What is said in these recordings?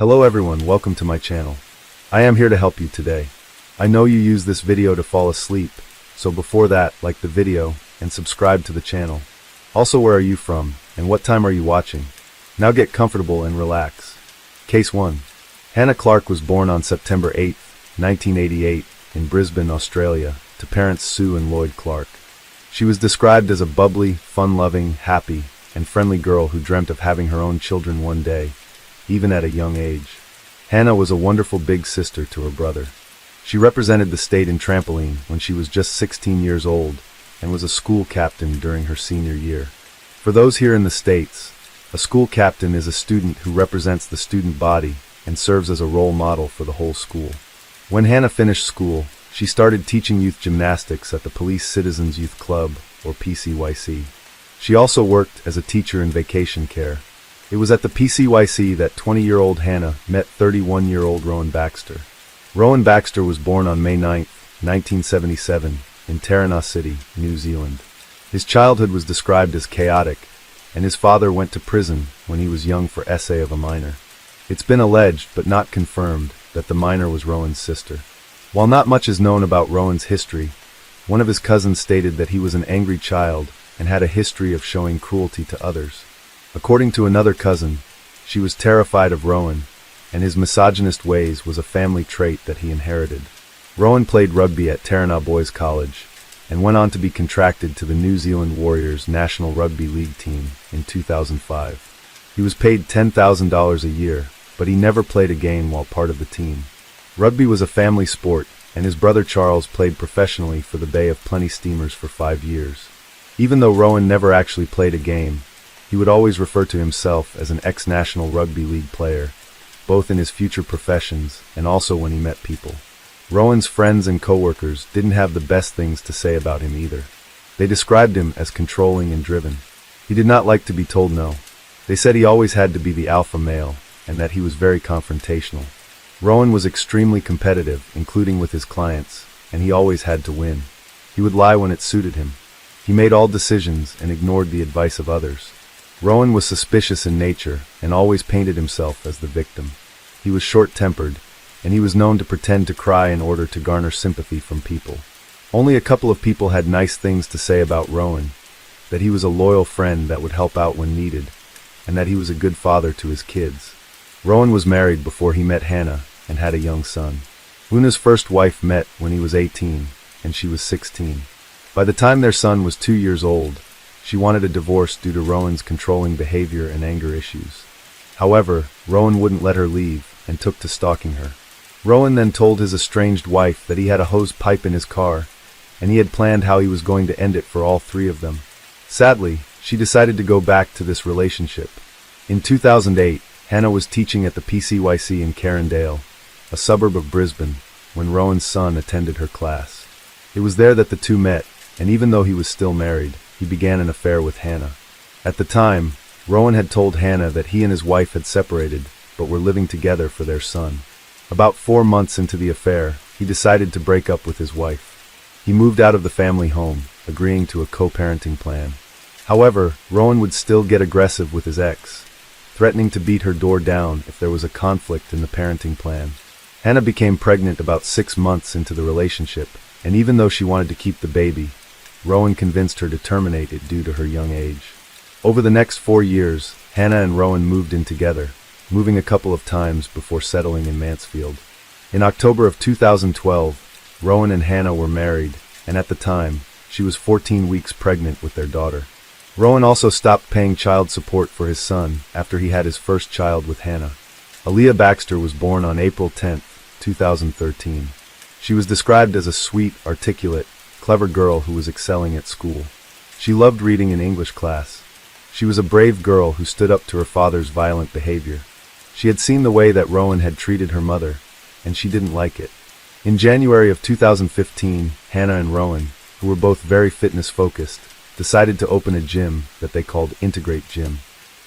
Hello everyone, welcome to my channel. I am here to help you today. I know you use this video to fall asleep, so before that, like the video and subscribe to the channel. Also, where are you from and what time are you watching? Now get comfortable and relax. Case 1. Hannah Clark was born on September 8, 1988 in Brisbane, Australia, to parents Sue and Lloyd Clark. She was described as a bubbly, fun-loving, happy, and friendly girl who dreamt of having her own children one day, even at a young age. Hannah was a wonderful big sister to her brother. She represented the state in trampoline when she was just 16 years old and was a school captain during her senior year. For those here in the States, a school captain is a student who represents the student body and serves as a role model for the whole school. When Hannah finished school, she started teaching youth gymnastics at the Police Citizens Youth Club, or PCYC. She also worked as a teacher in vacation care. It was at the PCYC that 20-year-old Hannah met 31-year-old Rowan Baxter. Rowan Baxter was born on May 9, 1977, in Taranaki City, New Zealand. His childhood was described as chaotic, and his father went to prison when he was young for essay of a minor. It's been alleged, but not confirmed, that the minor was Rowan's sister. While not much is known about Rowan's history, one of his cousins stated that he was an angry child and had a history of showing cruelty to others. According to another cousin, she was terrified of Rowan, and his misogynist ways was a family trait that he inherited. Rowan played rugby at Taranaki Boys College and went on to be contracted to the New Zealand Warriors National Rugby League team in 2005. He was paid $10,000 a year, but he never played a game while part of the team. Rugby was a family sport, and his brother Charles played professionally for the Bay of Plenty Steamers for 5 years. Even though Rowan never actually played a game, he would always refer to himself as an ex-National Rugby League player, both in his future professions and also when he met people. Rowan's friends and co-workers didn't have the best things to say about him either. They described him as controlling and driven. He did not like to be told no. They said he always had to be the alpha male, and that he was very confrontational. Rowan was extremely competitive, including with his clients, and he always had to win. He would lie when it suited him. He made all decisions and ignored the advice of others. Rowan was suspicious in nature and always painted himself as the victim. He was short-tempered, and he was known to pretend to cry in order to garner sympathy from people. Only a couple of people had nice things to say about Rowan, that he was a loyal friend that would help out when needed, and that he was a good father to his kids. Rowan was married before he met Hannah and had a young son. Una's first wife met when he was 18, and she was 16. By the time their son was 2 years old, she wanted a divorce due to Rowan's controlling behavior and anger issues. However, Rowan wouldn't let her leave and took to stalking her. Rowan then told his estranged wife that he had a hose pipe in his car, and he had planned how he was going to end it for all three of them. Sadly, she decided to go back to this relationship. In 2008, Hannah was teaching at the PCYC in Carindale, a suburb of Brisbane, when Rowan's son attended her class. It was there that the two met, and even though he was still married, he began an affair with Hannah. At the time, Rowan had told Hannah that he and his wife had separated, but were living together for their son. About 4 months into the affair, he decided to break up with his wife. He moved out of the family home, agreeing to a co-parenting plan. However, Rowan would still get aggressive with his ex, threatening to beat her door down if there was a conflict in the parenting plan. Hannah became pregnant about 6 months into the relationship, and even though she wanted to keep the baby, Rowan convinced her to terminate it due to her young age. Over the next 4 years, Hannah and Rowan moved in together, moving a couple of times before settling in Mansfield. In October of 2012, Rowan and Hannah were married, and at the time, she was 14 weeks pregnant with their daughter. Rowan also stopped paying child support for his son after he had his first child with Hannah. Aaliyah Baxter was born on April 10, 2013. She was described as a sweet, articulate, clever girl who was excelling at school. She loved reading in English class. She was a brave girl who stood up to her father's violent behavior. She had seen the way that Rowan had treated her mother, and she didn't like it. In January of 2015, Hannah and Rowan, who were both very fitness-focused, decided to open a gym that they called Integrate Gym.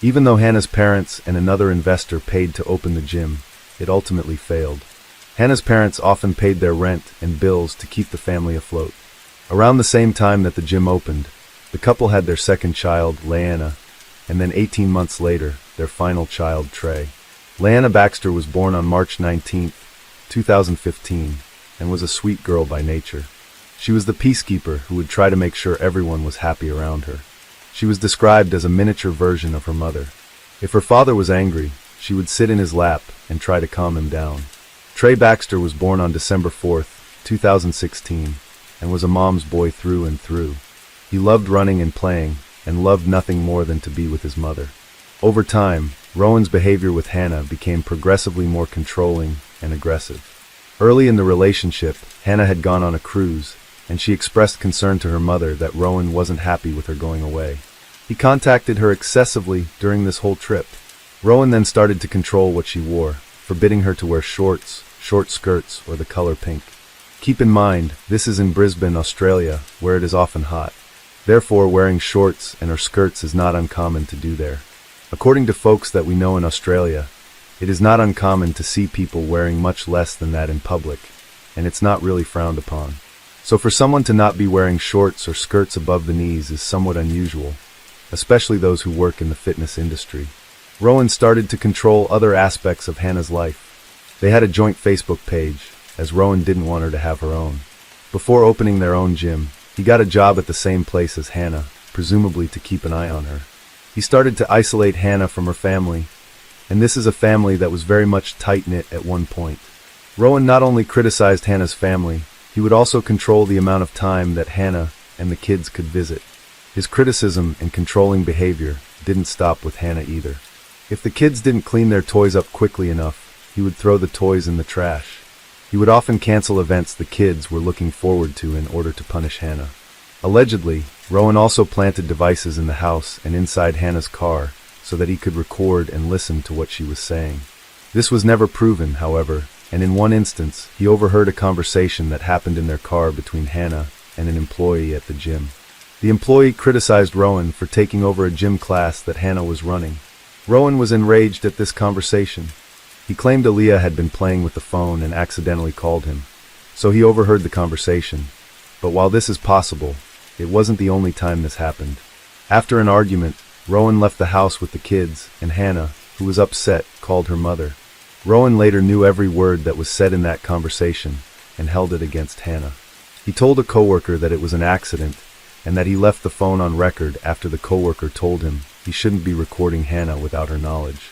Even though Hannah's parents and another investor paid to open the gym, it ultimately failed. Hannah's parents often paid their rent and bills to keep the family afloat. Around the same time that the gym opened, the couple had their second child, Leanna, and then 18 months later, their final child, Trey. Leanna Baxter was born on March 19, 2015, and was a sweet girl by nature. She was the peacekeeper who would try to make sure everyone was happy around her. She was described as a miniature version of her mother. If her father was angry, she would sit in his lap and try to calm him down. Trey Baxter was born on December 4, 2016, and was a mom's boy through and through. He loved running and playing, and loved nothing more than to be with his mother. Over time, Rowan's behavior with Hannah became progressively more controlling and aggressive. Early in the relationship, Hannah had gone on a cruise, and she expressed concern to her mother that Rowan wasn't happy with her going away. He contacted her excessively during this whole trip. Rowan then started to control what she wore, forbidding her to wear shorts, short skirts, or the color pink. Keep in mind, this is in Brisbane, Australia, where it is often hot. Therefore, wearing shorts and or skirts is not uncommon to do there. According to folks that we know in Australia, it is not uncommon to see people wearing much less than that in public, and it's not really frowned upon. So for someone to not be wearing shorts or skirts above the knees is somewhat unusual, especially those who work in the fitness industry. Rowan started to control other aspects of Hannah's life. They had a joint Facebook page, as Rowan didn't want her to have her own. Before opening their own gym, he got a job at the same place as Hannah, presumably to keep an eye on her. He started to isolate Hannah from her family, and this is a family that was very much tight-knit at one point. Rowan not only criticized Hannah's family, he would also control the amount of time that Hannah and the kids could visit. His criticism and controlling behavior didn't stop with Hannah either. If the kids didn't clean their toys up quickly enough, he would throw the toys in the trash. He would often cancel events the kids were looking forward to in order to punish Hannah. Allegedly, Rowan also planted devices in the house and inside Hannah's car so that he could record and listen to what she was saying. This was never proven, however, and in one instance, he overheard a conversation that happened in their car between Hannah and an employee at the gym. The employee criticized Rowan for taking over a gym class that Hannah was running. Rowan was enraged at this conversation. He claimed Aaliyah had been playing with the phone and accidentally called him, so he overheard the conversation. But while this is possible, it wasn't the only time this happened. After an argument, Rowan left the house with the kids, and Hannah, who was upset, called her mother. Rowan later knew every word that was said in that conversation and held it against Hannah. He told a coworker that it was an accident and that he left the phone on record after the coworker told him he shouldn't be recording Hannah without her knowledge.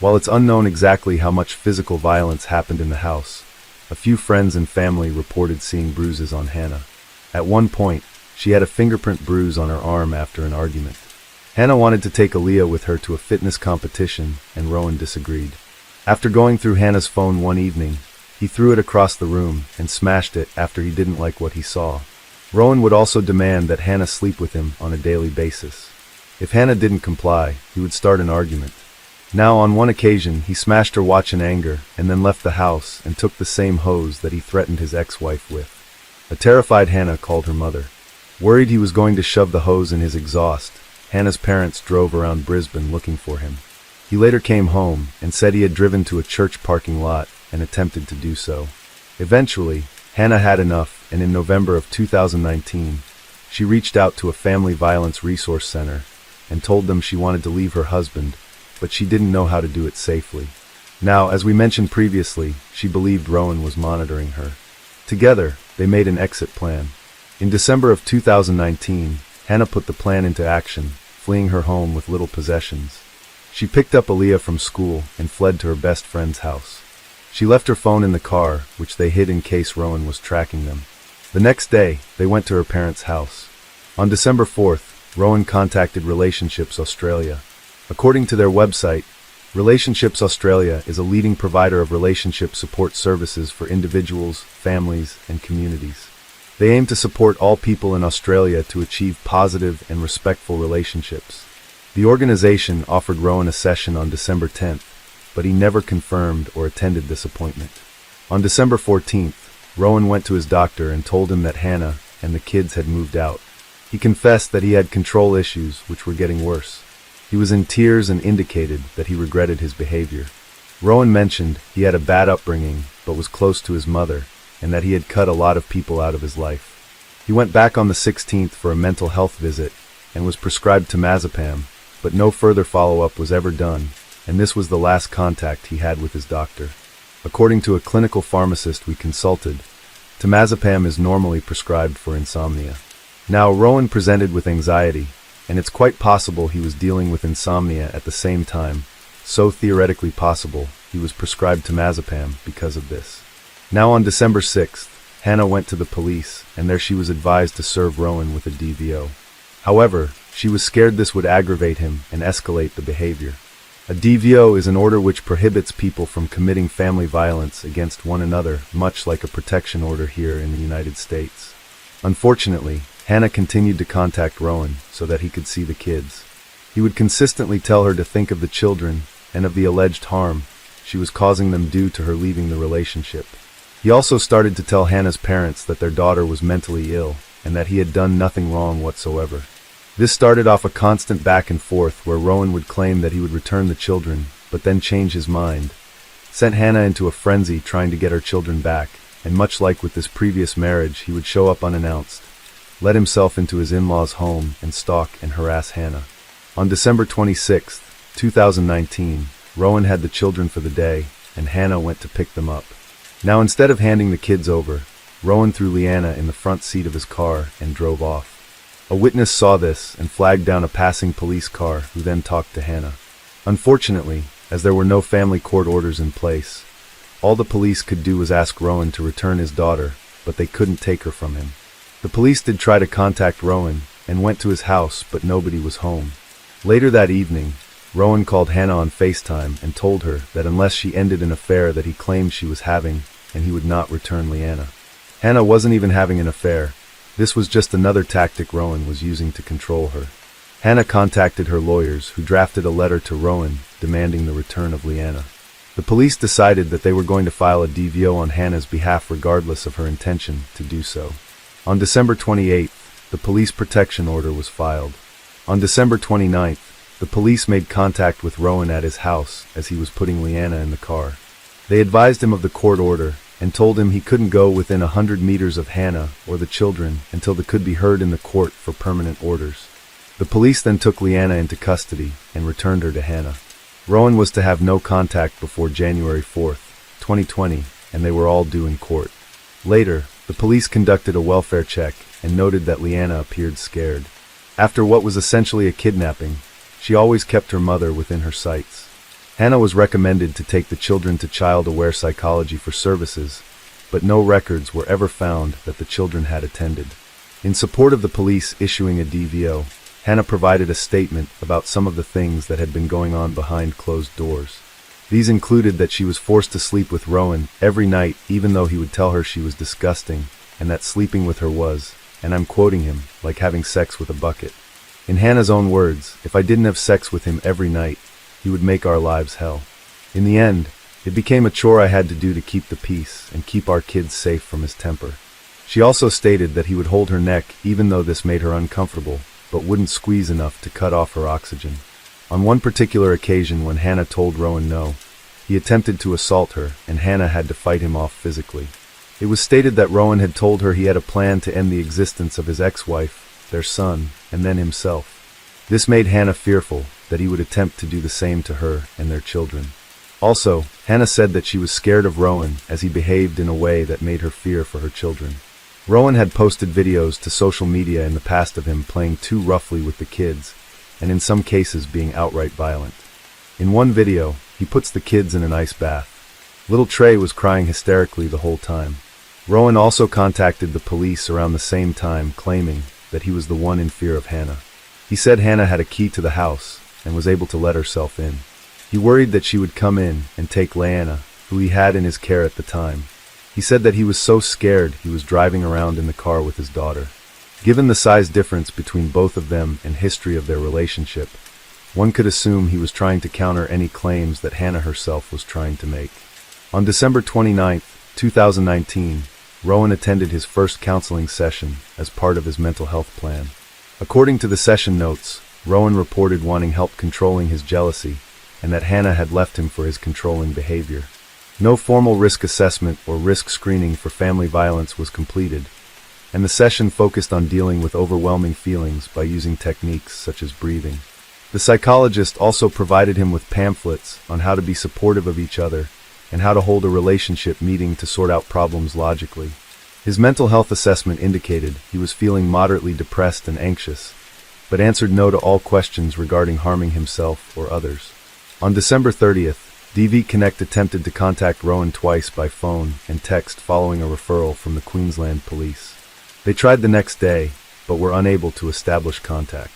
While it's unknown exactly how much physical violence happened in the house, a few friends and family reported seeing bruises on Hannah. At one point, she had a fingerprint bruise on her arm after an argument. Hannah wanted to take Aaliyah with her to a fitness competition, and Rowan disagreed. After going through Hannah's phone one evening, he threw it across the room and smashed it after he didn't like what he saw. Rowan would also demand that Hannah sleep with him on a daily basis. If Hannah didn't comply, he would start an argument. Now, on one occasion, he smashed her watch in anger and then left the house and took the same hose that he threatened his ex-wife with. A terrified Hannah called her mother. Worried he was going to shove the hose in his exhaust, Hannah's parents drove around Brisbane looking for him. He later came home and said he had driven to a church parking lot and attempted to do so. Eventually, Hannah had enough, and in November of 2019, she reached out to a family violence resource center and told them she wanted to leave her husband, but she didn't know how to do it safely. Now, as we mentioned previously, she believed Rowan was monitoring her. Together, they made an exit plan. In December of 2019, Hannah put the plan into action, fleeing her home with little possessions. She picked up Aaliyah from school and fled to her best friend's house. She left her phone in the car, which they hid in case Rowan was tracking them. The next day, they went to her parents' house. On December 4th, Rowan contacted Relationships Australia. According to their website, Relationships Australia is a leading provider of relationship support services for individuals, families, and communities. They aim to support all people in Australia to achieve positive and respectful relationships. The organization offered Rowan a session on December 10th, but he never confirmed or attended this appointment. On December 14th, Rowan went to his doctor and told him that Hannah and the kids had moved out. He confessed that he had control issues which were getting worse. He was in tears and indicated that he regretted his behavior. Rowan mentioned he had a bad upbringing but was close to his mother and that he had cut a lot of people out of his life. He went back on the 16th for a mental health visit and was prescribed temazepam, but no further follow-up was ever done, and this was the last contact he had with his doctor. According to a clinical pharmacist we consulted, temazepam is normally prescribed for insomnia. Now, Rowan presented with anxiety, and it's quite possible he was dealing with insomnia at the same time, so theoretically possible he was prescribed temazepam because of this. Now on December 6th, Hannah went to the police, and there she was advised to serve Rowan with a DVO. However, she was scared this would aggravate him and escalate the behavior. A DVO is an order which prohibits people from committing family violence against one another, much like a protection order here in the United States. Unfortunately, Hannah continued to contact Rowan so that he could see the kids. He would consistently tell her to think of the children and of the alleged harm she was causing them due to her leaving the relationship. He also started to tell Hannah's parents that their daughter was mentally ill and that he had done nothing wrong whatsoever. This started off a constant back and forth where Rowan would claim that he would return the children, but then change his mind, sent Hannah into a frenzy trying to get her children back, and much like with this previous marriage, he would show up unannounced, let himself into his in-laws' home, and stalk and harass Hannah. On December 26, 2019, Rowan had the children for the day, and Hannah went to pick them up. Now instead of handing the kids over, Rowan threw Leanna in the front seat of his car and drove off. A witness saw this and flagged down a passing police car who then talked to Hannah. Unfortunately, as there were no family court orders in place, all the police could do was ask Rowan to return his daughter, but they couldn't take her from him. The police did try to contact Rowan and went to his house, but nobody was home. Later that evening, Rowan called Hannah on FaceTime and told her that unless she ended an affair that he claimed she was having, and he would not return Leanna. Hannah wasn't even having an affair. This was just another tactic Rowan was using to control her. Hannah contacted her lawyers, who drafted a letter to Rowan demanding the return of Leanna. The police decided that they were going to file a DVO on Hannah's behalf regardless of her intention to do so. On December 28th, the police protection order was filed. On December 29th, the police made contact with Rowan at his house as he was putting Leanna in the car. They advised him of the court order and told him he couldn't go within 100 meters of Hannah or the children until they could be heard in the court for permanent orders. The police then took Leanna into custody and returned her to Hannah. Rowan was to have no contact before January 4th, 2020, and they were all due in court. Later, the police conducted a welfare check and noted that Leanna appeared scared. After what was essentially a kidnapping, she always kept her mother within her sights. Hannah was recommended to take the children to child-aware psychology for services, but no records were ever found that the children had attended. In support of the police issuing a DVO, Hannah provided a statement about some of the things that had been going on behind closed doors. These included that she was forced to sleep with Rowan every night even though he would tell her she was disgusting, and that sleeping with her was, and I'm quoting him, like having sex with a bucket. In Hannah's own words, if I didn't have sex with him every night, he would make our lives hell. In the end, it became a chore I had to do to keep the peace and keep our kids safe from his temper. She also stated that he would hold her neck even though this made her uncomfortable, but wouldn't squeeze enough to cut off her oxygen. On one particular occasion when Hannah told Rowan no, he attempted to assault her, and Hannah had to fight him off physically. It was stated that Rowan had told her he had a plan to end the existence of his ex-wife, their son, and then himself. This made Hannah fearful that he would attempt to do the same to her and their children. Also, Hannah said that she was scared of Rowan as he behaved in a way that made her fear for her children. Rowan had posted videos to social media in the past of him playing too roughly with the kids, and in some cases being outright violent. In one video, he puts the kids in an ice bath. Little Trey was crying hysterically the whole time. Rowan also contacted the police around the same time, claiming that he was the one in fear of Hannah. He said Hannah had a key to the house and was able to let herself in. He worried that she would come in and take Leanna, who he had in his care at the time. He said that he was so scared he was driving around in the car with his daughter. Given the size difference between both of them and history of their relationship, one could assume he was trying to counter any claims that Hannah herself was trying to make. On December 29, 2019, Rowan attended his first counseling session as part of his mental health plan. According to the session notes, Rowan reported wanting help controlling his jealousy and that Hannah had left him for his controlling behavior. No formal risk assessment or risk screening for family violence was completed, and the session focused on dealing with overwhelming feelings by using techniques such as breathing. The psychologist also provided him with pamphlets on how to be supportive of each other and how to hold a relationship meeting to sort out problems logically. His mental health assessment indicated he was feeling moderately depressed and anxious, but answered no to all questions regarding harming himself or others. On December 30th, DV Connect attempted to contact Rowan twice by phone and text following a referral from the Queensland Police. They tried the next day, but were unable to establish contact.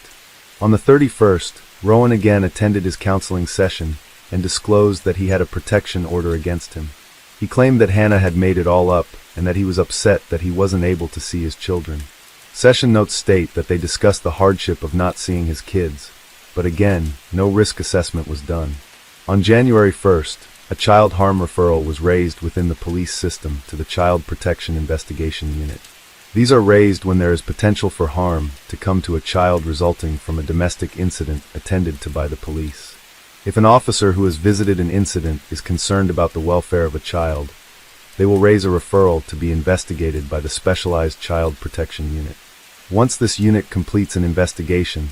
On the 31st, Rowan again attended his counseling session and disclosed that he had a protection order against him. He claimed that Hannah had made it all up and that he was upset that he wasn't able to see his children. Session notes state that they discussed the hardship of not seeing his kids, but again, no risk assessment was done. On January 1st, a child harm referral was raised within the police system to the Child Protection Investigation Unit. These are raised when there is potential for harm to come to a child resulting from a domestic incident attended to by the police. If an officer who has visited an incident is concerned about the welfare of a child, they will raise a referral to be investigated by the Specialized Child Protection Unit. Once this unit completes an investigation,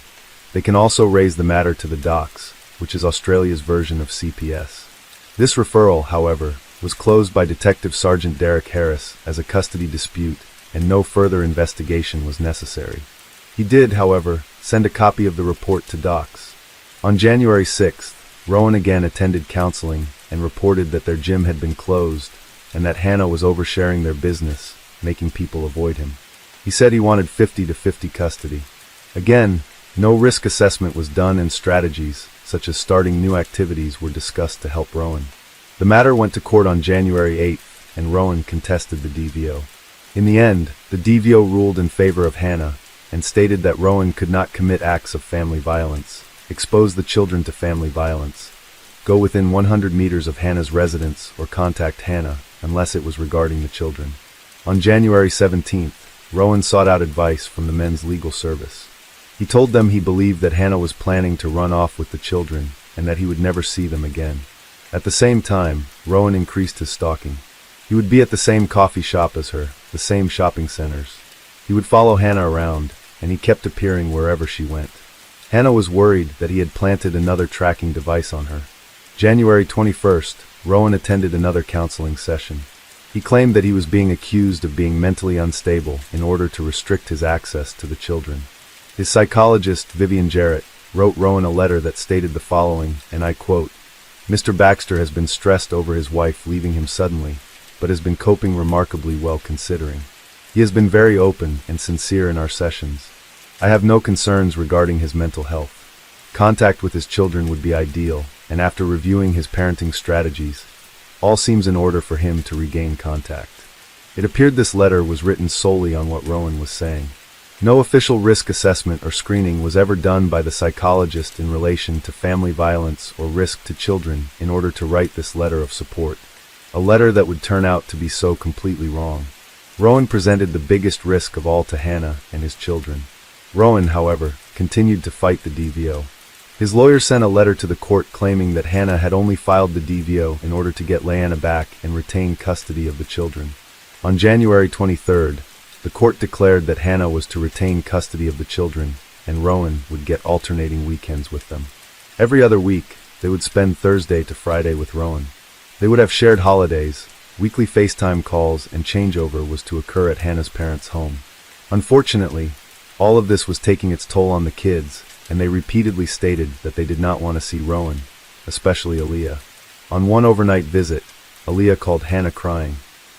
they can also raise the matter to the DOCS, which is Australia's version of CPS. This referral, however, was closed by Detective Sergeant Derek Harris as a custody dispute, and no further investigation was necessary. He did, however, send a copy of the report to DOCS. On January 6th, Rowan again attended counseling and reported that their gym had been closed and that Hannah was oversharing their business, making people avoid him. He said he wanted 50-50 custody. Again, no risk assessment was done and strategies, such as starting new activities, were discussed to help Rowan. The matter went to court on January 8th, and Rowan contested the DVO. In the end, the DVO ruled in favor of Hannah and stated that Rowan could not commit acts of family violence, expose the children to family violence, go within 100 meters of Hannah's residence, or contact Hannah unless it was regarding the children. On January 17th, Rowan sought out advice from the men's legal service. He told them he believed that Hannah was planning to run off with the children and that he would never see them again. At the same time, Rowan increased his stalking. He would be at the same coffee shop as her, the same shopping centers. He would follow Hannah around, and he kept appearing wherever she went. Hannah was worried that he had planted another tracking device on her. January 21st, Rowan attended another counseling session. He claimed that he was being accused of being mentally unstable in order to restrict his access to the children. His psychologist, Vivian Jarrett, wrote Rowan a letter that stated the following, and I quote, "Mr. Baxter has been stressed over his wife leaving him suddenly, but has been coping remarkably well considering. He has been very open and sincere in our sessions. I have no concerns regarding his mental health. Contact with his children would be ideal, and after reviewing his parenting strategies, all seems in order for him to regain contact." It appeared this letter was written solely on what Rowan was saying. No official risk assessment or screening was ever done by the psychologist in relation to family violence or risk to children in order to write this letter of support, a letter that would turn out to be so completely wrong. Rowan presented the biggest risk of all to Hannah and his children. Rowan, however, continued to fight the DVO. His lawyer sent a letter to the court claiming that Hannah had only filed the DVO in order to get Leanna back and retain custody of the children. On January 23rd, the court declared that Hannah was to retain custody of the children, and Rowan would get alternating weekends with them. Every other week, they would spend Thursday to Friday with Rowan. They would have shared holidays, weekly FaceTime calls, and changeover was to occur at Hannah's parents' home. Unfortunately, all of this was taking its toll on the kids, and they repeatedly stated that they did not want to see Rowan, especially Aaliyah. On one overnight visit, Aaliyah called Hannah crying.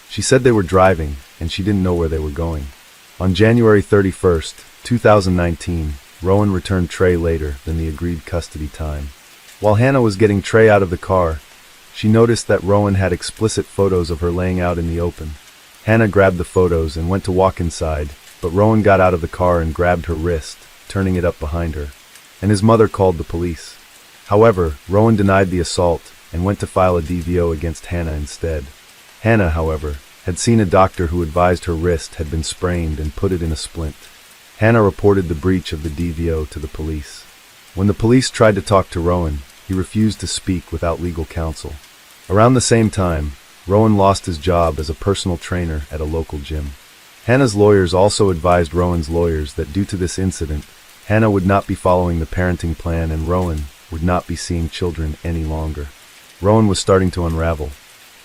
She said they were driving, and she didn't know where they were going. On January 31st, 2019, Rowan returned Trey later than the agreed custody time. While Hannah was getting Trey out of the car, she noticed that Rowan had explicit photos of her laying out in the open. Hannah grabbed the photos and went to walk inside, but Rowan got out of the car and grabbed her wrist, turning it up behind her, and his mother called the police. However, Rowan denied the assault and went to file a DVO against Hannah instead. Hannah, however, had seen a doctor who advised her wrist had been sprained and put it in a splint. Hannah reported the breach of the DVO to the police. When the police tried to talk to Rowan, he refused to speak without legal counsel. Around the same time, Rowan lost his job as a personal trainer at a local gym. Hannah's lawyers also advised Rowan's lawyers that due to this incident, Hannah would not be following the parenting plan, and Rowan would not be seeing children any longer. Rowan was starting to unravel.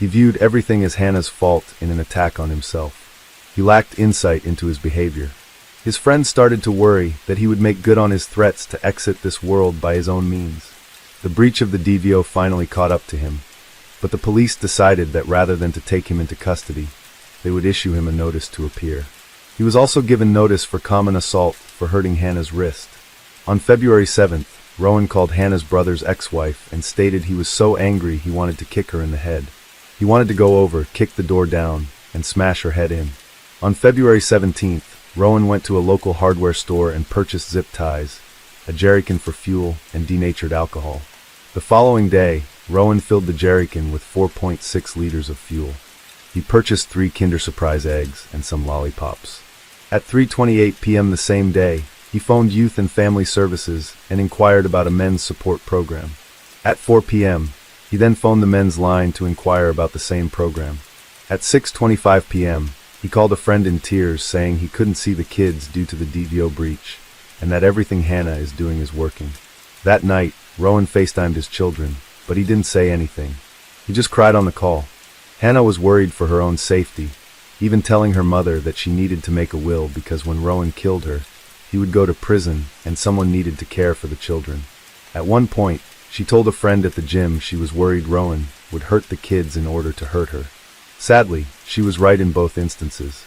He viewed everything as Hannah's fault in an attack on himself. He lacked insight into his behavior. His friends started to worry that he would make good on his threats to exit this world by his own means. The breach of the DVO finally caught up to him, but the police decided that rather than to take him into custody, they would issue him a notice to appear. He was also given notice for common assault for hurting Hannah's wrist. On February 7th, Rowan called Hannah's brother's ex-wife and stated he was so angry he wanted to kick her in the head. He wanted to go over, kick the door down, and smash her head in. On February 17th, Rowan went to a local hardware store and purchased zip ties, a jerrycan for fuel, and denatured alcohol. The following day, Rowan filled the jerrycan with 4.6 liters of fuel. He purchased 3 Kinder Surprise eggs and some lollipops. At 3:28 p.m. the same day, he phoned Youth and Family Services and inquired about a men's support program. At 4 p.m., he then phoned the men's line to inquire about the same program. At 6:25 p.m., he called a friend in tears saying he couldn't see the kids due to the DVO breach, and that everything Hannah is doing is working. That night, Rowan FaceTimed his children, but he didn't say anything. He just cried on the call. Hannah was worried for her own safety, even telling her mother that she needed to make a will because when Rowan killed her, he would go to prison and someone needed to care for the children. At one point, she told a friend at the gym she was worried Rowan would hurt the kids in order to hurt her. Sadly, she was right in both instances.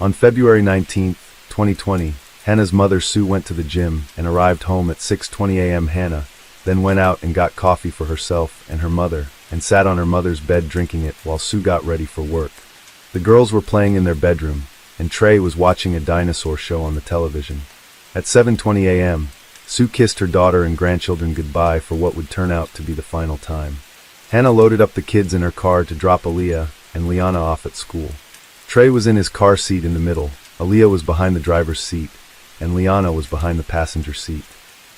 On February 19, 2020, Hannah's mother Sue went to the gym and arrived home at 6:20 a.m. Hannah then went out and got coffee for herself and her mother and sat on her mother's bed drinking it while Sue got ready for work. The girls were playing in their bedroom, and Trey was watching a dinosaur show on the television. At 7:20 a.m., Sue kissed her daughter and grandchildren goodbye for what would turn out to be the final time. Hannah loaded up the kids in her car to drop Aaliyah and Liana off at school. Trey was in his car seat in the middle, Aaliyah was behind the driver's seat, and Liana was behind the passenger seat.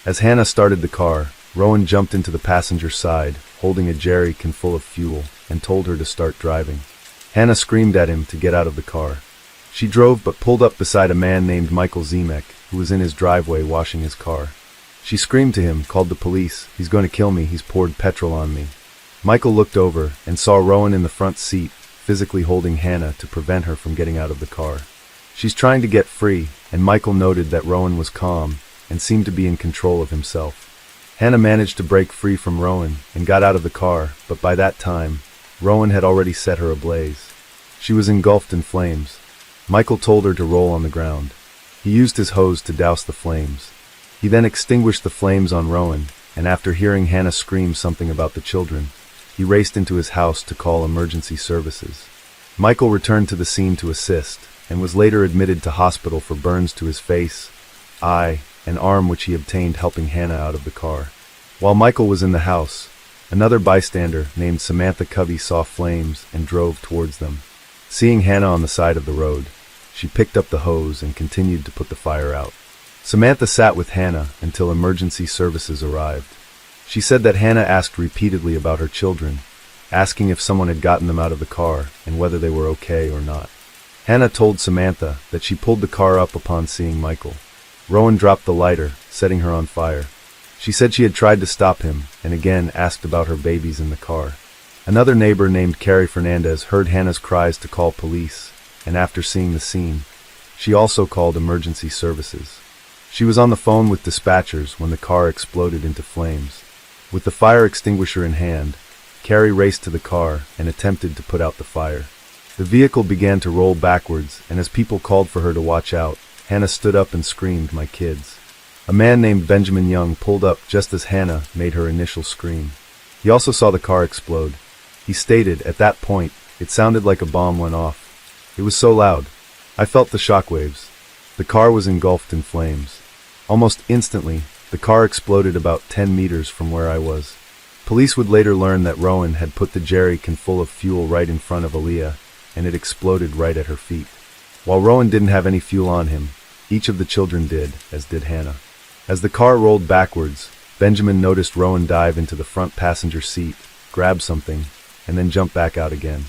As Hannah started the car, Rowan jumped into the passenger side, holding a jerrycan full of fuel, and told her to start driving. Hannah screamed at him to get out of the car. She drove but pulled up beside a man named Michael Zemek, who was in his driveway washing his car. She screamed to him, called the police, "He's going to kill me, he's poured petrol on me." Michael looked over and saw Rowan in the front seat, physically holding Hannah to prevent her from getting out of the car. She's trying to get free, and Michael noted that Rowan was calm and seemed to be in control of himself. Hannah managed to break free from Rowan and got out of the car, but by that time, Rowan had already set her ablaze. She was engulfed in flames. Michael told her to roll on the ground. He used his hose to douse the flames. He then extinguished the flames on Rowan, and after hearing Hannah scream something about the children, he raced into his house to call emergency services. Michael returned to the scene to assist, and was later admitted to hospital for burns to his face, eye, and arm which he obtained helping Hannah out of the car. While Michael was in the house, another bystander named Samantha Covey saw flames and drove towards them. Seeing Hannah on the side of the road, she picked up the hose and continued to put the fire out. Samantha sat with Hannah until emergency services arrived. She said that Hannah asked repeatedly about her children, asking if someone had gotten them out of the car and whether they were okay or not. Hannah told Samantha that she pulled the car up upon seeing Michael. Rowan dropped the lighter, setting her on fire. She said she had tried to stop him and again asked about her babies in the car. Another neighbor named Carrie Fernandez heard Hannah's cries to call police, and after seeing the scene, she also called emergency services. She was on the phone with dispatchers when the car exploded into flames. With the fire extinguisher in hand, Carrie raced to the car and attempted to put out the fire. The vehicle began to roll backwards, and as people called for her to watch out, Hannah stood up and screamed, "My kids." A man named Benjamin Young pulled up just as Hannah made her initial scream. He also saw the car explode. He stated, "At that point, it sounded like a bomb went off. It was so loud. I felt the shockwaves." The car was engulfed in flames. Almost instantly, the car exploded about 10 meters from where I was. Police would later learn that Rowan had put the jerrycan full of fuel right in front of Aaliyah, and it exploded right at her feet. While Rowan didn't have any fuel on him, each of the children did, as did Hannah. As the car rolled backwards, Benjamin noticed Rowan dive into the front passenger seat, grab something, and then jump back out again.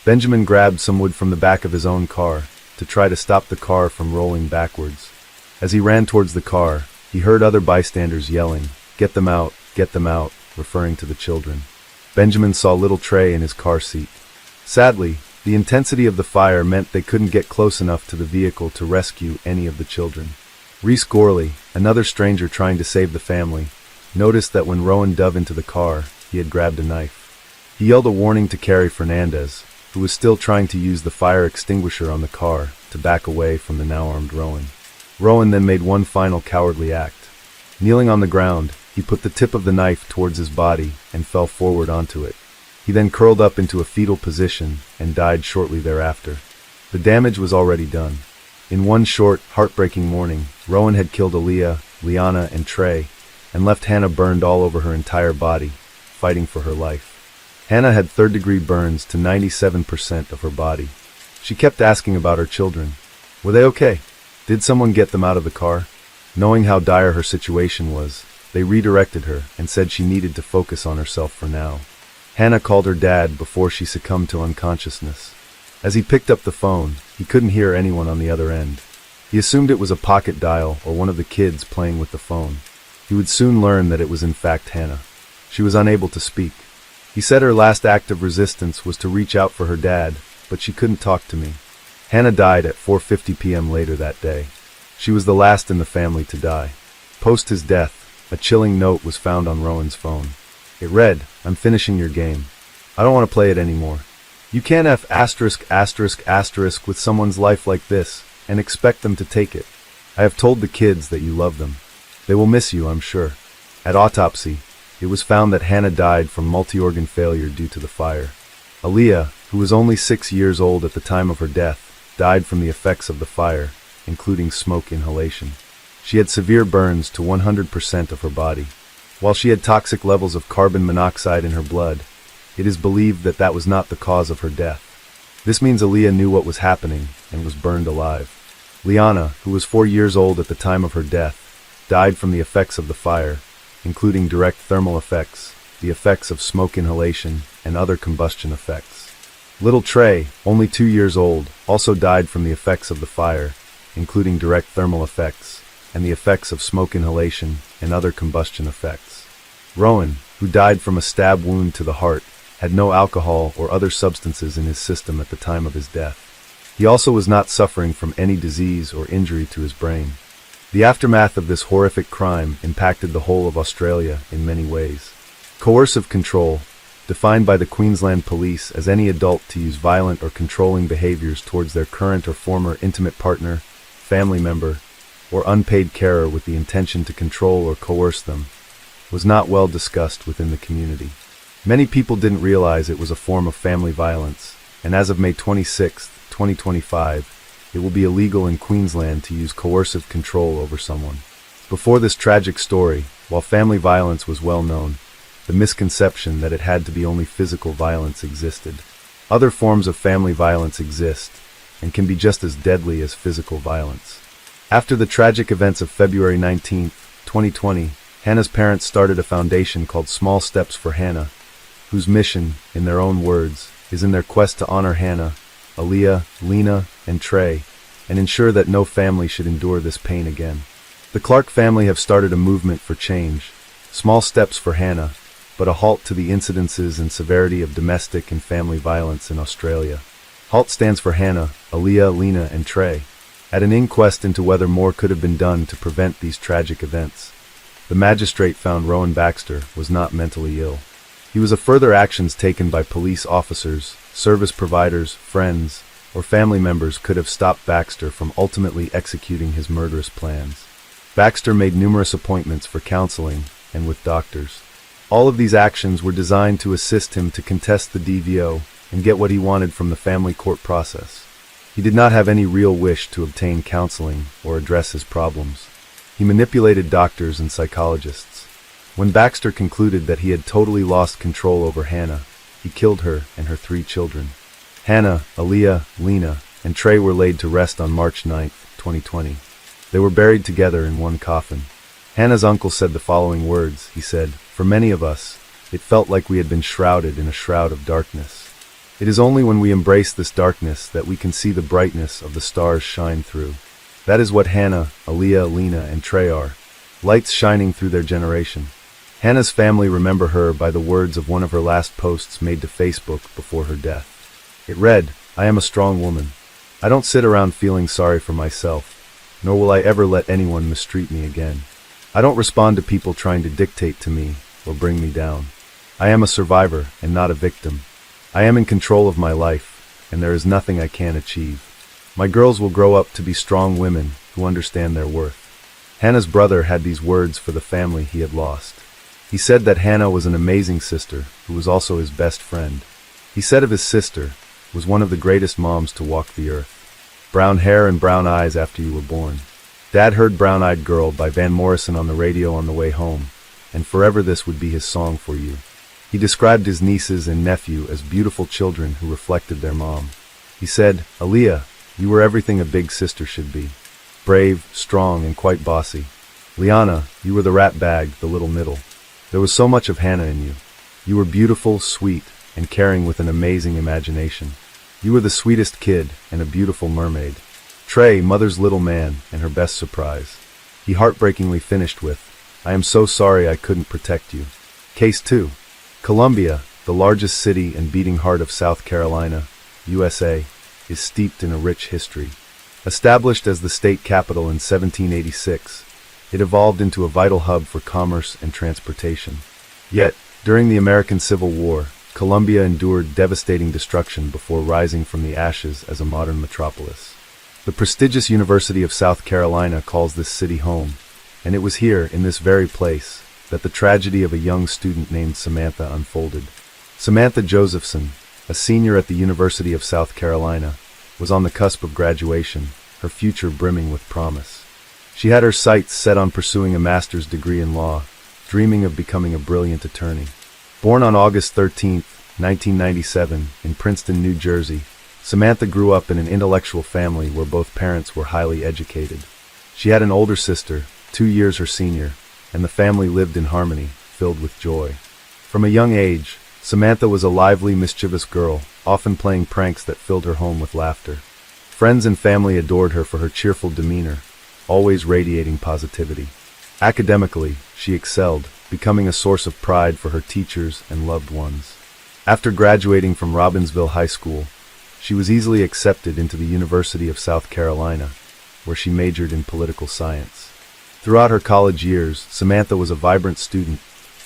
Benjamin grabbed some wood from the back of his own car to try to stop the car from rolling backwards. As he ran towards the car, He heard other bystanders yelling, get them out, referring to the children. Benjamin saw little Trey in his car seat. Sadly, the intensity of the fire meant they couldn't get close enough to the vehicle to rescue any of the children. Reese Gorley, another stranger trying to save the family, noticed that when Rowan dove into the car, he had grabbed a knife. He yelled a warning to Carrie Fernandez, who was still trying to use the fire extinguisher on the car, to back away from the now armed Rowan. Rowan then made one final cowardly act. Kneeling on the ground, he put the tip of the knife towards his body and fell forward onto it. He then curled up into a fetal position and died shortly thereafter. The damage was already done. In one short, heartbreaking morning, Rowan had killed Aaliyah, Liana, and Trey, and left Hannah burned all over her entire body, fighting for her life. Hannah had third-degree burns to 97% of her body. She kept asking about her children. Were they okay? Did someone get them out of the car? Knowing how dire her situation was, they redirected her and said she needed to focus on herself for now. Hannah called her dad before she succumbed to unconsciousness. As he picked up the phone, he couldn't hear anyone on the other end. He assumed it was a pocket dial or one of the kids playing with the phone. He would soon learn that it was in fact Hannah. She was unable to speak. He said her last act of resistance was to reach out for her dad, but she couldn't talk to me. Hannah died at 4:50 p.m. later that day. She was the last in the family to die. Post his death, a chilling note was found on Rowan's phone. It read, "I'm finishing your game. I don't want to play it anymore. You can't F*** with someone's life like this and expect them to take it. I have told the kids that you love them. They will miss you, I'm sure." At autopsy, it was found that Hannah died from multi-organ failure due to the fire. Aaliyah, who was only 6 years old at the time of her death, died from the effects of the fire, including smoke inhalation. She had severe burns to 100% of her body. While she had toxic levels of carbon monoxide in her blood, it is believed that that was not the cause of her death. This means Aaliyah knew what was happening and was burned alive. Liana, who was 4 years old at the time of her death, died from the effects of the fire, including direct thermal effects, the effects of smoke inhalation, and other combustion effects. Little Trey, only 2 years old, also died from the effects of the fire, including direct thermal effects, and the effects of smoke inhalation and other combustion effects. Rowan, who died from a stab wound to the heart, had no alcohol or other substances in his system at the time of his death. He also was not suffering from any disease or injury to his brain. The aftermath of this horrific crime impacted the whole of Australia in many ways. Coercive control, defined by the Queensland Police as any adult to use violent or controlling behaviours towards their current or former intimate partner, family member, or unpaid carer with the intention to control or coerce them, was not well discussed within the community. Many people didn't realize it was a form of family violence, and as of May 26, 2025, it will be illegal in Queensland to use coercive control over someone. Before this tragic story, while family violence was well known, the misconception that it had to be only physical violence existed. Other forms of family violence exist, and can be just as deadly as physical violence. After the tragic events of February 19, 2020, Hannah's parents started a foundation called Small Steps for Hannah, whose mission, in their own words, is in their quest to honor Hannah, Aaliyah, Lena, and Trey, and ensure that no family should endure this pain again. The Clark family have started a movement for change, Small Steps for Hannah, but a halt to the incidences and severity of domestic and family violence in Australia. HALT stands for Hannah, Aaliyah, Lena, and Trey. At an inquest into whether more could have been done to prevent these tragic events, the magistrate found Rowan Baxter was not mentally ill. He was a further actions taken by police officers, service providers, friends, or family members could have stopped Baxter from ultimately executing his murderous plans. Baxter made numerous appointments for counseling and with doctors. All of these actions were designed to assist him to contest the DVO and get what he wanted from the family court process. He did not have any real wish to obtain counseling or address his problems. He manipulated doctors and psychologists. When Baxter concluded that he had totally lost control over Hannah, he killed her and her 3 children. Hannah, Aaliyah, Lena, and Trey were laid to rest on March 9, 2020. They were buried together in one coffin. Hannah's uncle said the following words. He said, "For many of us, it felt like we had been shrouded in a shroud of darkness. It is only when we embrace this darkness that we can see the brightness of the stars shine through." That is what Hannah, Aaliyah, Lena, and Trey are. lights shining through their generation. Hannah's family remember her by the words of one of her last posts made to Facebook before her death. It read, "I am a strong woman. I don't sit around feeling sorry for myself, nor will I ever let anyone mistreat me again. I don't respond to people trying to dictate to me or bring me down. I am a survivor and not a victim. I am in control of my life, and there is nothing I can't achieve. My girls will grow up to be strong women who understand their worth." Hannah's brother had these words for the family he had lost. He said that Hannah was an amazing sister who was also his best friend. He said of his sister, was one of the greatest moms to walk the earth. Brown hair and brown eyes after you were born. Dad heard Brown Eyed Girl by Van Morrison on the radio on the way home, and forever this would be his song for you. He described his nieces and nephew as beautiful children who reflected their mom. He said, "Aaliyah, you were everything a big sister should be. Brave, strong, and quite bossy. Liana, you were the rat bag, the little middle. There was so much of Hannah in you. You were beautiful, sweet, and caring with an amazing imagination. You were the sweetest kid and a beautiful mermaid. Trey, mother's little man, and her best surprise." He heartbreakingly finished with, "I am so sorry I couldn't protect you." Case 2. Columbia, the largest city and beating heart of South Carolina, USA, is steeped in a rich history. Established as the state capital in 1786, it evolved into a vital hub for commerce and transportation. Yet, during the American Civil War, Columbia endured devastating destruction before rising from the ashes as a modern metropolis. The prestigious University of South Carolina calls this city home, and it was here, in this very place, that the tragedy of a young student named Samantha unfolded. Samantha Josephson, a senior at the University of South Carolina, was on the cusp of graduation, her future brimming with promise. She had her sights set on pursuing a master's degree in law, dreaming of becoming a brilliant attorney. Born on August 13, 1997, in Princeton, New Jersey, Samantha grew up in an intellectual family where both parents were highly educated. She had an older sister, 2 years her senior, and the family lived in harmony, filled with joy. From a young age, Samantha was a lively, mischievous girl, often playing pranks that filled her home with laughter. Friends and family adored her for her cheerful demeanor, always radiating positivity. Academically, she excelled, becoming a source of pride for her teachers and loved ones. After graduating from Robbinsville High School, she was easily accepted into the University of South Carolina, where she majored in political science. Throughout her college years, Samantha was a vibrant student,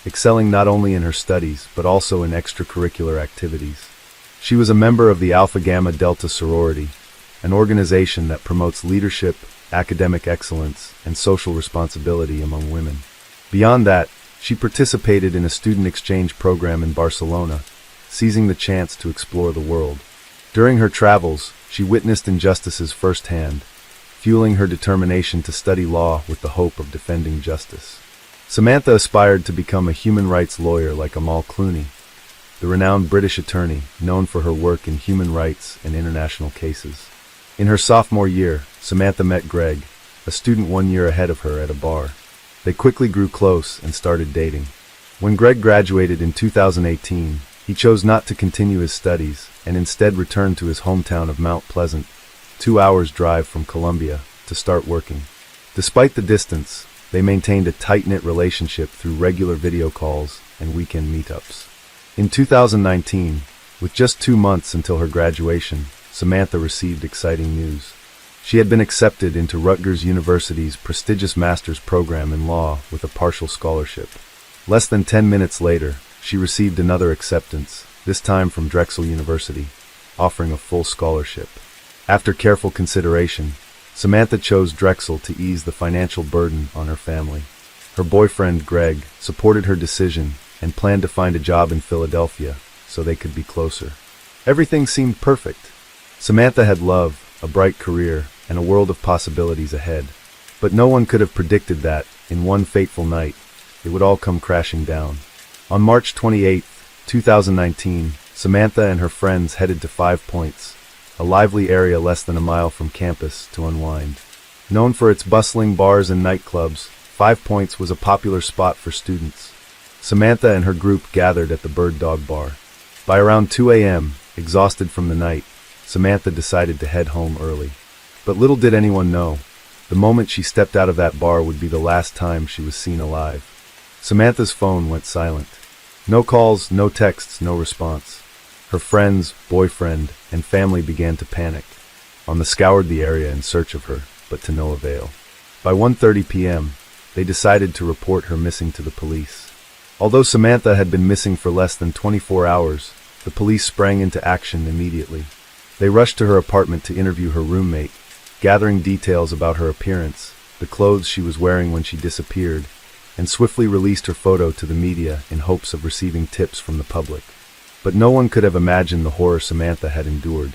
excelling not only in her studies but also in extracurricular activities. She was a member of the Alpha Gamma Delta sorority, an organization that promotes leadership, academic excellence, and social responsibility among women. Beyond that, she participated in a student exchange program in Barcelona, seizing the chance to explore the world. During her travels, she witnessed injustices firsthand, fueling her determination to study law with the hope of defending justice. Samantha aspired to become a human rights lawyer like Amal Clooney, the renowned British attorney known for her work in human rights and international cases. In her sophomore year, Samantha met Greg, a student 1 year ahead of her, at a bar. They quickly grew close and started dating. When Greg graduated in 2018, he chose not to continue his studies and instead returned to his hometown of Mount Pleasant, 2 hours' drive from Columbia, to start working. Despite the distance, they maintained a tight-knit relationship through regular video calls and weekend meetups. In 2019, with just 2 months until her graduation, Samantha received exciting news. She had been accepted into Rutgers University's prestigious master's program in law with a partial scholarship. Less than 10 minutes later, she received another acceptance, this time from Drexel University, offering a full scholarship. After careful consideration, Samantha chose Drexel to ease the financial burden on her family. Her boyfriend, Greg, supported her decision and planned to find a job in Philadelphia so they could be closer. Everything seemed perfect. Samantha had love, a bright career, and a world of possibilities ahead. But no one could have predicted that, in one fateful night, it would all come crashing down. On March 28, 2019, Samantha and her friends headed to 5 Points, a lively area less than a mile from campus, to unwind. Known for its bustling bars and nightclubs, 5 Points was a popular spot for students. Samantha and her group gathered at the Bird Dog Bar. By around 2 a.m., exhausted from the night, Samantha decided to head home early. But little did anyone know, The moment she stepped out of that bar would be the last time she was seen alive. Samantha's phone went silent. No calls, no texts, no response. Her friends, boyfriend, and family began to panic. They scoured the area in search of her, but to no avail. By 1:30 p.m., they decided to report her missing to the police. Although Samantha had been missing for less than 24 hours, the police sprang into action immediately. They rushed to her apartment to interview her roommate, gathering details about her appearance, the clothes she was wearing when she disappeared, and swiftly released her photo to the media in hopes of receiving tips from the public. But no one could have imagined the horror Samantha had endured.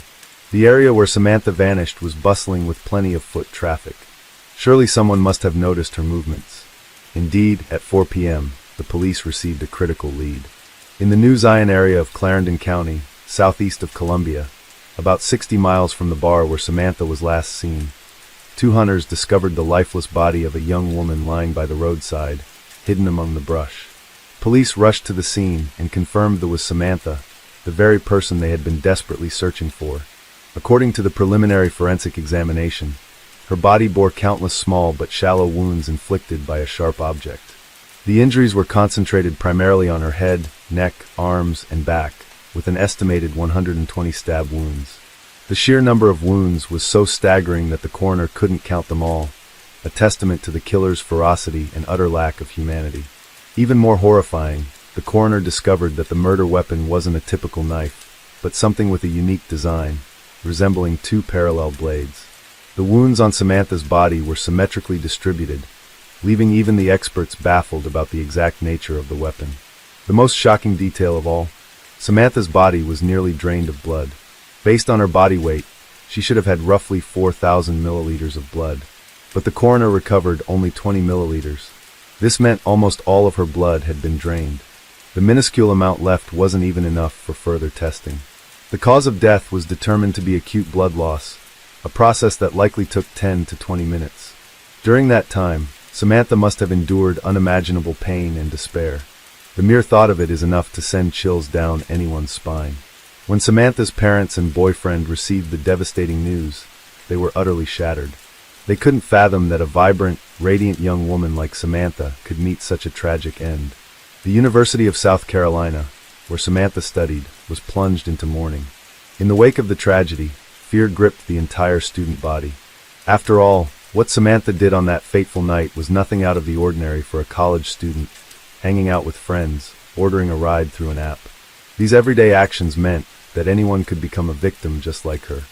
The area where Samantha vanished was bustling with plenty of foot traffic. Surely someone must have noticed her movements. Indeed, at 4 p.m., the police received a critical lead. In the New Zion area of Clarendon County, southeast of Columbia, about 60 miles from the bar where Samantha was last seen, 2 hunters discovered the lifeless body of a young woman lying by the roadside, hidden among the brush. Police rushed to the scene and confirmed that was Samantha, the very person they had been desperately searching for. According to the preliminary forensic examination, her body bore countless small but shallow wounds inflicted by a sharp object. The injuries were concentrated primarily on her head, neck, arms, and back, with an estimated 120 stab wounds. The sheer number of wounds was so staggering that the coroner couldn't count them all, a testament to the killer's ferocity and utter lack of humanity. Even more horrifying, the coroner discovered that the murder weapon wasn't a typical knife, but something with a unique design, resembling 2 parallel blades. The wounds on Samantha's body were symmetrically distributed, leaving even the experts baffled about the exact nature of the weapon. The most shocking detail of all, Samantha's body was nearly drained of blood. Based on her body weight, she should have had roughly 4,000 milliliters of blood, but the coroner recovered only 20 milliliters. This meant almost all of her blood had been drained. The minuscule amount left wasn't even enough for further testing. The cause of death was determined to be acute blood loss, a process that likely took 10 to 20 minutes. During that time, Samantha must have endured unimaginable pain and despair. The mere thought of it is enough to send chills down anyone's spine. When Samantha's parents and boyfriend received the devastating news, they were utterly shattered. They couldn't fathom that a vibrant, radiant young woman like Samantha could meet such a tragic end. The University of South Carolina, where Samantha studied, was plunged into mourning. In the wake of the tragedy, fear gripped the entire student body. After all, what Samantha did on that fateful night was nothing out of the ordinary for a college student, hanging out with friends, ordering a ride through an app. These everyday actions meant that anyone could become a victim just like her.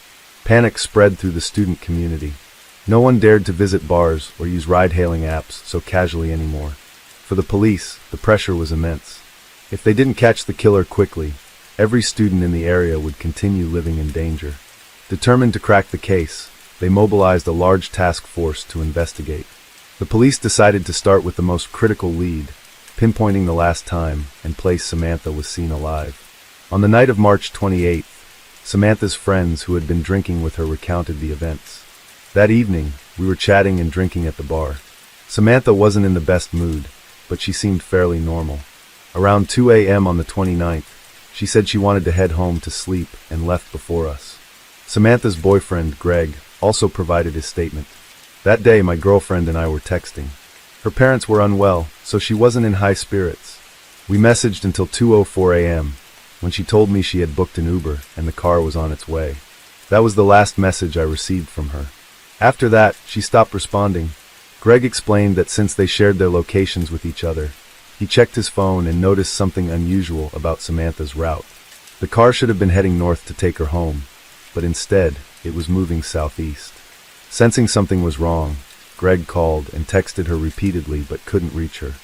Panic spread through the student community. No one dared to visit bars or use ride-hailing apps so casually anymore. For the police, the pressure was immense. If they didn't catch the killer quickly, every student in the area would continue living in danger. Determined to crack the case, they mobilized a large task force to investigate. The police decided to start with the most critical lead, pinpointing the last time and place Samantha was seen alive. On the night of March 28th, Samantha's friends who had been drinking with her recounted the events. That evening, we were chatting and drinking at the bar. Samantha wasn't in the best mood, but she seemed fairly normal. Around 2 a.m. on the 29th, she said she wanted to head home to sleep and left before us. Samantha's boyfriend, Greg, also provided his statement. That day, my girlfriend and I were texting. Her parents were unwell, so she wasn't in high spirits. We messaged until 2:04 a.m., when she told me she had booked an Uber and the car was on its way. That was the last message I received from her. After that, she stopped responding. Greg explained that since they shared their locations with each other, he checked his phone and noticed something unusual about Samantha's route. The car should have been heading north to take her home, but instead, it was moving southeast. Sensing something was wrong, Greg called and texted her repeatedly but couldn't reach her.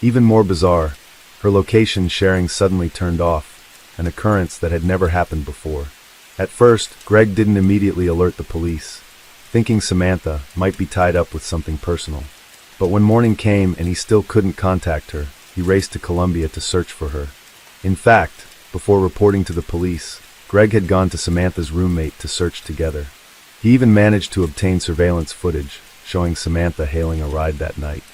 Even more bizarre, her location sharing suddenly turned off, an occurrence that had never happened before. At first, Greg didn't immediately alert the police, thinking Samantha might be tied up with something personal. But when morning came and he still couldn't contact her, he raced to Columbia to search for her. In fact, before reporting to the police, Greg had gone to Samantha's roommate to search together. He even managed to obtain surveillance footage, showing Samantha hailing a ride that night.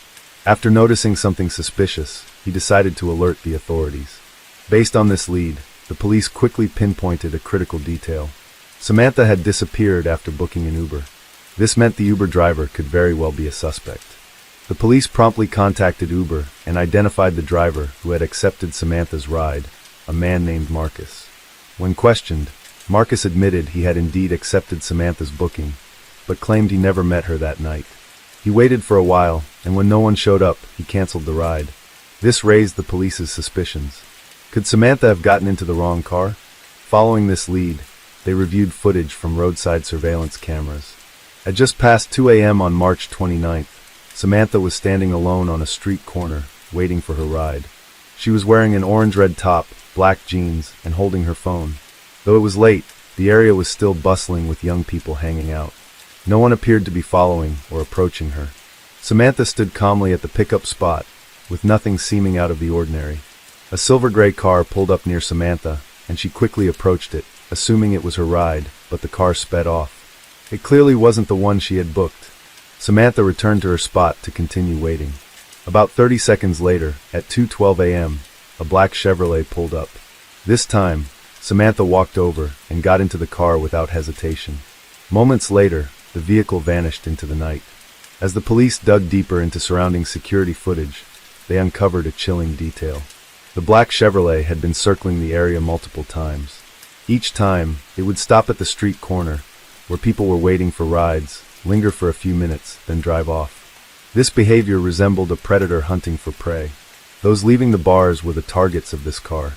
After noticing something suspicious, he decided to alert the authorities. Based on this lead, the police quickly pinpointed a critical detail. Samantha had disappeared after booking an Uber. This meant the Uber driver could very well be a suspect. The police promptly contacted Uber and identified the driver who had accepted Samantha's ride, a man named Marcus. When questioned, Marcus admitted he had indeed accepted Samantha's booking, but claimed he never met her that night. He waited for a while, and when no one showed up, he canceled the ride. This raised the police's suspicions. Could Samantha have gotten into the wrong car? Following this lead, they reviewed footage from roadside surveillance cameras. At just past 2 a.m. on March 29th, Samantha was standing alone on a street corner, waiting for her ride. She was wearing an orange-red top, black jeans, and holding her phone. Though it was late, the area was still bustling with young people hanging out. No one appeared to be following or approaching her. Samantha stood calmly at the pickup spot, with nothing seeming out of the ordinary. A silver-gray car pulled up near Samantha, and she quickly approached it, assuming it was her ride, but the car sped off. It clearly wasn't the one she had booked. Samantha returned to her spot to continue waiting. About 30 seconds later, at 2:12 a.m., a black Chevrolet pulled up. This time, Samantha walked over and got into the car without hesitation. Moments later, the vehicle vanished into the night. As the police dug deeper into surrounding security footage, they uncovered a chilling detail. The black Chevrolet had been circling the area multiple times. Each time, it would stop at the street corner, where people were waiting for rides, linger for a few minutes, then drive off. This behavior resembled a predator hunting for prey. Those leaving the bars were the targets of this car.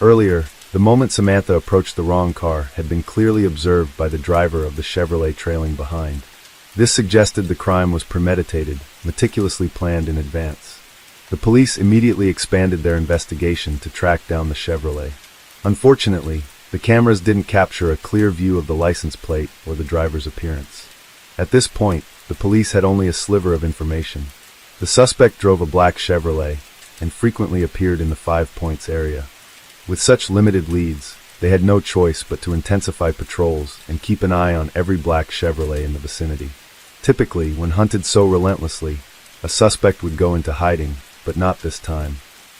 Earlier, the moment Samantha approached the wrong car had been clearly observed by the driver of the Chevrolet trailing behind. This suggested the crime was premeditated, meticulously planned in advance. The police immediately expanded their investigation to track down the Chevrolet. Unfortunately, the cameras didn't capture a clear view of the license plate or the driver's appearance. At this point, the police had only a sliver of information. The suspect drove a black Chevrolet and frequently appeared in the 5 Points area. With such limited leads, they had no choice but to intensify patrols and keep an eye on every black Chevrolet in the vicinity. Typically, when hunted so relentlessly, a suspect would go into hiding, but not this time.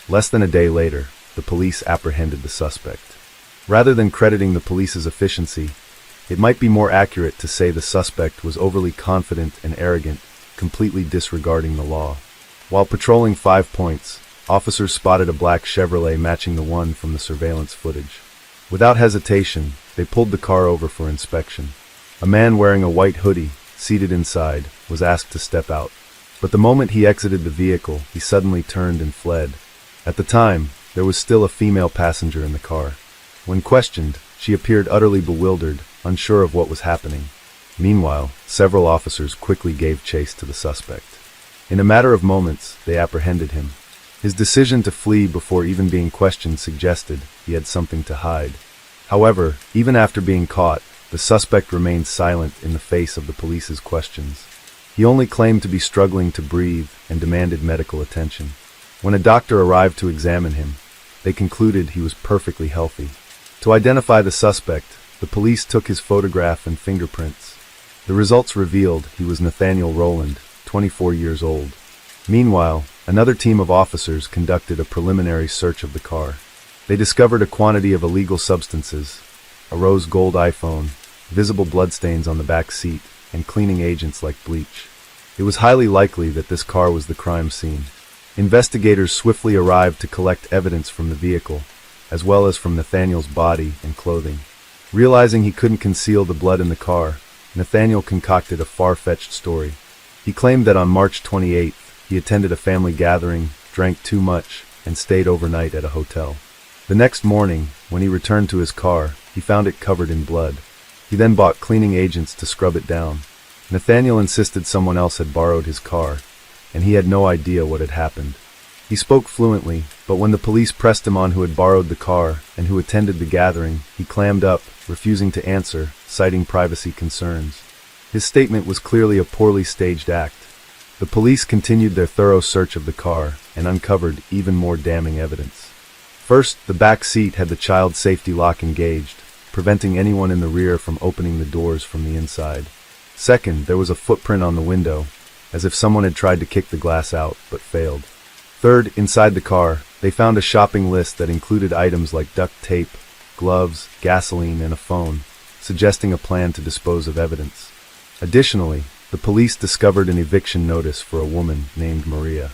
Less than a day later, the police apprehended the suspect. Rather than crediting the police's efficiency, it might be more accurate to say the suspect was overly confident and arrogant, completely disregarding the law. While patrolling 5 Points, officers spotted a black Chevrolet matching the one from the surveillance footage. Without hesitation, they pulled the car over for inspection. A man wearing a white hoodie, seated inside, was asked to step out. But the moment he exited the vehicle, he suddenly turned and fled. At the time, there was still a female passenger in the car. When questioned, she appeared utterly bewildered, unsure of what was happening. Meanwhile, several officers quickly gave chase to the suspect. In a matter of moments, they apprehended him. His decision to flee before even being questioned suggested he had something to hide. However, even after being caught, the suspect remained silent in the face of the police's questions. He only claimed to be struggling to breathe and demanded medical attention. When a doctor arrived to examine him, they concluded he was perfectly healthy. To identify the suspect, the police took his photograph and fingerprints. The results revealed he was Nathaniel Rowland, 24 years old. Meanwhile, another team of officers conducted a preliminary search of the car. They discovered a quantity of illegal substances, a rose gold iPhone, visible bloodstains on the back seat, and cleaning agents like bleach. It was highly likely that this car was the crime scene. Investigators swiftly arrived to collect evidence from the vehicle, as well as from Nathaniel's body and clothing. Realizing he couldn't conceal the blood in the car, Nathaniel concocted a far-fetched story. He claimed that on March 28th, he attended a family gathering, drank too much, and stayed overnight at a hotel. The next morning, when he returned to his car, he found it covered in blood. He then bought cleaning agents to scrub it down. Nathaniel insisted someone else had borrowed his car, and he had no idea what had happened. He spoke fluently, but when the police pressed him on who had borrowed the car and who attended the gathering, he clammed up, refusing to answer, citing privacy concerns. His statement was clearly a poorly staged act. The police continued their thorough search of the car and uncovered even more damning evidence. First, the back seat had the child safety lock engaged, preventing anyone in the rear from opening the doors from the inside. Second, there was a footprint on the window, as if someone had tried to kick the glass out, but failed. Third, inside the car, they found a shopping list that included items like duct tape, gloves, gasoline, and a phone, suggesting a plan to dispose of evidence. Additionally, the police discovered an eviction notice for a woman named Maria.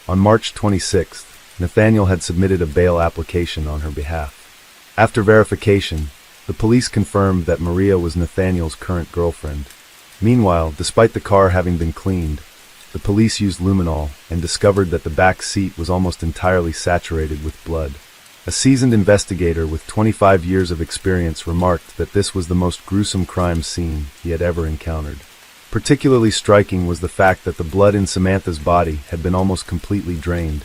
On March 26th, Nathaniel had submitted a bail application on her behalf. After verification, the police confirmed that Maria was Nathaniel's current girlfriend. Meanwhile, despite the car having been cleaned, the police used luminol and discovered that the back seat was almost entirely saturated with blood. A seasoned investigator with 25 years of experience remarked that this was the most gruesome crime scene he had ever encountered. Particularly striking was the fact that the blood in Samantha's body had been almost completely drained,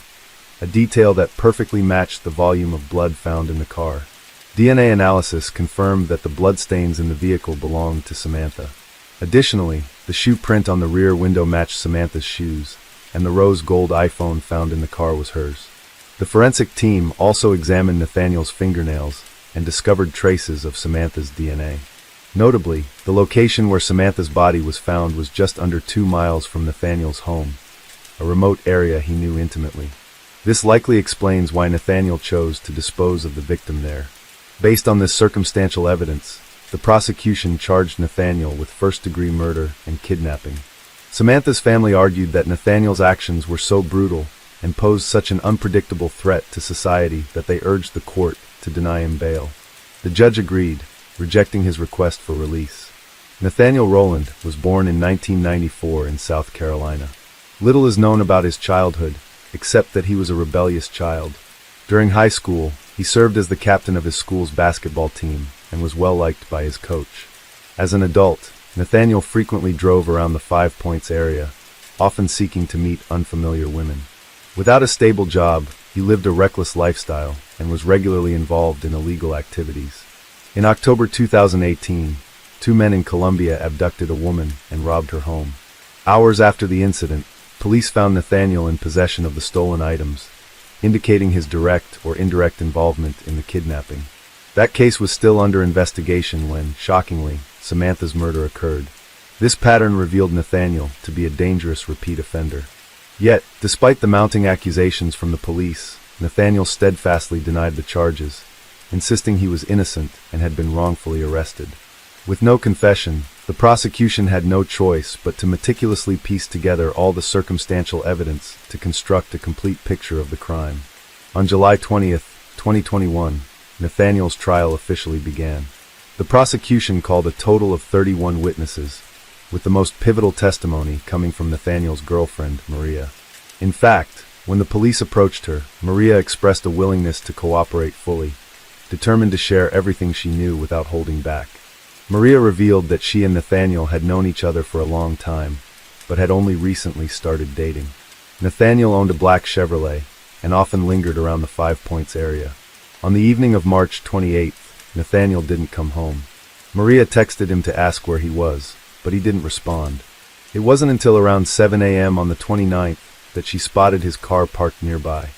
a detail that perfectly matched the volume of blood found in the car. DNA analysis confirmed that the bloodstains in the vehicle belonged to Samantha. Additionally, the shoe print on the rear window matched Samantha's shoes, and the rose gold iPhone found in the car was hers. The forensic team also examined Nathaniel's fingernails and discovered traces of Samantha's DNA. Notably, the location where Samantha's body was found was just under 2 miles from Nathaniel's home, a remote area he knew intimately. This likely explains why Nathaniel chose to dispose of the victim there. Based on this circumstantial evidence, the prosecution charged Nathaniel with first-degree murder and kidnapping. Samantha's family argued that Nathaniel's actions were so brutal and posed such an unpredictable threat to society that they urged the court to deny him bail. The judge agreed, rejecting his request for release. Nathaniel Rowland was born in 1994 in South Carolina. Little is known about his childhood, except that he was a rebellious child. During high school, he served as the captain of his school's basketball team and was well liked by his coach. As an adult, Nathaniel frequently drove around the 5 Points area, often seeking to meet unfamiliar women. Without a stable job, he lived a reckless lifestyle and was regularly involved in illegal activities. In October 2018, 2 men in Colombia abducted a woman and robbed her home. Hours after the incident, police found Nathaniel in possession of the stolen items, indicating his direct or indirect involvement in the kidnapping. That case was still under investigation when, shockingly, Samantha's murder occurred. This pattern revealed Nathaniel to be a dangerous repeat offender. Yet, despite the mounting accusations from the police, Nathaniel steadfastly denied the charges, insisting he was innocent and had been wrongfully arrested. With no confession, the prosecution had no choice but to meticulously piece together all the circumstantial evidence to construct a complete picture of the crime. On July 20th, 2021, Nathaniel's trial officially began. The prosecution called a total of 31 witnesses, with the most pivotal testimony coming from Nathaniel's girlfriend, Maria. In fact, when the police approached her, Maria expressed a willingness to cooperate fully, determined to share everything she knew without holding back. Maria revealed that she and Nathaniel had known each other for a long time, but had only recently started dating. Nathaniel owned a black Chevrolet and often lingered around the 5 Points area. On the evening of March 28th, Nathaniel didn't come home. Maria texted him to ask where he was, but he didn't respond. It wasn't until around 7 a.m. on the 29th that she spotted his car parked nearby.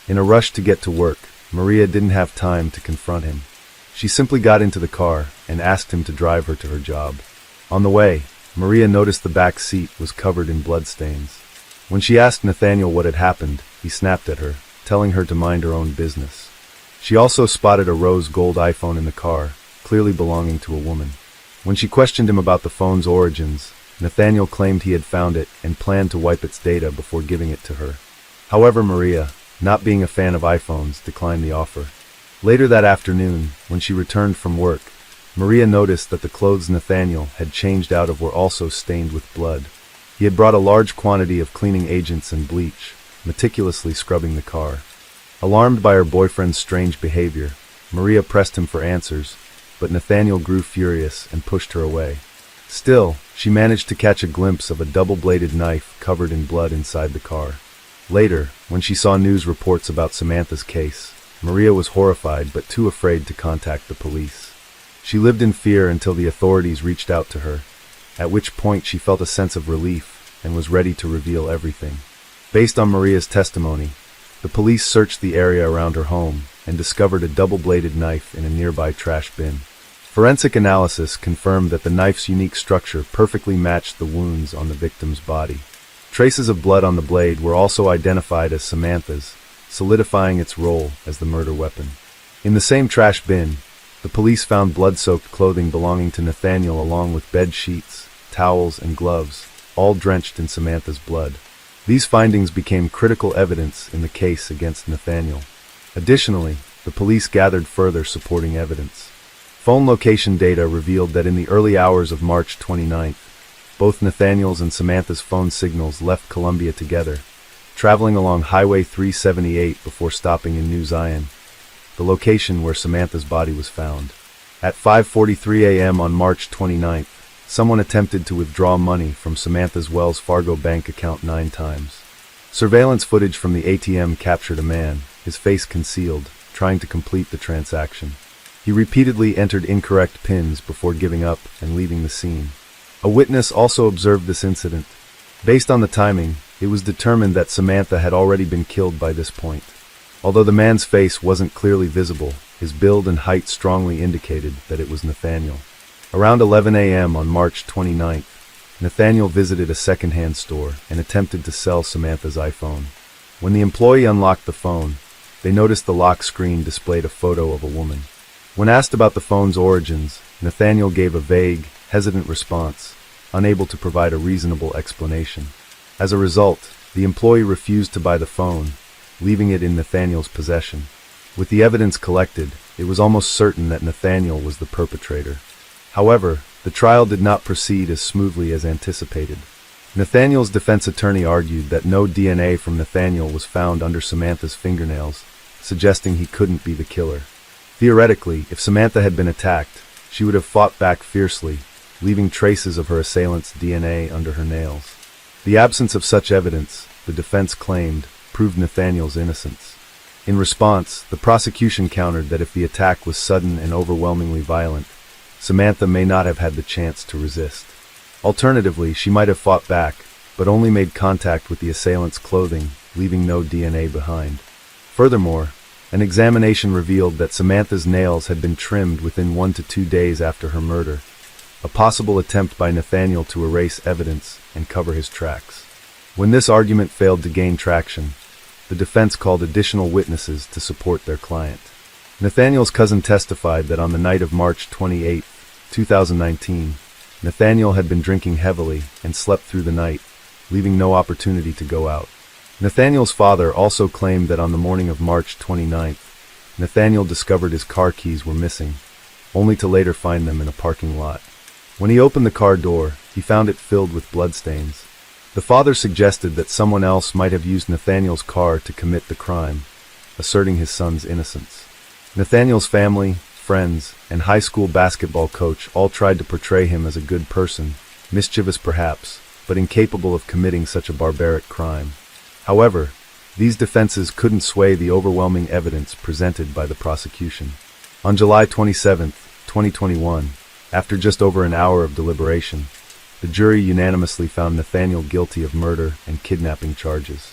In a rush to get to work, Maria didn't have time to confront him. She simply got into the car and asked him to drive her to her job. On the way, Maria noticed the back seat was covered in bloodstains. When she asked Nathaniel what had happened, he snapped at her, telling her to mind her own business. She also spotted a rose gold iPhone in the car, clearly belonging to a woman. When she questioned him about the phone's origins, Nathaniel claimed he had found it and planned to wipe its data before giving it to her. However, Maria, not being a fan of iPhones, declined the offer. Later that afternoon, when she returned from work, Maria noticed that the clothes Nathaniel had changed out of were also stained with blood. He had brought a large quantity of cleaning agents and bleach, meticulously scrubbing the car. Alarmed by her boyfriend's strange behavior, Maria pressed him for answers, but Nathaniel grew furious and pushed her away. Still, she managed to catch a glimpse of a double-bladed knife covered in blood inside the car. Later, when she saw news reports about Samantha's case, Maria was horrified but too afraid to contact the police. She lived in fear until the authorities reached out to her, at which point she felt a sense of relief and was ready to reveal everything. Based on Maria's testimony, the police searched the area around her home and discovered a double-bladed knife in a nearby trash bin. Forensic analysis confirmed that the knife's unique structure perfectly matched the wounds on the victim's body. Traces of blood on the blade were also identified as Samantha's, solidifying its role as the murder weapon. In the same trash bin, the police found blood-soaked clothing belonging to Nathaniel along with bed sheets, towels, and gloves, all drenched in Samantha's blood. These findings became critical evidence in the case against Nathaniel. Additionally, the police gathered further supporting evidence. Phone location data revealed that in the early hours of March 29th, both Nathaniel's and Samantha's phone signals left Columbia together, traveling along Highway 378 before stopping in New Zion, the location where Samantha's body was found. At 5:43 a.m. on March 29th, someone attempted to withdraw money from Samantha's Wells Fargo bank account 9 times. Surveillance footage from the ATM captured a man, his face concealed, trying to complete the transaction. He repeatedly entered incorrect PINs before giving up and leaving the scene. A witness also observed this incident. Based on the timing, it was determined that Samantha had already been killed by this point. Although the man's face wasn't clearly visible, his build and height strongly indicated that it was Nathaniel. Around 11 a.m. on March 29th, Nathaniel visited a second-hand store and attempted to sell Samantha's iPhone. When the employee unlocked the phone, they noticed the lock screen displayed a photo of a woman. When asked about the phone's origins, Nathaniel gave a vague, hesitant response, unable to provide a reasonable explanation. As a result, the employee refused to buy the phone, leaving it in Nathaniel's possession. With the evidence collected, it was almost certain that Nathaniel was the perpetrator. However, the trial did not proceed as smoothly as anticipated. Nathaniel's defense attorney argued that no DNA from Nathaniel was found under Samantha's fingernails, suggesting he couldn't be the killer. Theoretically, if Samantha had been attacked, she would have fought back fiercely, leaving traces of her assailant's DNA under her nails. The absence of such evidence, the defense claimed, proved Nathaniel's innocence. In response, the prosecution countered that if the attack was sudden and overwhelmingly violent, Samantha may not have had the chance to resist. Alternatively, she might have fought back, but only made contact with the assailant's clothing, leaving no DNA behind. Furthermore, an examination revealed that Samantha's nails had been trimmed within 1 to 2 days after her murder, a possible attempt by Nathaniel to erase evidence and cover his tracks. When this argument failed to gain traction, the defense called additional witnesses to support their client. Nathaniel's cousin testified that on the night of March 28, 2019, Nathaniel had been drinking heavily and slept through the night, leaving no opportunity to go out. Nathaniel's father also claimed that on the morning of March 29th, Nathaniel discovered his car keys were missing, only to later find them in a parking lot. When he opened the car door, he found it filled with bloodstains. The father suggested that someone else might have used Nathaniel's car to commit the crime, asserting his son's innocence. Nathaniel's family, friends, and high school basketball coach all tried to portray him as a good person, mischievous perhaps, but incapable of committing such a barbaric crime. However, these defenses couldn't sway the overwhelming evidence presented by the prosecution. On July 27, 2021, after just over an hour of deliberation, the jury unanimously found Nathaniel guilty of murder and kidnapping charges.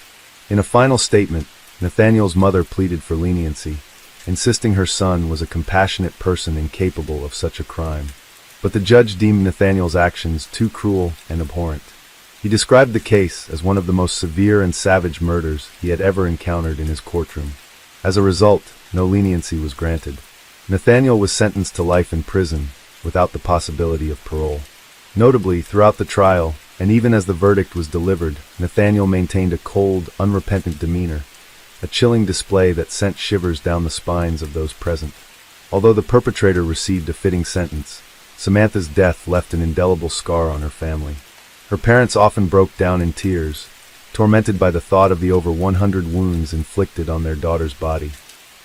In a final statement, Nathaniel's mother pleaded for leniency, insisting her son was a compassionate person incapable of such a crime. But the judge deemed Nathaniel's actions too cruel and abhorrent. He described the case as one of the most severe and savage murders he had ever encountered in his courtroom. As a result, no leniency was granted. Nathaniel was sentenced to life in prison, without the possibility of parole. Notably, throughout the trial, and even as the verdict was delivered, Nathaniel maintained a cold, unrepentant demeanor, a chilling display that sent shivers down the spines of those present. Although the perpetrator received a fitting sentence, Samantha's death left an indelible scar on her family. Her parents often broke down in tears, tormented by the thought of the over 100 wounds inflicted on their daughter's body.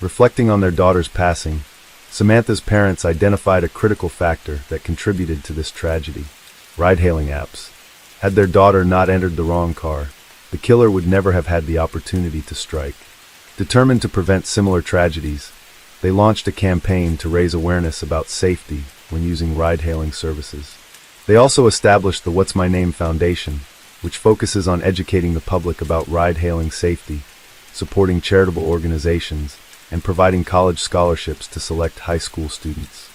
Reflecting on their daughter's passing, Samantha's parents identified a critical factor that contributed to this tragedy: ride-hailing apps. Had their daughter not entered the wrong car, the killer would never have had the opportunity to strike. Determined to prevent similar tragedies, they launched a campaign to raise awareness about safety when using ride-hailing services. They also established the What's My Name Foundation, which focuses on educating the public about ride-hailing safety, supporting charitable organizations, and providing college scholarships to select high school students.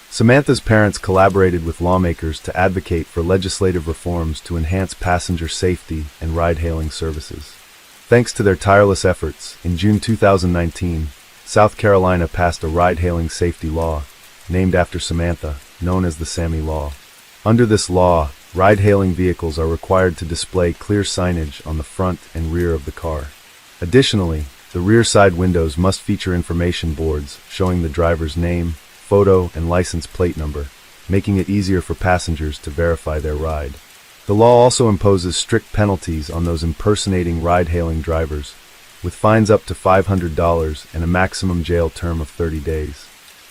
Samantha's parents collaborated with lawmakers to advocate for legislative reforms to enhance passenger safety and ride-hailing services. Thanks to their tireless efforts, in June 2019, South Carolina passed a ride-hailing safety law, named after Samantha, known as the Sammy Law. Under this law, ride-hailing vehicles are required to display clear signage on the front and rear of the car. Additionally, the rear side windows must feature information boards showing the driver's name, photo, and license plate number, making it easier for passengers to verify their ride. The law also imposes strict penalties on those impersonating ride-hailing drivers, with fines up to $500 and a maximum jail term of 30 days.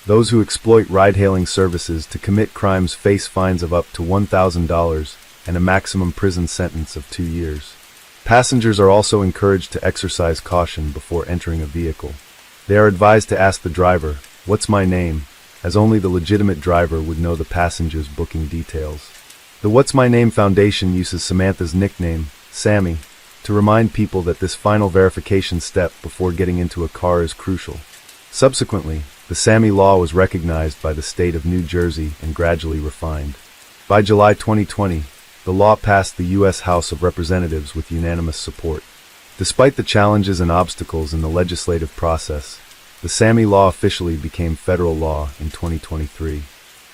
Those who exploit ride-hailing services to commit crimes face fines of up to $1,000 and a maximum prison sentence of 2 years. Passengers are also encouraged to exercise caution before entering a vehicle. They are advised to ask the driver, "What's my name?" as only the legitimate driver would know the passenger's booking details. The What's My Name Foundation uses Samantha's nickname, Sammy, to remind people that this final verification step before getting into a car is crucial. Subsequently, the Sammy Law was recognized by the state of New Jersey and gradually refined. By July 2020, the law passed the U.S. House of Representatives with unanimous support. Despite the challenges and obstacles in the legislative process, the Sammy Law officially became federal law in 2023.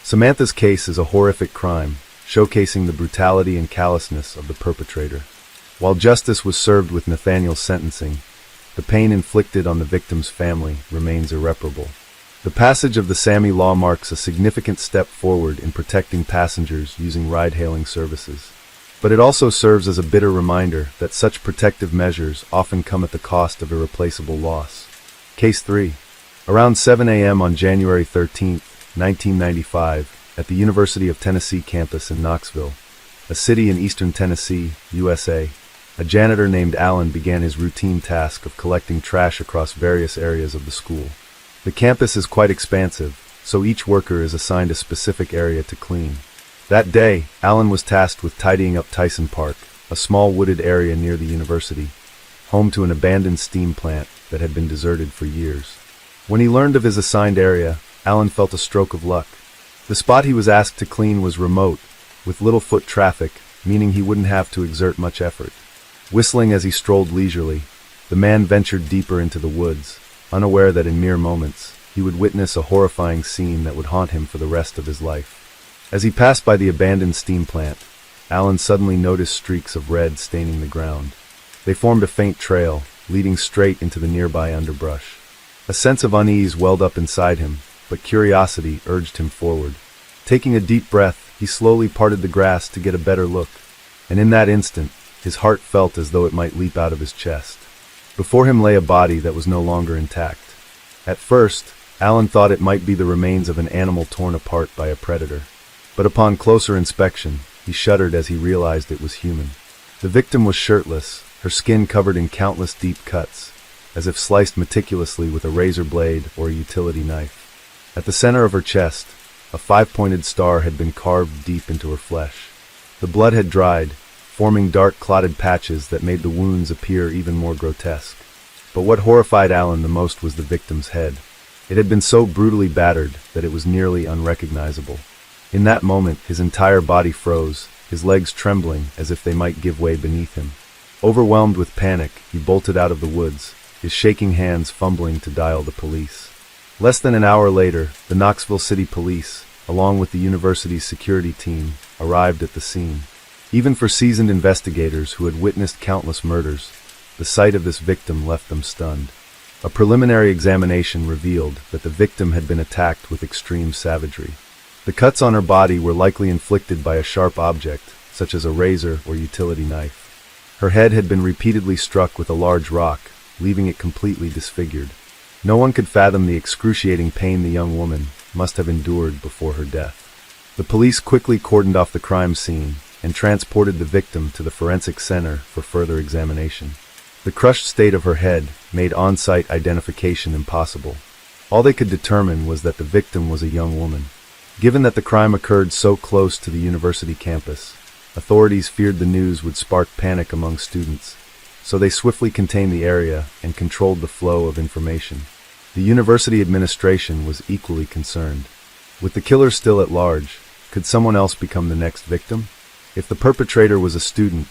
Samantha's case is a horrific crime, showcasing the brutality and callousness of the perpetrator. While justice was served with Nathaniel's sentencing, the pain inflicted on the victim's family remains irreparable. The passage of the Sammy Law marks a significant step forward in protecting passengers using ride-hailing services. But it also serves as a bitter reminder that such protective measures often come at the cost of irreplaceable loss. Case 3. Around 7 a.m. on January 13, 1995, at the University of Tennessee campus in Knoxville, a city in eastern Tennessee, USA, a janitor named Alan began his routine task of collecting trash across various areas of the school. The campus is quite expansive, so each worker is assigned a specific area to clean. That day, Alan was tasked with tidying up Tyson Park, a small wooded area near the university, home to an abandoned steam plant that had been deserted for years. When he learned of his assigned area, Alan felt a stroke of luck. The spot he was asked to clean was remote, with little foot traffic, meaning he wouldn't have to exert much effort. Whistling as he strolled leisurely, the man ventured deeper into the woods, unaware that in mere moments, he would witness a horrifying scene that would haunt him for the rest of his life. As he passed by the abandoned steam plant, Alan suddenly noticed streaks of red staining the ground. They formed a faint trail, leading straight into the nearby underbrush. A sense of unease welled up inside him, but curiosity urged him forward. Taking a deep breath, he slowly parted the grass to get a better look, and in that instant, his heart felt as though it might leap out of his chest. Before him lay a body that was no longer intact. At first, Alan thought it might be the remains of an animal torn apart by a predator. But upon closer inspection, he shuddered as he realized it was human. The victim was shirtless, her skin covered in countless deep cuts, as if sliced meticulously with a razor blade or a utility knife. At the center of her chest, a 5-pointed star had been carved deep into her flesh. The blood had dried, forming dark clotted patches that made the wounds appear even more grotesque. But what horrified Alan the most was the victim's head. It had been so brutally battered that it was nearly unrecognizable. In that moment, his entire body froze, his legs trembling as if they might give way beneath him. Overwhelmed with panic, he bolted out of the woods, his shaking hands fumbling to dial the police. Less than an hour later, the Knoxville City Police, along with the university's security team, arrived at the scene. Even for seasoned investigators who had witnessed countless murders, the sight of this victim left them stunned. A preliminary examination revealed that the victim had been attacked with extreme savagery. The cuts on her body were likely inflicted by a sharp object, such as a razor or utility knife. Her head had been repeatedly struck with a large rock, leaving it completely disfigured. No one could fathom the excruciating pain the young woman must have endured before her death. The police quickly cordoned off the crime scene and transported the victim to the forensic center for further examination. The crushed state of her head made on-site identification impossible. All they could determine was that the victim was a young woman. Given that the crime occurred so close to the university campus, authorities feared the news would spark panic among students, so they swiftly contained the area and controlled the flow of information. The university administration was equally concerned. With the killer still at large, could someone else become the next victim? If the perpetrator was a student,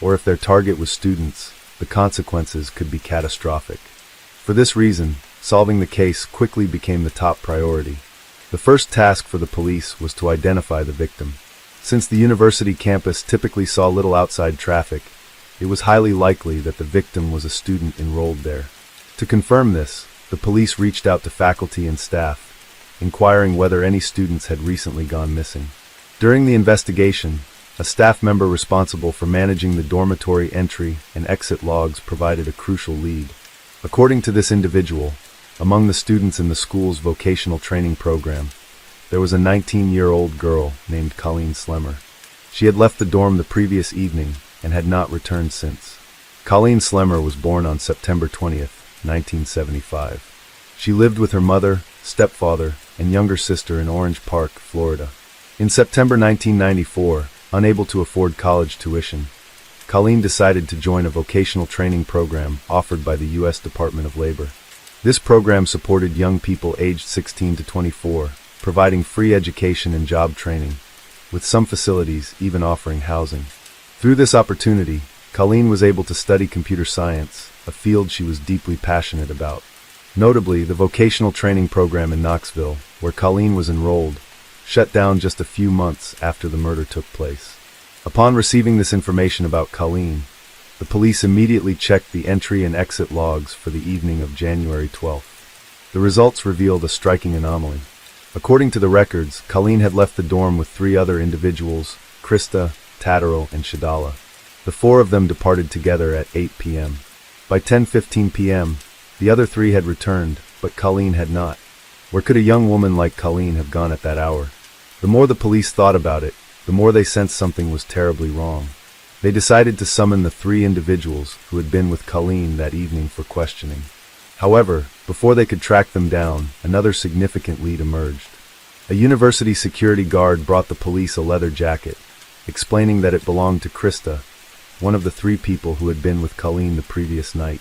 or if their target was students, the consequences could be catastrophic. For this reason, solving the case quickly became the top priority. The first task for the police was to identify the victim. Since the university campus typically saw little outside traffic, it was highly likely that the victim was a student enrolled there. To confirm this, the police reached out to faculty and staff, inquiring whether any students had recently gone missing. During the investigation, a staff member responsible for managing the dormitory entry and exit logs provided a crucial lead. According to this individual, among the students in the school's vocational training program, there was a 19-year-old girl named Colleen Slemmer. She had left the dorm the previous evening and had not returned since. Colleen Slemmer was born on September 20th, 1975. She lived with her mother, stepfather, and younger sister in Orange Park, Florida. In September 1994, unable to afford college tuition, Colleen decided to join a vocational training program offered by the U.S. Department of Labor. This program supported young people aged 16 to 24, providing free education and job training, with some facilities even offering housing. Through this opportunity, Colleen was able to study computer science, a field she was deeply passionate about. Notably, the vocational training program in Knoxville, where Colleen was enrolled, shut down just a few months after the murder took place. Upon receiving this information about Colleen, the police immediately checked the entry and exit logs for the evening of January 12th. The results revealed a striking anomaly. According to the records, Colleen had left the dorm with 3 other individuals, Krista, Tatterall, and Shadala. The 4 of them departed together at 8 p.m. By 10:15 p.m., the other 3 had returned, but Colleen had not. Where could a young woman like Colleen have gone at that hour? The more the police thought about it, the more they sensed something was terribly wrong. They decided to summon the 3 individuals who had been with Colleen that evening for questioning. However, before they could track them down, another significant lead emerged. A university security guard brought the police a leather jacket, explaining that it belonged to Krista, one of the 3 people who had been with Colleen the previous night.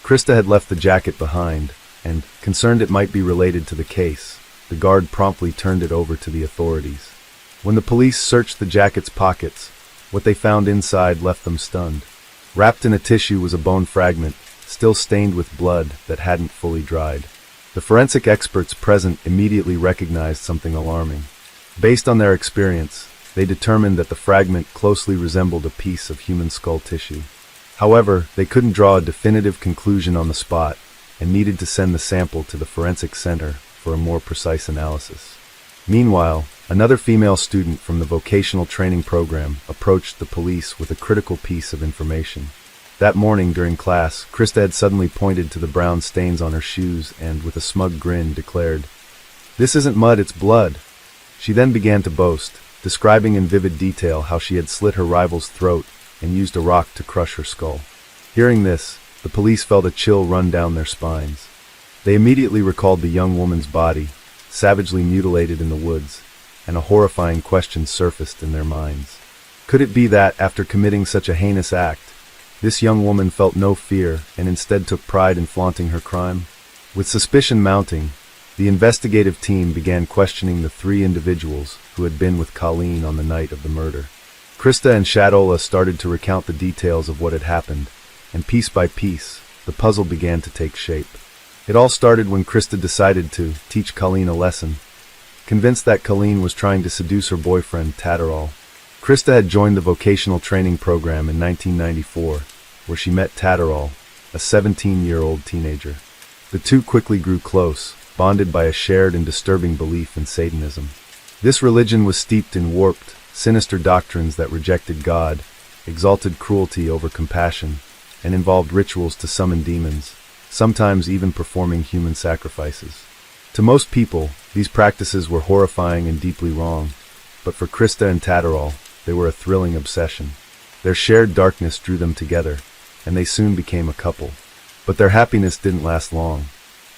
Krista had left the jacket behind, and, concerned it might be related to the case, the guard promptly turned it over to the authorities. When the police searched the jacket's pockets, what they found inside left them stunned. Wrapped in a tissue was a bone fragment, still stained with blood that hadn't fully dried. The forensic experts present immediately recognized something alarming. Based on their experience, they determined that the fragment closely resembled a piece of human skull tissue. However, they couldn't draw a definitive conclusion on the spot and needed to send the sample to the forensic center for a more precise analysis. Meanwhile, another female student from the vocational training program approached the police with a critical piece of information. That morning during class, Krista had suddenly pointed to the brown stains on her shoes and, with a smug grin, declared, "This isn't mud, it's blood." She then began to boast, describing in vivid detail how she had slit her rival's throat and used a rock to crush her skull. Hearing this, the police felt a chill run down their spines. They immediately recalled the young woman's body, savagely mutilated in the woods, and a horrifying question surfaced in their minds. Could it be that, after committing such a heinous act, this young woman felt no fear and instead took pride in flaunting her crime? With suspicion mounting, the investigative team began questioning the 3 individuals who had been with Colleen on the night of the murder. Krista and Shadala started to recount the details of what had happened, and piece by piece, the puzzle began to take shape. It all started when Krista decided to teach Colleen a lesson. Convinced that Colleen was trying to seduce her boyfriend, Tatterall, Krista had joined the vocational training program in 1994, where she met Tatterall, a 17-year-old teenager. The 2 quickly grew close, bonded by a shared and disturbing belief in Satanism. This religion was steeped in warped, sinister doctrines that rejected God, exalted cruelty over compassion, and involved rituals to summon demons, sometimes even performing human sacrifices. To most people, these practices were horrifying and deeply wrong, but for Krista and Tatterall, they were a thrilling obsession. Their shared darkness drew them together, and they soon became a couple. But their happiness didn't last long.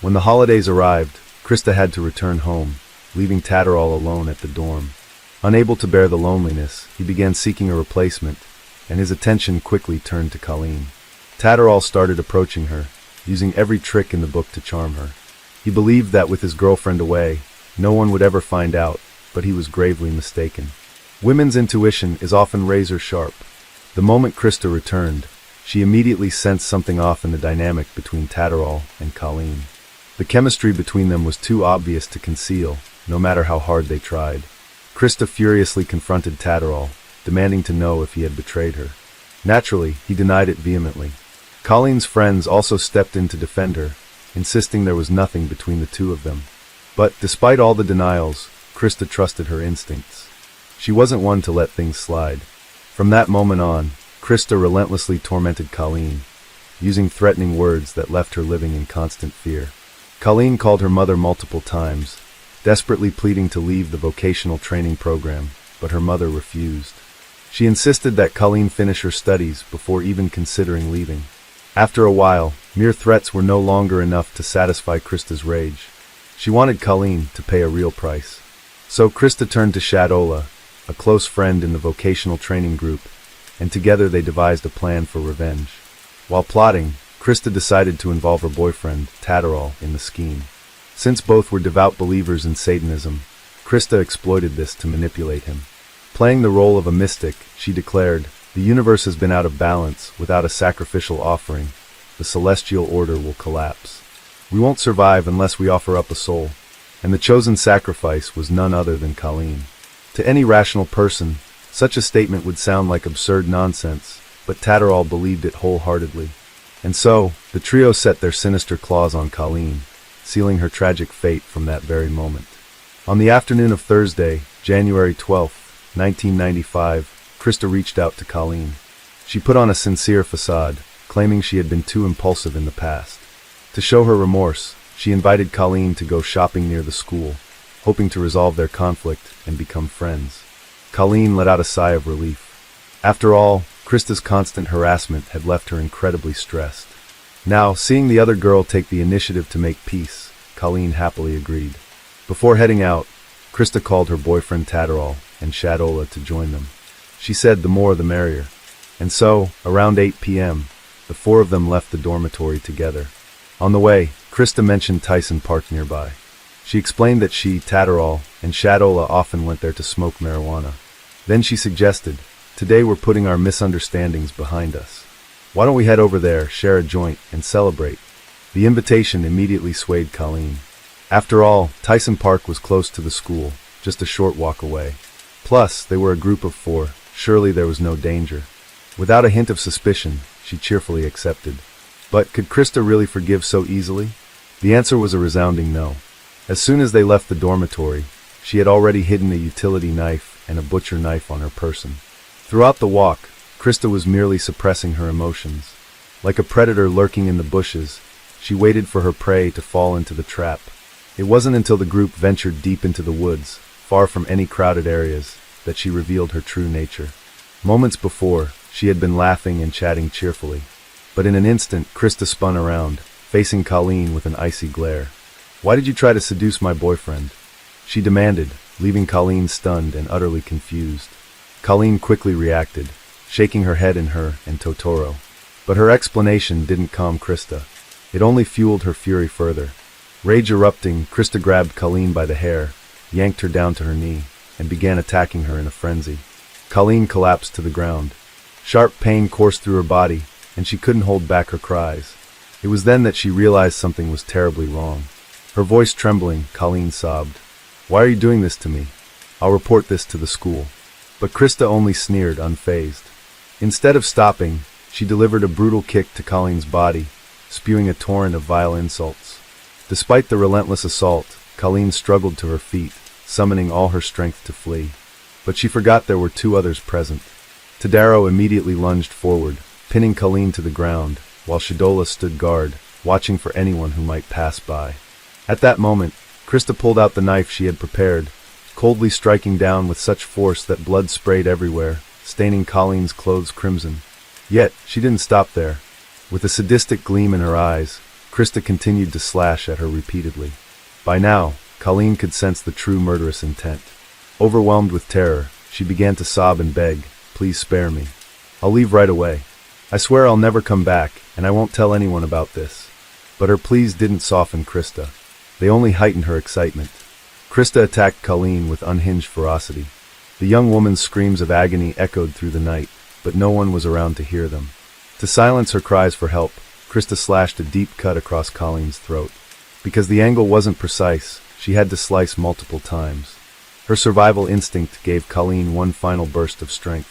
When the holidays arrived, Krista had to return home, leaving Tatterall alone at the dorm. Unable to bear the loneliness, he began seeking a replacement, and his attention quickly turned to Colleen. Tatterall started approaching her, using every trick in the book to charm her. He believed that with his girlfriend away, no one would ever find out, but he was gravely mistaken. Women's intuition is often razor sharp. The moment Krista returned, she immediately sensed something off in the dynamic between Tatterall and Colleen. The chemistry between them was too obvious to conceal, no matter how hard they tried. Krista furiously confronted Tatterall, demanding to know if he had betrayed her. Naturally, he denied it vehemently. Colleen's friends also stepped in to defend her, insisting there was nothing between the two of them. But, despite all the denials, Krista trusted her instincts. She wasn't one to let things slide. From that moment on, Krista relentlessly tormented Colleen, using threatening words that left her living in constant fear. Colleen called her mother multiple times, desperately pleading to leave the vocational training program, but her mother refused. She insisted that Colleen finish her studies before even considering leaving. After a while, mere threats were no longer enough to satisfy Krista's rage. She wanted Colleen to pay a real price. So Krista turned to Shadola, a close friend in the vocational training group, and together they devised a plan for revenge. While plotting, Krista decided to involve her boyfriend, Tatterall, in the scheme. Since both were devout believers in Satanism, Krista exploited this to manipulate him. Playing the role of a mystic, she declared, "The universe has been out of balance. Without a sacrificial offering, the celestial order will collapse. We won't survive unless we offer up a soul." And the chosen sacrifice was none other than Colleen. To any rational person, such a statement would sound like absurd nonsense, but Tatterall believed it wholeheartedly. And so, the trio set their sinister claws on Colleen, sealing her tragic fate from that very moment. On the afternoon of Thursday, January 12th, 1995, Krista reached out to Colleen. She put on a sincere facade, claiming she had been too impulsive in the past. To show her remorse, she invited Colleen to go shopping near the school, hoping to resolve their conflict and become friends. Colleen let out a sigh of relief. After all, Krista's constant harassment had left her incredibly stressed. Now, seeing the other girl take the initiative to make peace, Colleen happily agreed. Before heading out, Krista called her boyfriend Tatterall and Shadola to join them. She said the more the merrier. And so, around 8 p.m., the four of them left the dormitory together. On the way, Krista mentioned Tyson Park nearby. She explained that she, Tatterall, and Shadola often went there to smoke marijuana. Then she suggested, "Today we're putting our misunderstandings behind us. Why don't we head over there, share a joint, and celebrate?" The invitation immediately swayed Colleen. After all, Tyson Park was close to the school, just a short walk away. Plus, they were a group of four. Surely there was no danger. Without a hint of suspicion, she cheerfully accepted. But could Krista really forgive so easily? The answer was a resounding no. As soon as they left the dormitory, she had already hidden a utility knife and a butcher knife on her person. Throughout the walk, Krista was merely suppressing her emotions. Like a predator lurking in the bushes, she waited for her prey to fall into the trap. It wasn't until the group ventured deep into the woods, far from any crowded areas, that she revealed her true nature. Moments before, she had been laughing and chatting cheerfully. But in an instant, Krista spun around, facing Colleen with an icy glare. "Why did you try to seduce my boyfriend?" she demanded, leaving Colleen stunned and utterly confused. Colleen quickly reacted, shaking her head in her and Totoro. But her explanation didn't calm Krista. It only fueled her fury further. Rage erupting, Krista grabbed Colleen by the hair, yanked her down to her knee, and began attacking her in a frenzy. Colleen collapsed to the ground. Sharp pain coursed through her body, and she couldn't hold back her cries. It was then that she realized something was terribly wrong. Her voice trembling, Colleen sobbed, "Why are you doing this to me? I'll report this to the school." But Krista only sneered, unfazed. Instead of stopping, she delivered a brutal kick to Colleen's body, spewing a torrent of vile insults. Despite the relentless assault, Colleen struggled to her feet, summoning all her strength to flee. But she forgot there were two others present. Tadaro immediately lunged forward, pinning Colleen to the ground, while Shadola stood guard, watching for anyone who might pass by. At that moment, Krista pulled out the knife she had prepared, coldly striking down with such force that blood sprayed everywhere, staining Colleen's clothes crimson. Yet, she didn't stop there. With a sadistic gleam in her eyes, Krista continued to slash at her repeatedly. By now, Colleen could sense the true murderous intent. Overwhelmed with terror, she began to sob and beg, "Please spare me. I'll leave right away. I swear I'll never come back, and I won't tell anyone about this." But her pleas didn't soften Krista. They only heightened her excitement. Krista attacked Colleen with unhinged ferocity. The young woman's screams of agony echoed through the night, but no one was around to hear them. To silence her cries for help, Krista slashed a deep cut across Colleen's throat. Because the angle wasn't precise, she had to slice multiple times. Her survival instinct gave Colleen one final burst of strength.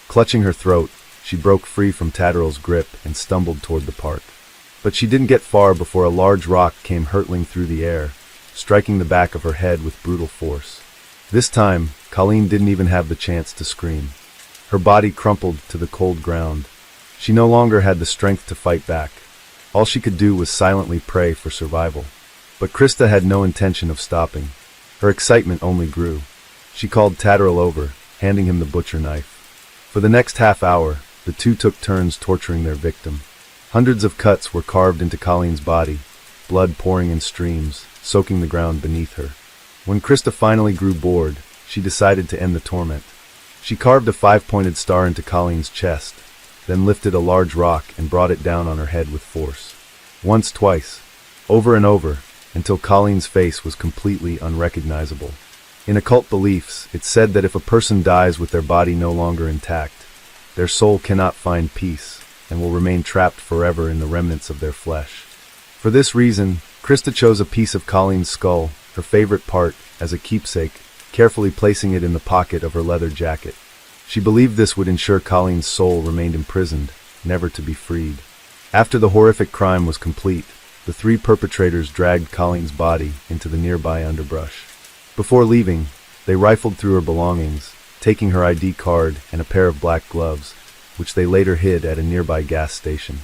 Clutching her throat, she broke free from Tatterall's grip and stumbled toward the park. But she didn't get far before a large rock came hurtling through the air, striking the back of her head with brutal force. This time, Colleen didn't even have the chance to scream. Her body crumpled to the cold ground. She no longer had the strength to fight back. All she could do was silently pray for survival. But Krista had no intention of stopping. Her excitement only grew. She called Tatterall over, handing him the butcher knife. For the next half hour, the two took turns torturing their victim. Hundreds of cuts were carved into Colleen's body, blood pouring in streams, soaking the ground beneath her. When Krista finally grew bored, she decided to end the torment. She carved a 5-pointed star into Colleen's chest, then lifted a large rock and brought it down on her head with force. Once, twice, over and over, until Colleen's face was completely unrecognizable. In occult beliefs, it's said that if a person dies with their body no longer intact, their soul cannot find peace and will remain trapped forever in the remnants of their flesh. For this reason, Krista chose a piece of Colleen's skull, her favorite part, as a keepsake, carefully placing it in the pocket of her leather jacket. She believed this would ensure Colleen's soul remained imprisoned, never to be freed. After the horrific crime was complete, the three perpetrators dragged Colleen's body into the nearby underbrush. Before leaving, they rifled through her belongings, taking her ID card and a pair of black gloves, which they later hid at a nearby gas station.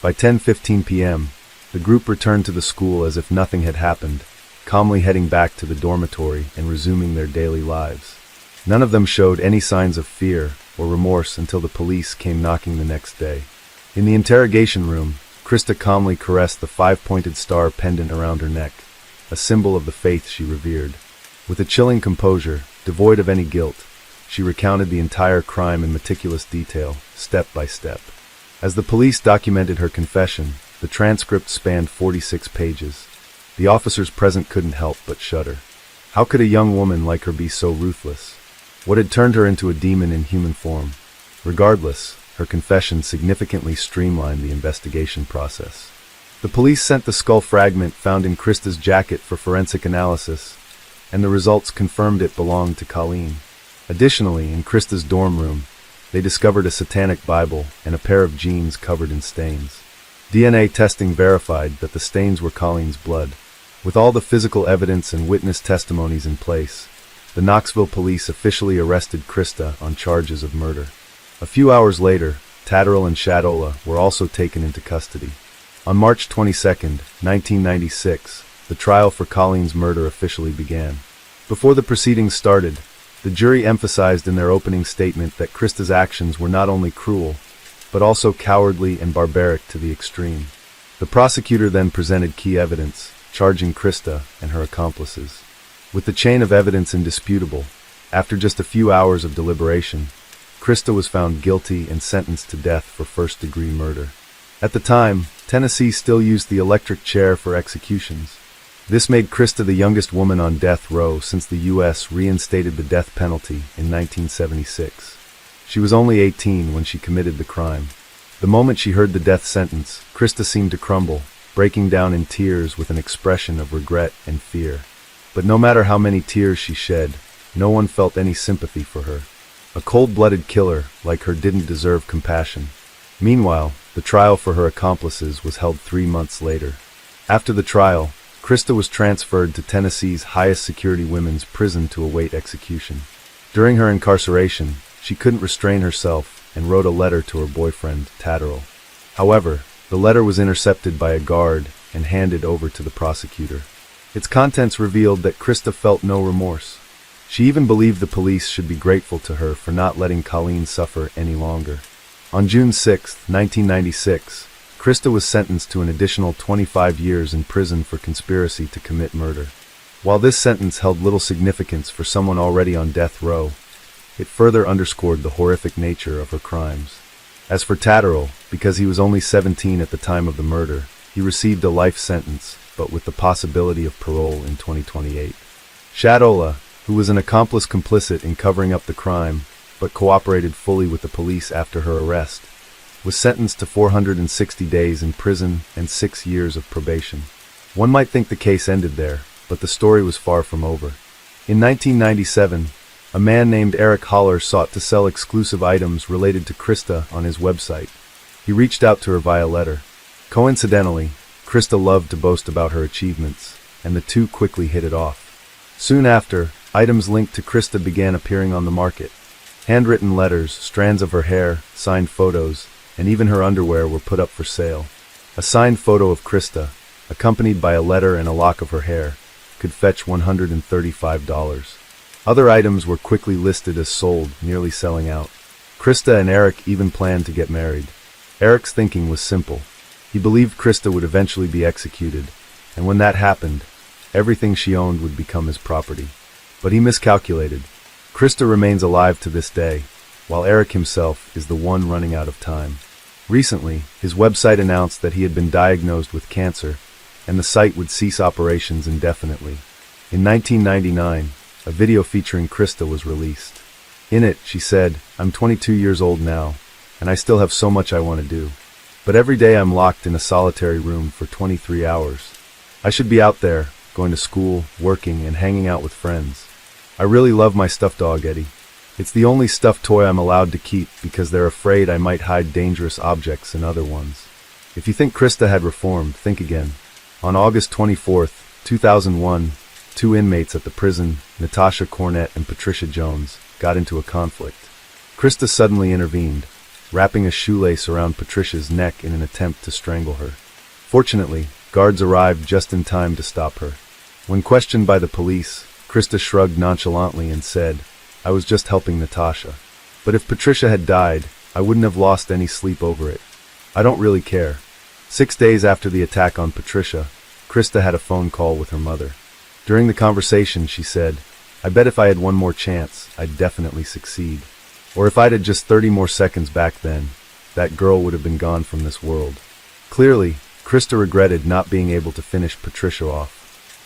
By 10:15 p.m., the group returned to the school as if nothing had happened, calmly heading back to the dormitory and resuming their daily lives. None of them showed any signs of fear or remorse until the police came knocking the next day. In the interrogation room, Krista calmly caressed the 5-pointed star pendant around her neck, a symbol of the faith she revered. With a chilling composure, devoid of any guilt, she recounted the entire crime in meticulous detail, step by step. As the police documented her confession, the transcript spanned 46 pages. The officers present couldn't help but shudder. How could a young woman like her be so ruthless? What had turned her into a demon in human form? Regardless, her confession significantly streamlined the investigation process. The police sent the skull fragment found in Krista's jacket for forensic analysis, and the results confirmed it belonged to Colleen. Additionally, in Krista's dorm room, they discovered a satanic Bible and a pair of jeans covered in stains. DNA testing verified that the stains were Colleen's blood. With all the physical evidence and witness testimonies in place, the Knoxville police officially arrested Krista on charges of murder. A few hours later, Tatterall and Shadola were also taken into custody. On March 22, 1996, the trial for Colleen's murder officially began. Before the proceedings started, the jury emphasized in their opening statement that Krista's actions were not only cruel, but also cowardly and barbaric to the extreme. The prosecutor then presented key evidence, charging Krista and her accomplices. With the chain of evidence indisputable, after just a few hours of deliberation, Krista was found guilty and sentenced to death for first-degree murder. At the time, Tennessee still used the electric chair for executions. This made Krista the youngest woman on death row since the U.S. reinstated the death penalty in 1976. She was only 18 when she committed the crime. The moment she heard the death sentence, Krista seemed to crumble, breaking down in tears with an expression of regret and fear. But no matter how many tears she shed, no one felt any sympathy for her. A cold-blooded killer like her didn't deserve compassion. Meanwhile, the trial for her accomplices was held 3 months later. After the trial, Krista was transferred to Tennessee's highest security women's prison to await execution. During her incarceration, she couldn't restrain herself and wrote a letter to her boyfriend, Tatterall. However, the letter was intercepted by a guard and handed over to the prosecutor. Its contents revealed that Krista felt no remorse. She even believed the police should be grateful to her for not letting Colleen suffer any longer. On June 6, 1996, Krista was sentenced to an additional 25 years in prison for conspiracy to commit murder. While this sentence held little significance for someone already on death row, it further underscored the horrific nature of her crimes. As for Tatterall, because he was only 17 at the time of the murder, he received a life sentence, but with the possibility of parole in 2028. Shadola, who was an accomplice complicit in covering up the crime, but cooperated fully with the police after her arrest, was sentenced to 460 days in prison and 6 years of probation. One might think the case ended there, but the story was far from over. In 1997, a man named Eric Holler sought to sell exclusive items related to Krista on his website. He reached out to her via letter. Coincidentally, Krista loved to boast about her achievements, and the two quickly hit it off. Soon after, items linked to Krista began appearing on the market. Handwritten letters, strands of her hair, signed photos, and even her underwear were put up for sale. A signed photo of Krista, accompanied by a letter and a lock of her hair, could fetch $135. Other items were quickly listed as sold, nearly selling out. Krista and Eric even planned to get married. Eric's thinking was simple. He believed Krista would eventually be executed, and when that happened, everything she owned would become his property. But he miscalculated. Krista remains alive to this day, while Eric himself is the one running out of time. Recently, his website announced that he had been diagnosed with cancer, and the site would cease operations indefinitely. In 1999, a video featuring Krista was released. In it, she said, "I'm 22 years old now, and I still have so much I want to do. But every day I'm locked in a solitary room for 23 hours. I should be out there, going to school, working, and hanging out with friends. I really love my stuffed dog, Eddie. It's the only stuffed toy I'm allowed to keep because they're afraid I might hide dangerous objects in other ones." If you think Krista had reformed, think again. On August 24, 2001, two inmates at the prison, Natasha Cornett and Patricia Jones, got into a conflict. Krista suddenly intervened, wrapping a shoelace around Patricia's neck in an attempt to strangle her. Fortunately, guards arrived just in time to stop her. When questioned by the police, Krista shrugged nonchalantly and said, "I was just helping Natasha. But if Patricia had died, I wouldn't have lost any sleep over it. I don't really care." 6 days after the attack on Patricia, Krista had a phone call with her mother. During the conversation, she said, "I bet if I had one more chance, I'd definitely succeed. Or if I'd had just 30 more seconds back then, that girl would have been gone from this world." Clearly, Krista regretted not being able to finish Patricia off.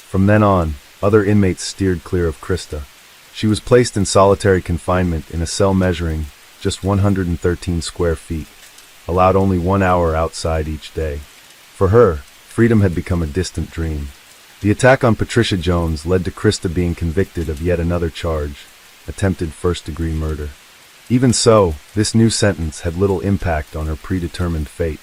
From then on, other inmates steered clear of Krista. She was placed in solitary confinement in a cell measuring just 113 square feet, allowed only 1 hour outside each day. For her, freedom had become a distant dream. The attack on Patricia Jones led to Krista being convicted of yet another charge, attempted first-degree murder. Even so, this new sentence had little impact on her predetermined fate.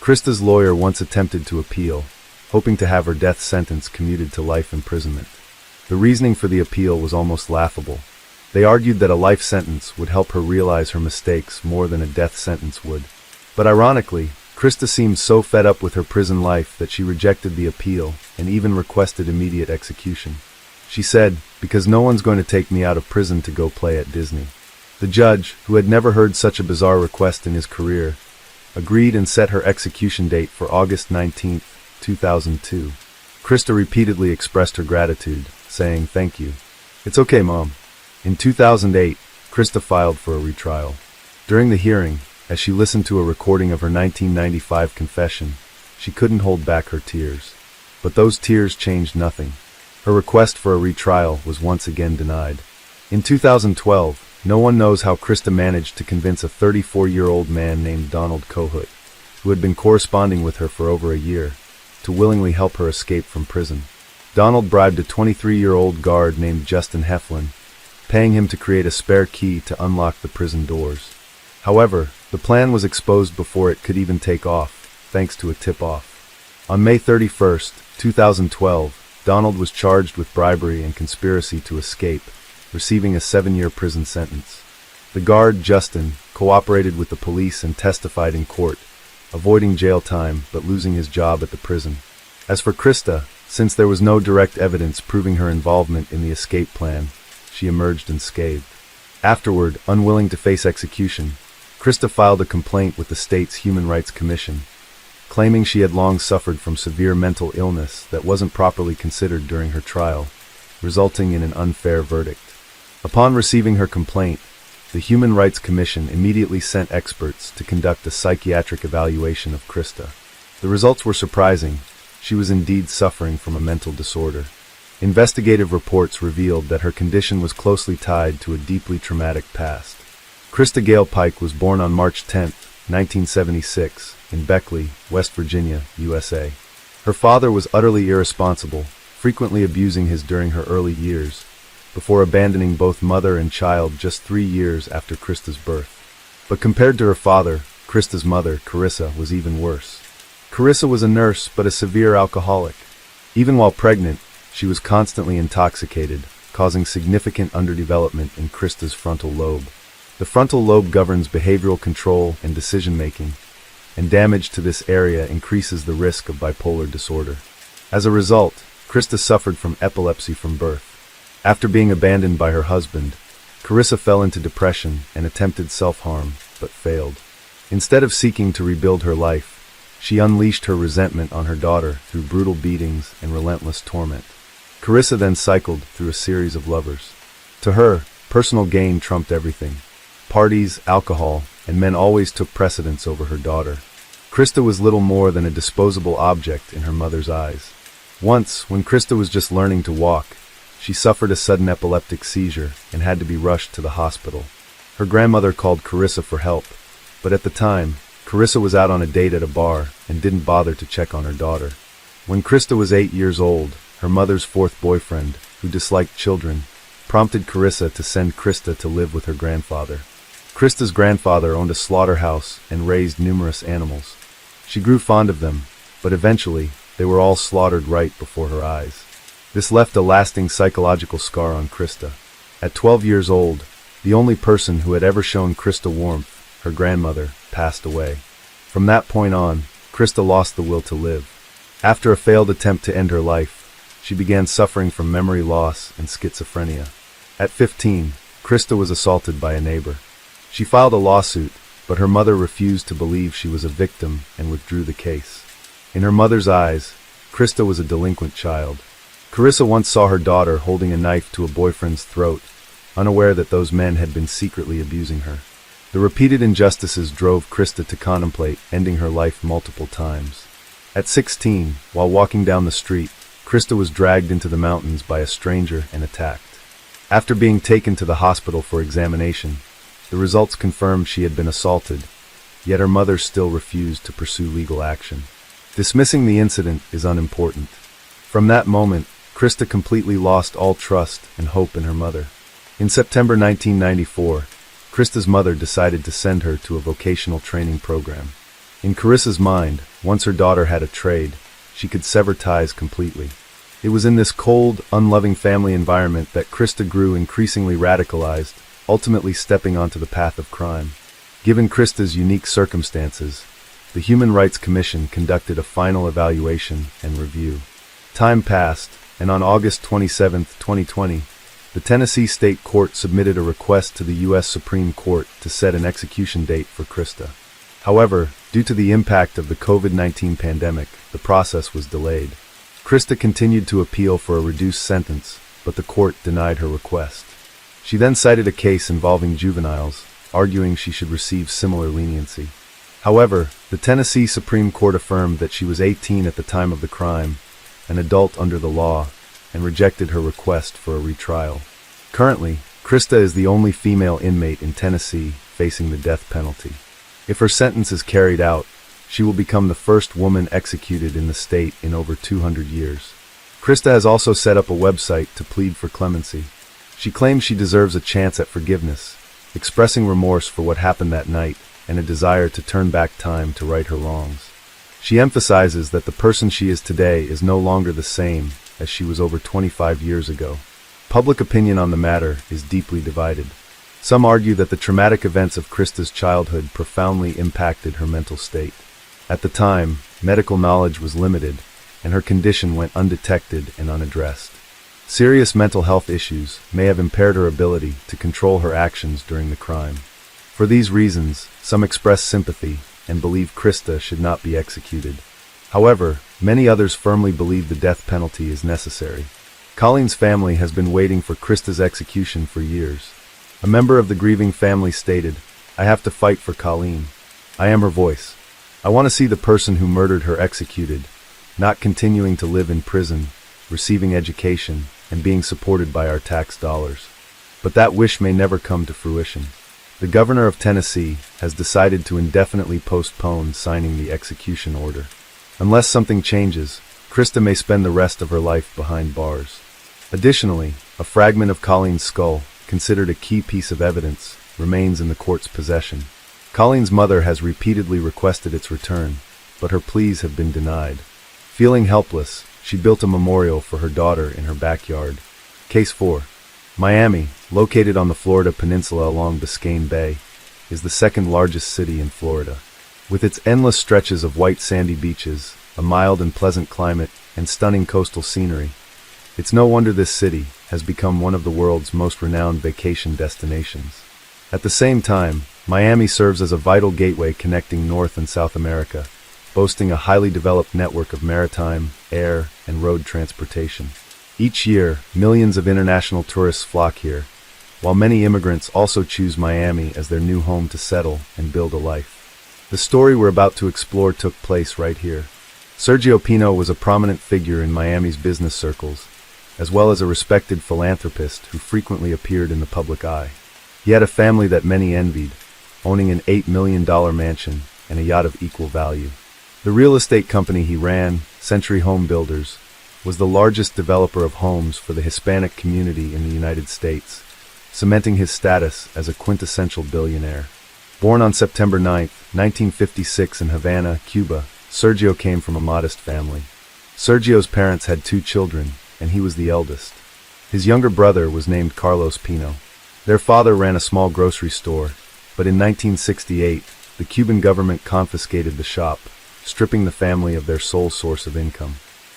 Krista's lawyer once attempted to appeal, hoping to have her death sentence commuted to life imprisonment. The reasoning for the appeal was almost laughable. They argued that a life sentence would help her realize her mistakes more than a death sentence would. But ironically, Krista seemed so fed up with her prison life that she rejected the appeal and even requested immediate execution. She said, "Because no one's going to take me out of prison to go play at Disney." The judge, who had never heard such a bizarre request in his career, agreed and set her execution date for August 19, 2002. Krista repeatedly expressed her gratitude, saying, "Thank you. It's okay, Mom." In 2008, Krista filed for a retrial. During the hearing, as she listened to a recording of her 1995 confession, she couldn't hold back her tears. But those tears changed nothing. Her request for a retrial was once again denied. In 2012, no one knows how Krista managed to convince a 34-year-old man named Donald Kohut, who had been corresponding with her for over a year, to willingly help her escape from prison. Donald bribed a 23-year-old guard named Justin Heflin, paying him to create a spare key to unlock the prison doors. However, the plan was exposed before it could even take off, thanks to a tip-off. On May 31, 2012, Donald was charged with bribery and conspiracy to escape, receiving a 7-year prison sentence. The guard, Justin, cooperated with the police and testified in court, avoiding jail time but losing his job at the prison. As for Krista, since there was no direct evidence proving her involvement in the escape plan, she emerged unscathed. Afterward, unwilling to face execution, Krista filed a complaint with the state's Human Rights Commission, claiming she had long suffered from severe mental illness that wasn't properly considered during her trial, resulting in an unfair verdict. Upon receiving her complaint, the Human Rights Commission immediately sent experts to conduct a psychiatric evaluation of Krista. The results were surprising. She was indeed suffering from a mental disorder. Investigative reports revealed that her condition was closely tied to a deeply traumatic past. Krista Gale Pike was born on March 10, 1976, in Beckley, West Virginia, USA. Her father was utterly irresponsible, frequently abusing his during her early years, before abandoning both mother and child just 3 years after Krista's birth. But compared to her father, Krista's mother, Carissa, was even worse. Carissa was a nurse but a severe alcoholic. Even while pregnant, she was constantly intoxicated, causing significant underdevelopment in Krista's frontal lobe. The frontal lobe governs behavioral control and decision-making, and damage to this area increases the risk of bipolar disorder. As a result, Krista suffered from epilepsy from birth. After being abandoned by her husband, Carissa fell into depression and attempted self-harm, but failed. Instead of seeking to rebuild her life, she unleashed her resentment on her daughter through brutal beatings and relentless torment. Carissa then cycled through a series of lovers. To her, personal gain trumped everything. Parties, alcohol, and men always took precedence over her daughter. Krista was little more than a disposable object in her mother's eyes. Once, when Krista was just learning to walk, she suffered a sudden epileptic seizure and had to be rushed to the hospital. Her grandmother called Carissa for help, but at the time, Carissa was out on a date at a bar and didn't bother to check on her daughter. When Krista was 8 years old, her mother's fourth boyfriend, who disliked children, prompted Carissa to send Krista to live with her grandfather. Krista's grandfather owned a slaughterhouse and raised numerous animals. She grew fond of them, but eventually, they were all slaughtered right before her eyes. This left a lasting psychological scar on Krista. At 12 years old, the only person who had ever shown Krista warmth, her grandmother, passed away. From that point on, Krista lost the will to live. After a failed attempt to end her life, she began suffering from memory loss and schizophrenia. At 15, Krista was assaulted by a neighbor. She filed a lawsuit, but her mother refused to believe she was a victim and withdrew the case. In her mother's eyes, Krista was a delinquent child. Carissa once saw her daughter holding a knife to a boyfriend's throat, unaware that those men had been secretly abusing her. The repeated injustices drove Krista to contemplate ending her life multiple times. At 16, while walking down the street, Krista was dragged into the mountains by a stranger and attacked. After being taken to the hospital for examination, the results confirmed she had been assaulted, yet her mother still refused to pursue legal action. Dismissing the incident is unimportant. From that moment, Krista completely lost all trust and hope in her mother. In September 1994, Krista's mother decided to send her to a vocational training program. In Carissa's mind, once her daughter had a trade, she could sever ties completely. It was in this cold, unloving family environment that Krista grew increasingly radicalized, ultimately stepping onto the path of crime. Given Krista's unique circumstances, the Human Rights Commission conducted a final evaluation and review. Time passed, and on August 27, 2020, the Tennessee State Court submitted a request to the U.S. Supreme Court to set an execution date for Krista. However, due to the impact of the COVID-19 pandemic, the process was delayed. Krista continued to appeal for a reduced sentence, but the court denied her request. She then cited a case involving juveniles, arguing she should receive similar leniency. However, the Tennessee Supreme Court affirmed that she was 18 at the time of the crime, an adult under the law, and rejected her request for a retrial. Currently, Krista is the only female inmate in Tennessee facing the death penalty. If her sentence is carried out, she will become the first woman executed in the state in over 200 years. Krista has also set up a website to plead for clemency. She claims she deserves a chance at forgiveness, expressing remorse for what happened that night and a desire to turn back time to right her wrongs. She emphasizes that the person she is today is no longer the same as she was over 25 years ago. Public opinion on the matter is deeply divided. Some argue that the traumatic events of Krista's childhood profoundly impacted her mental state. At the time, medical knowledge was limited, and her condition went undetected and unaddressed. Serious mental health issues may have impaired her ability to control her actions during the crime. For these reasons, some express sympathy and believe Krista should not be executed. However, many others firmly believe the death penalty is necessary. Colleen's family has been waiting for Krista's execution for years. A member of the grieving family stated, "I have to fight for Colleen. I am her voice. I want to see the person who murdered her executed, not continuing to live in prison, receiving education, and being supported by our tax dollars." But that wish may never come to fruition. The governor of Tennessee has decided to indefinitely postpone signing the execution order. Unless something changes, Krista may spend the rest of her life behind bars. Additionally, A fragment of Colleen's skull, considered a key piece of evidence, remains in the court's possession. Colleen's mother has repeatedly requested its return, but her pleas have been denied. Feeling helpless, she built a memorial for her daughter in her backyard. Case 4. Miami, located on the Florida peninsula along Biscayne Bay, is the second largest city in Florida. With its endless stretches of white sandy beaches, a mild and pleasant climate, and stunning coastal scenery, it's no wonder this city has become one of the world's most renowned vacation destinations. At the same time, Miami serves as a vital gateway connecting North and South America, boasting a highly developed network of maritime, air, and road transportation. Each year, millions of international tourists flock here, while many immigrants also choose Miami as their new home to settle and build a life. The story we're about to explore took place right here. Sergio Pino was a prominent figure in Miami's business circles, as well as a respected philanthropist who frequently appeared in the public eye. He had a family that many envied, owning an $8 million mansion and a yacht of equal value. The real estate company he ran, Century Home Builders, was the largest developer of homes for the Hispanic community in the United States, cementing his status as a quintessential billionaire. Born on September 9, 1956 in Havana, Cuba, Sergio came from a modest family. Sergio's parents had 2 children, and he was the eldest. His younger brother was named Carlos Pino. Their father ran a small grocery store, but in 1968, the Cuban government confiscated the shop, stripping the family of their sole source of income.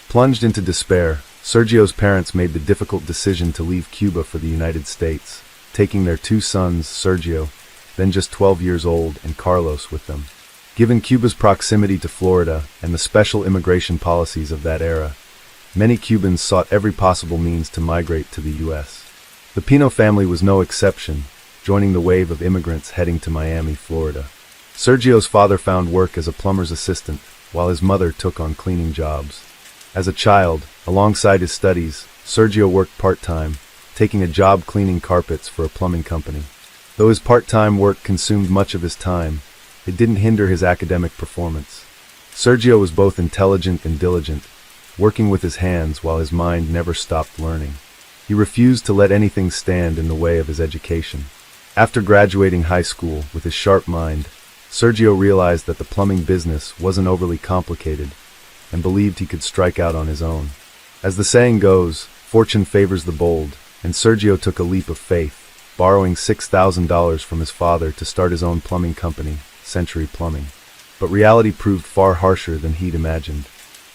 Plunged into despair, Sergio's parents made the difficult decision to leave Cuba for the United States, taking their 2 sons, Sergio, then just 12 years old, and Carlos with them. Given Cuba's proximity to Florida and the special immigration policies of that era, many Cubans sought every possible means to migrate to the U.S. The Pino family was no exception, joining the wave of immigrants heading to Miami, Florida. Sergio's father found work as a plumber's assistant, while his mother took on cleaning jobs. As a child, alongside his studies, Sergio worked part-time, taking a job cleaning carpets for a plumbing company. Though his part-time work consumed much of his time, it didn't hinder his academic performance. Sergio was both intelligent and diligent, working with his hands while his mind never stopped learning. He refused to let anything stand in the way of his education. After graduating high school with his sharp mind, Sergio realized that the plumbing business wasn't overly complicated and believed he could strike out on his own. As the saying goes, fortune favors the bold, and Sergio took a leap of faith, borrowing $6,000 from his father to start his own plumbing company, Century Plumbing. But reality proved far harsher than he'd imagined.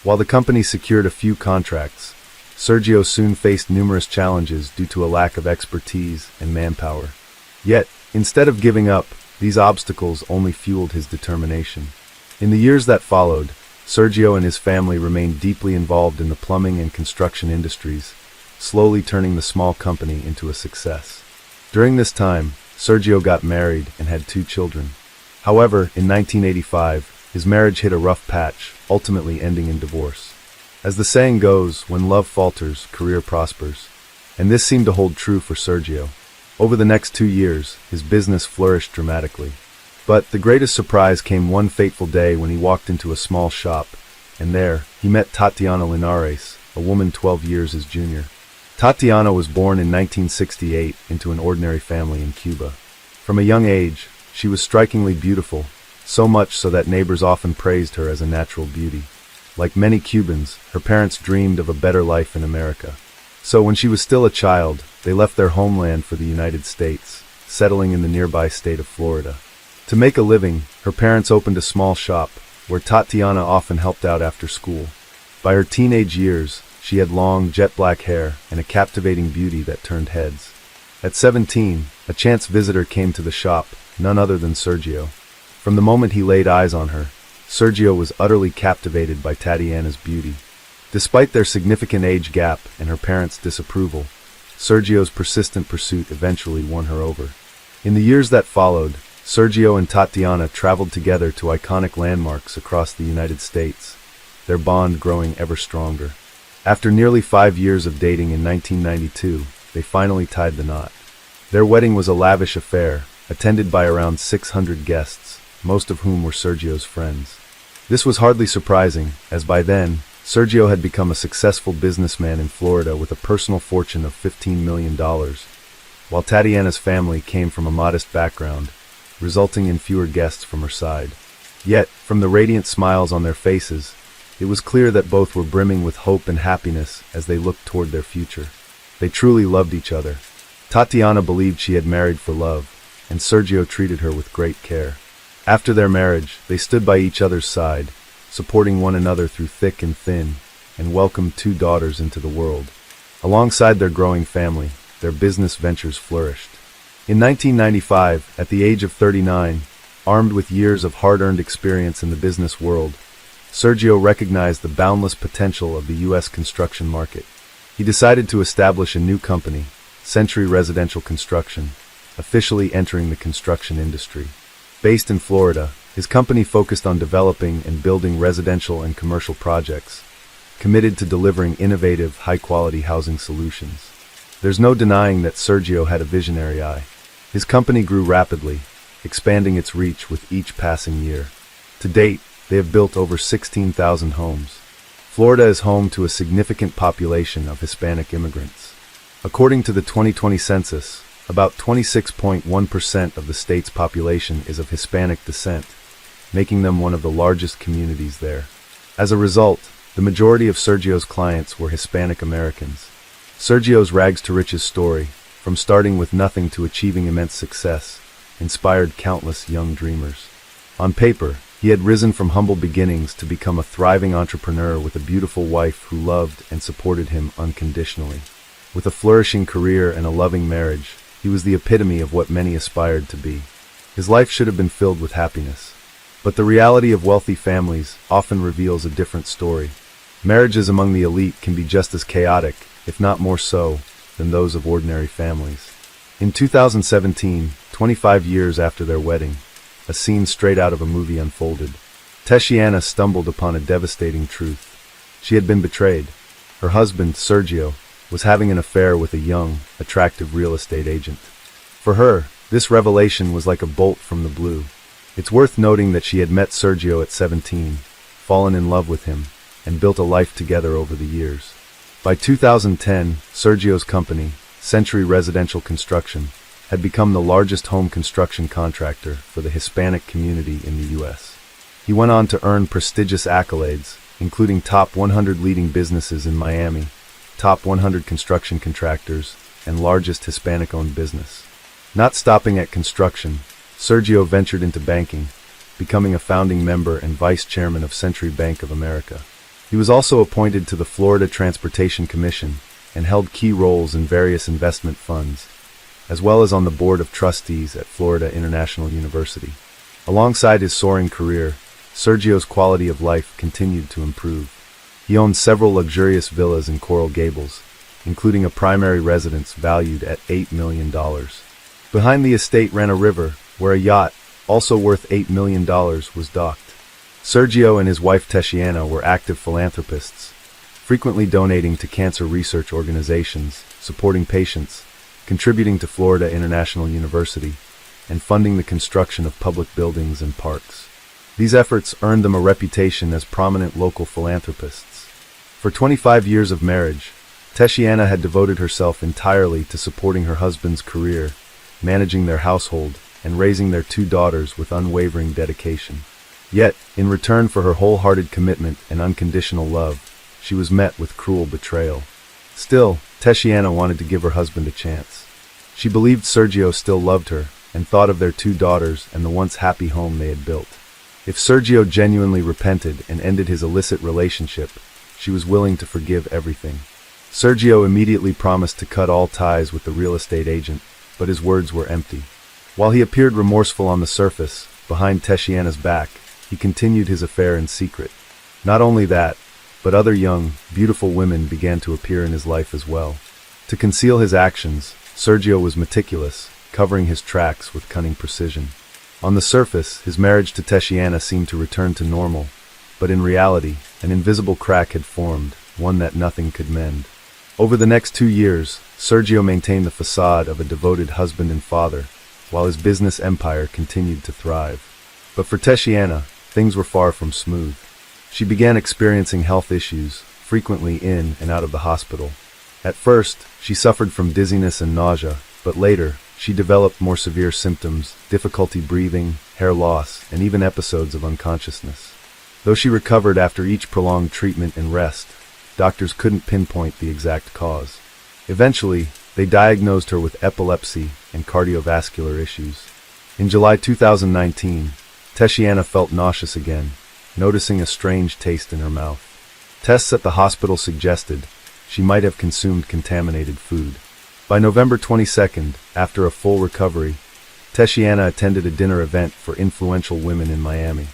While the company secured a few contracts, Sergio soon faced numerous challenges due to a lack of expertise and manpower. Yet, instead of giving up, these obstacles only fueled his determination. In the years that followed, Sergio and his family remained deeply involved in the plumbing and construction industries, slowly turning the small company into a success. During this time, Sergio got married and had 2 children. However, in 1985, his marriage hit a rough patch, ultimately ending in divorce. As the saying goes, when love falters, career prospers. And this seemed to hold true for Sergio. Over the next 2 years, his business flourished dramatically. But the greatest surprise came one fateful day when he walked into a small shop, and there, he met Tatiana Linares, a woman 12 years his junior. Tatiana was born in 1968 into an ordinary family in Cuba. From a young age, she was strikingly beautiful, so much so that neighbors often praised her as a natural beauty. Like many Cubans, her parents dreamed of a better life in America. So when she was still a child, they left their homeland for the United States, settling in the nearby state of Florida. To make a living, her parents opened a small shop, where Tatiana often helped out after school. By her teenage years, she had long, jet-black hair and a captivating beauty that turned heads. At 17, a chance visitor came to the shop, none other than Sergio. From the moment he laid eyes on her, Sergio was utterly captivated by Tatiana's beauty. Despite their significant age gap and her parents' disapproval, Sergio's persistent pursuit eventually won her over. In the years that followed, Sergio and Tatiana traveled together to iconic landmarks across the United States, their bond growing ever stronger. After nearly 5 years of dating in 1992, they finally tied the knot. Their wedding was a lavish affair, attended by around 600 guests, most of whom were Sergio's friends. This was hardly surprising, as by then, Sergio had become a successful businessman in Florida with a personal fortune of $15 million, while Tatiana's family came from a modest background, resulting in fewer guests from her side. Yet, from the radiant smiles on their faces, it was clear that both were brimming with hope and happiness as they looked toward their future. They truly loved each other. Tatiana believed she had married for love, and Sergio treated her with great care. After their marriage, they stood by each other's side, supporting one another through thick and thin, and welcomed 2 daughters into the world. Alongside their growing family, their business ventures flourished. In 1995, at the age of 39, armed with years of hard-earned experience in the business world, Sergio recognized the boundless potential of the U.S. construction market. He decided to establish a new company, Century Residential Construction, officially entering the construction industry. Based in Florida, his company focused on developing and building residential and commercial projects, committed to delivering innovative, high-quality housing solutions. There's no denying that Sergio had a visionary eye. His company grew rapidly, expanding its reach with each passing year. To date, they have built over 16,000 homes. Florida is home to a significant population of Hispanic immigrants. According to the 2020 census, about 26.1% of the state's population is of Hispanic descent, making them one of the largest communities there. As a result, the majority of Sergio's clients were Hispanic Americans. Sergio's rags-to-riches story, from starting with nothing to achieving immense success, inspired countless young dreamers. On paper, he had risen from humble beginnings to become a thriving entrepreneur with a beautiful wife who loved and supported him unconditionally. With a flourishing career and a loving marriage, he was the epitome of what many aspired to be. His life should have been filled with happiness. But the reality of wealthy families often reveals a different story. Marriages among the elite can be just as chaotic, if not more so, than those of ordinary families. In 2017, 25 years after their wedding, a scene straight out of a movie unfolded. Tatiana stumbled upon a devastating truth. She had been betrayed. Her husband, Sergio, was having an affair with a young, attractive real estate agent. For her, this revelation was like a bolt from the blue. It's worth noting that she had met Sergio at 17, fallen in love with him, and built a life together over the years. By 2010, Sergio's company, Century Residential Construction, had become the largest home construction contractor for the Hispanic community in the U.S. He went on to earn prestigious accolades, including top 100 leading businesses in Miami, top 100 construction contractors, and largest Hispanic-owned business. Not stopping at construction, Sergio ventured into banking, becoming a founding member and vice chairman of Century Bank of America. He was also appointed to the Florida Transportation Commission and held key roles in various investment funds, as well as on the board of trustees at Florida International University. Alongside his soaring career, Sergio's quality of life continued to improve. He owned several luxurious villas in Coral Gables, including a primary residence valued at $8 million. Behind the estate ran a river, where a yacht, also worth $8 million, was docked. Sergio and his wife Tatiana were active philanthropists, frequently donating to cancer research organizations, supporting patients, contributing to Florida International University, and funding the construction of public buildings and parks. These efforts earned them a reputation as prominent local philanthropists. For 25 years of marriage, Tatiana had devoted herself entirely to supporting her husband's career, managing their household, and raising their 2 daughters with unwavering dedication. Yet, in return for her wholehearted commitment and unconditional love, she was met with cruel betrayal. Still, Tatiana wanted to give her husband a chance. She believed Sergio still loved her, and thought of their 2 daughters and the once happy home they had built. If Sergio genuinely repented and ended his illicit relationship, she was willing to forgive everything. Sergio immediately promised to cut all ties with the real estate agent, but his words were empty. While he appeared remorseful on the surface, behind Tatiana's back, he continued his affair in secret. Not only that, but other young, beautiful women began to appear in his life as well. To conceal his actions, Sergio was meticulous, covering his tracks with cunning precision. On the surface, his marriage to Tatiana seemed to return to normal, but in reality, an invisible crack had formed, one that nothing could mend. Over the next 2 years, Sergio maintained the facade of a devoted husband and father, while his business empire continued to thrive. But for Tatiana, things were far from smooth. She began experiencing health issues, frequently in and out of the hospital. At first, she suffered from dizziness and nausea, but later, she developed more severe symptoms, difficulty breathing, hair loss, and even episodes of unconsciousness. Though she recovered after each prolonged treatment and rest, doctors couldn't pinpoint the exact cause. Eventually, they diagnosed her with epilepsy and cardiovascular issues. In July 2019, Tatiana felt nauseous again, noticing a strange taste in her mouth. Tests at the hospital suggested she might have consumed contaminated food. By November 22nd, after a full recovery, Tatiana attended a dinner event for influential women in Miami.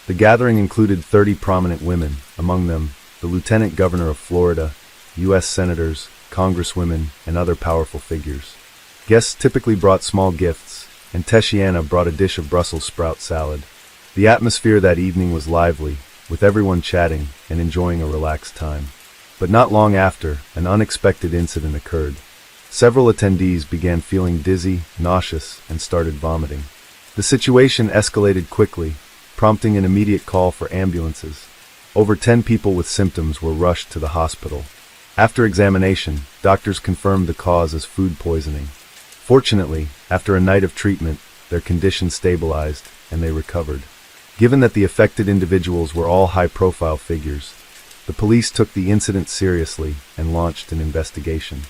The gathering included 30 prominent women, among them the Lieutenant Governor of Florida, U.S. senators, congresswomen, and other powerful figures. Guests typically brought small gifts, and Tatiana brought a dish of Brussels sprout salad. The atmosphere that evening was lively, with everyone chatting and enjoying a relaxed time. But not long after, an unexpected incident occurred. Several attendees began feeling dizzy, nauseous, and started vomiting. The situation escalated quickly, prompting an immediate call for ambulances. Over 10 people with symptoms were rushed to the hospital. After examination, doctors confirmed the cause as food poisoning. Fortunately, after a night of treatment, their condition stabilized, and they recovered. Given that the affected individuals were all high-profile figures, the police took the incident seriously and launched an investigation.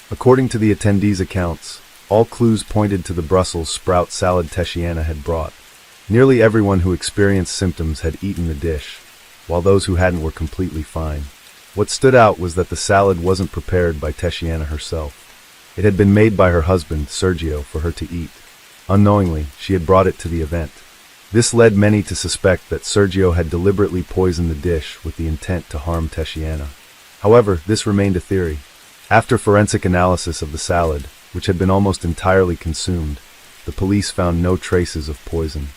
According to the attendees' accounts, all clues pointed to the Brussels sprout salad Tatiana had brought. Nearly everyone who experienced symptoms had eaten the dish, while those who hadn't were completely fine. What stood out was that the salad wasn't prepared by Tatiana herself. It had been made by her husband, Sergio, for her to eat. Unknowingly, she had brought it to the event. This led many to suspect that Sergio had deliberately poisoned the dish with the intent to harm Tatiana. However, this remained a theory. After forensic analysis of the salad, which had been almost entirely consumed, the police found no traces of poison.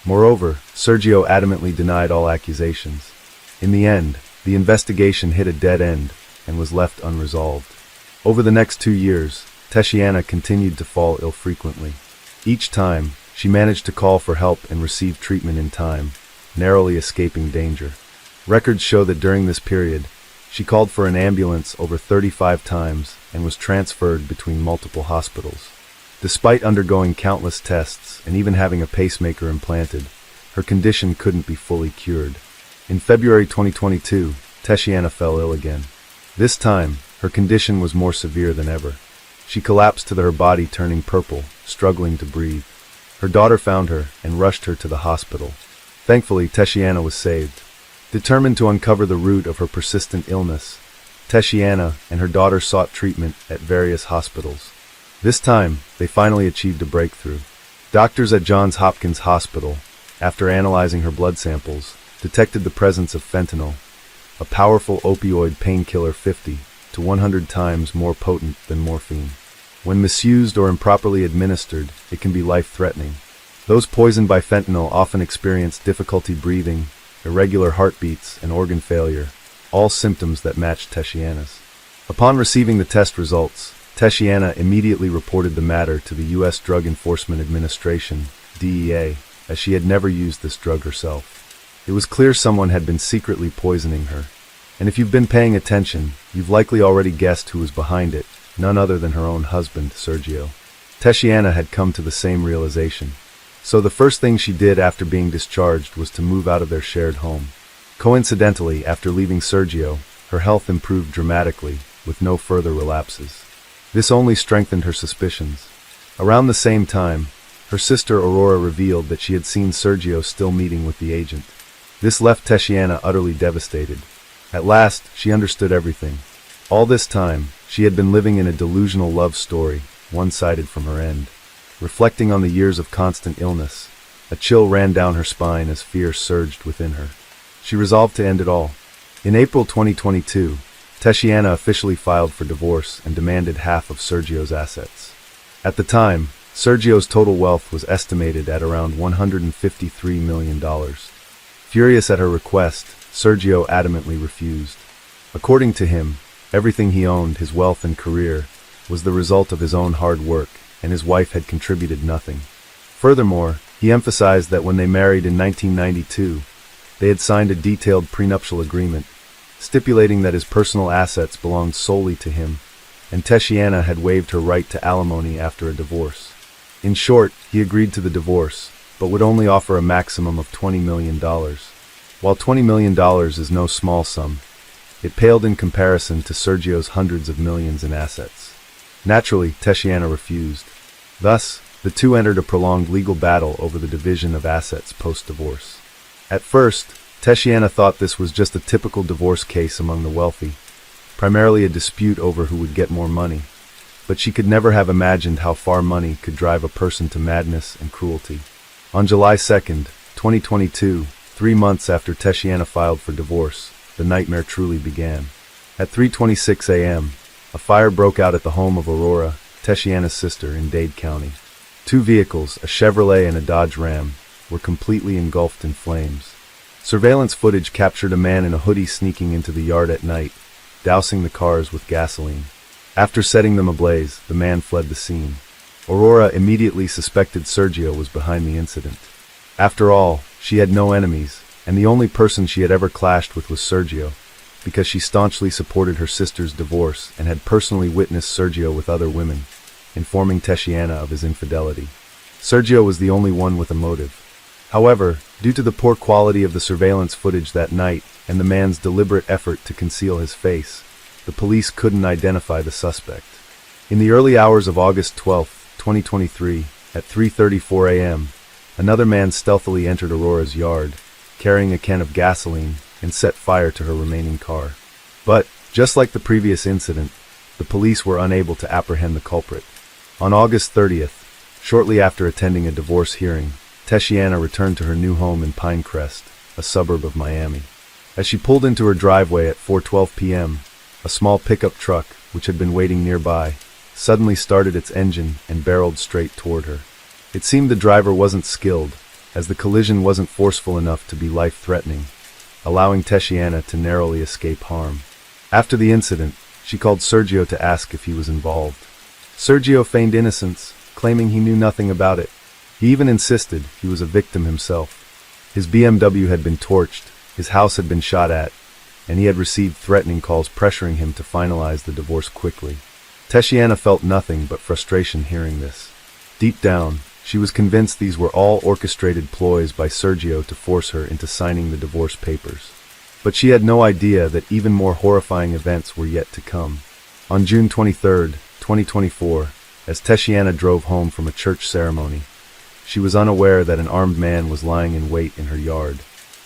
Moreover, Sergio adamantly denied all accusations. In the end, the investigation hit a dead end and was left unresolved. Over the next 2 years, Tatiana continued to fall ill frequently. Each time, she managed to call for help and receive treatment in time, narrowly escaping danger. Records show that during this period, she called for an ambulance over 35 times and was transferred between multiple hospitals. Despite undergoing countless tests and even having a pacemaker implanted, her condition couldn't be fully cured. In February 2022, Tatiana fell ill again. This time, her condition was more severe than ever. She collapsed to her body turning purple, struggling to breathe. Her daughter found her and rushed her to the hospital. Thankfully, Tatiana was saved. Determined to uncover the root of her persistent illness, Tatiana and her daughter sought treatment at various hospitals. This time, they finally achieved a breakthrough. Doctors at Johns Hopkins Hospital, after analyzing her blood samples, detected the presence of fentanyl, a powerful opioid painkiller 50 to 100 times more potent than morphine. When misused or improperly administered, it can be life-threatening. Those poisoned by fentanyl often experience difficulty breathing, irregular heartbeats, and organ failure, all symptoms that matched Tatiana's. Upon receiving the test results, Tatiana immediately reported the matter to the U.S. Drug Enforcement Administration, DEA, as she had never used this drug herself. It was clear someone had been secretly poisoning her. And if you've been paying attention, you've likely already guessed who was behind it, none other than her own husband, Sergio. Tatiana had come to the same realization. So the first thing she did after being discharged was to move out of their shared home. Coincidentally, after leaving Sergio, her health improved dramatically, with no further relapses. This only strengthened her suspicions. Around the same time, her sister Aurora revealed that she had seen Sergio still meeting with the agent. This left Tatiana utterly devastated. At last, she understood everything. All this time, she had been living in a delusional love story, one-sided from her end. Reflecting on the years of constant illness, a chill ran down her spine as fear surged within her. She resolved to end it all. In April 2022, Tatiana officially filed for divorce and demanded half of Sergio's assets. At the time, Sergio's total wealth was estimated at around $153 million. Furious at her request, Sergio adamantly refused. According to him, everything he owned, his wealth and career, was the result of his own hard work, and his wife had contributed nothing. Furthermore, he emphasized that when they married in 1992, They had signed a detailed prenuptial agreement, stipulating that his personal assets belonged solely to him, and Tatiana had waived her right to alimony after a divorce. In short, he agreed to the divorce, but would only offer a maximum of $20 million. While $20 million is no small sum, it paled in comparison to Sergio's hundreds of millions in assets. Naturally, Tatiana refused. Thus, the two entered a prolonged legal battle over the division of assets post-divorce. At first, Tatiana thought this was just a typical divorce case among the wealthy, primarily a dispute over who would get more money, but she could never have imagined how far money could drive a person to madness and cruelty. On July 2nd, 2022, 3 months after Tatiana filed for divorce, the nightmare truly began. At 3:26 a.m., a fire broke out at the home of Aurora, Tatiana's sister, in Dade County. 2 vehicles, a Chevrolet and a Dodge Ram, were completely engulfed in flames. Surveillance footage captured a man in a hoodie sneaking into the yard at night, dousing the cars with gasoline. After setting them ablaze, the man fled the scene. Aurora immediately suspected Sergio was behind the incident. After all, she had no enemies, and the only person she had ever clashed with was Sergio, because she staunchly supported her sister's divorce and had personally witnessed Sergio with other women, informing Tatiana of his infidelity. Sergio was the only one with a motive. However, due to the poor quality of the surveillance footage that night and the man's deliberate effort to conceal his face, the police couldn't identify the suspect. In the early hours of August 12, 2023, at 3:34 a.m., another man stealthily entered Aurora's yard, carrying a can of gasoline, and set fire to her remaining car. But, just like the previous incident, the police were unable to apprehend the culprit. On August 30th, shortly after attending a divorce hearing, Tatiana returned to her new home in Pinecrest, a suburb of Miami. As she pulled into her driveway at 4:12 p.m., a small pickup truck, which had been waiting nearby, suddenly started its engine and barreled straight toward her. It seemed the driver wasn't skilled, as the collision wasn't forceful enough to be life-threatening, allowing Tatiana to narrowly escape harm. After the incident, she called Sergio to ask if he was involved. Sergio feigned innocence, claiming he knew nothing about it. He even insisted he was a victim himself. His BMW had been torched, his house had been shot at, and he had received threatening calls pressuring him to finalize the divorce quickly. Tatiana felt nothing but frustration hearing this. Deep down, she was convinced these were all orchestrated ploys by Sergio to force her into signing the divorce papers. But she had no idea that even more horrifying events were yet to come. On June 23, 2024, as Tatiana drove home from a church ceremony, she was unaware that an armed man was lying in wait in her yard.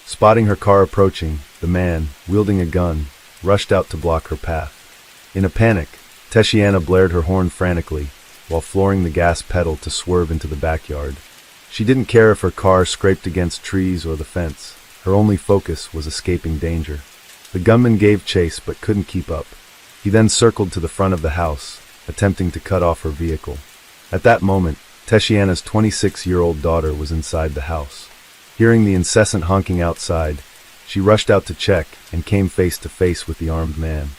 Spotting her car approaching, the man, wielding a gun, rushed out to block her path. In a panic, Tatiana blared her horn frantically, while flooring the gas pedal to swerve into the backyard. She didn't care if her car scraped against trees or the fence. Her only focus was escaping danger. The gunman gave chase but couldn't keep up. He then circled to the front of the house, attempting to cut off her vehicle. At that moment, Tatiana's 26-year-old daughter was inside the house. Hearing the incessant honking outside, she rushed out to check and came face to face with the armed man.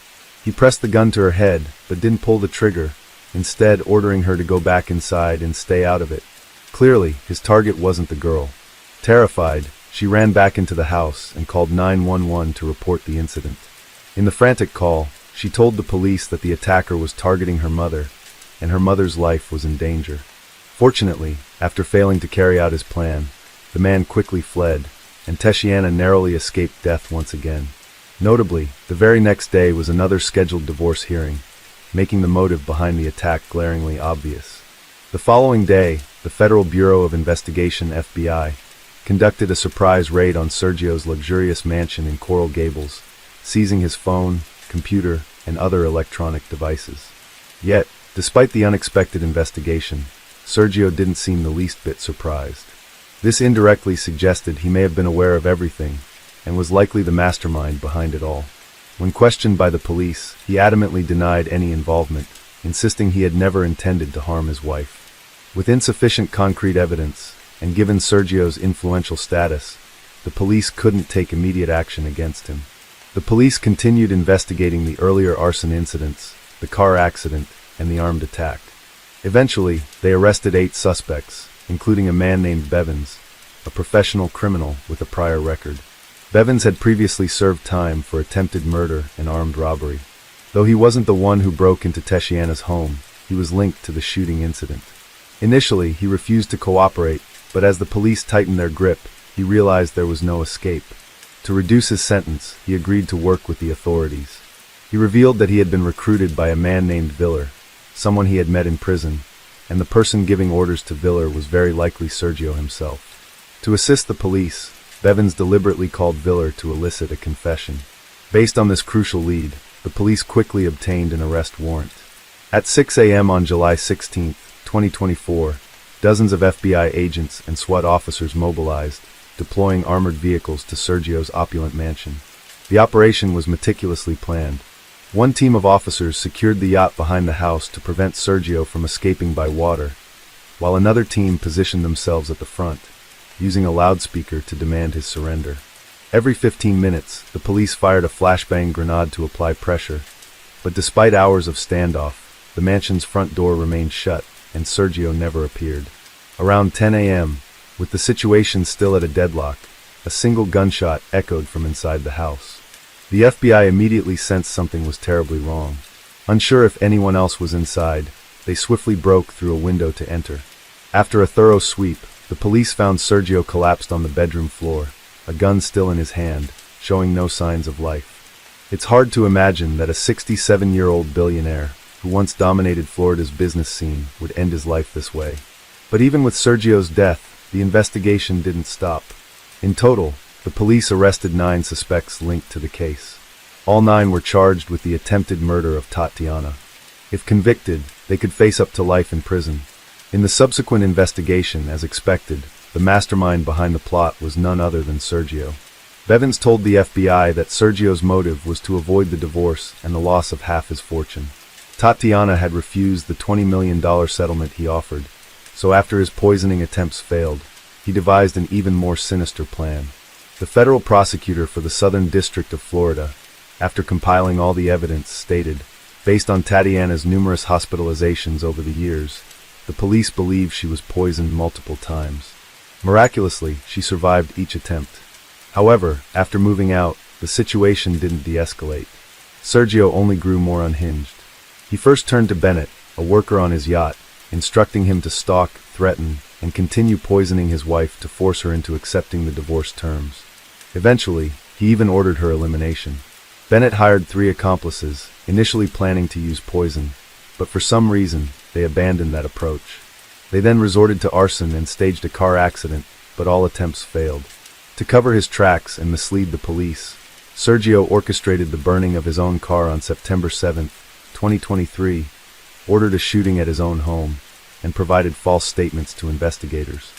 He pressed the gun to her head, but didn't pull the trigger, instead ordering her to go back inside and stay out of it. Clearly, his target wasn't the girl. Terrified, she ran back into the house and called 911 to report the incident. In the frantic call, she told the police that the attacker was targeting her mother, and her mother's life was in danger. Fortunately, after failing to carry out his plan, the man quickly fled, and Tatiana narrowly escaped death once again. Notably, the very next day was another scheduled divorce hearing, making the motive behind the attack glaringly obvious. The following day, the Federal Bureau of Investigation (FBI) conducted a surprise raid on Sergio's luxurious mansion in Coral Gables, seizing his phone, computer, and other electronic devices. Yet, despite the unexpected investigation, Sergio didn't seem the least bit surprised. This indirectly suggested he may have been aware of everything, and was likely the mastermind behind it all. When questioned by the police, he adamantly denied any involvement, insisting he had never intended to harm his wife. With insufficient concrete evidence, and given Sergio's influential status, the police couldn't take immediate action against him. The police continued investigating the earlier arson incidents, the car accident, and the armed attack. Eventually, they arrested 8 suspects, including a man named Bevins, a professional criminal with a prior record. Bevins had previously served time for attempted murder and armed robbery. Though he wasn't the one who broke into Tatiana's home, he was linked to the shooting incident. Initially, he refused to cooperate, but as the police tightened their grip, he realized there was no escape. To reduce his sentence, he agreed to work with the authorities. He revealed that he had been recruited by a man named Viller, someone he had met in prison, and the person giving orders to Viller was very likely Sergio himself. To assist the police, Bevins deliberately called Viller to elicit a confession. Based on this crucial lead, the police quickly obtained an arrest warrant. At 6 a.m. on July 16, 2024, dozens of FBI agents and SWAT officers mobilized, deploying armored vehicles to Sergio's opulent mansion. The operation was meticulously planned. One team of officers secured the yacht behind the house to prevent Sergio from escaping by water, while another team positioned themselves at the front, using a loudspeaker to demand his surrender. Every 15 minutes, the police fired a flashbang grenade to apply pressure, but despite hours of standoff, the mansion's front door remained shut, and Sergio never appeared. Around 10 a.m., with the situation still at a deadlock, a single gunshot echoed from inside the house. The FBI immediately sensed something was terribly wrong. Unsure if anyone else was inside, they swiftly broke through a window to enter. After a thorough sweep, the police found Sergio collapsed on the bedroom floor, a gun still in his hand, showing no signs of life. It's hard to imagine that a 67-year-old billionaire, who once dominated Florida's business scene, would end his life this way. But even with Sergio's death, the investigation didn't stop. In total, the police arrested 9 suspects linked to the case. All 9 were charged with the attempted murder of Tatiana. If convicted, they could face up to life in prison. In the subsequent investigation, as expected, the mastermind behind the plot was none other than Sergio. Bevins told the FBI that Sergio's motive was to avoid the divorce and the loss of half his fortune. Tatiana had refused the $20 million settlement he offered, so after his poisoning attempts failed, he devised an even more sinister plan. The federal prosecutor for the Southern District of Florida, after compiling all the evidence, stated, based on Tatiana's numerous hospitalizations over the years, the police believe she was poisoned multiple times. Miraculously, she survived each attempt. However, after moving out, the situation didn't de-escalate. Sergio only grew more unhinged. He first turned to Bennett, a worker on his yacht, instructing him to stalk, threaten, and continue poisoning his wife to force her into accepting the divorce terms. Eventually, he even ordered her elimination. Bennett hired 3 accomplices, initially planning to use poison, but for some reason, they abandoned that approach. They then resorted to arson and staged a car accident, but all attempts failed. To cover his tracks and mislead the police, Sergio orchestrated the burning of his own car on September 7, 2023, ordered a shooting at his own home, and provided false statements to investigators.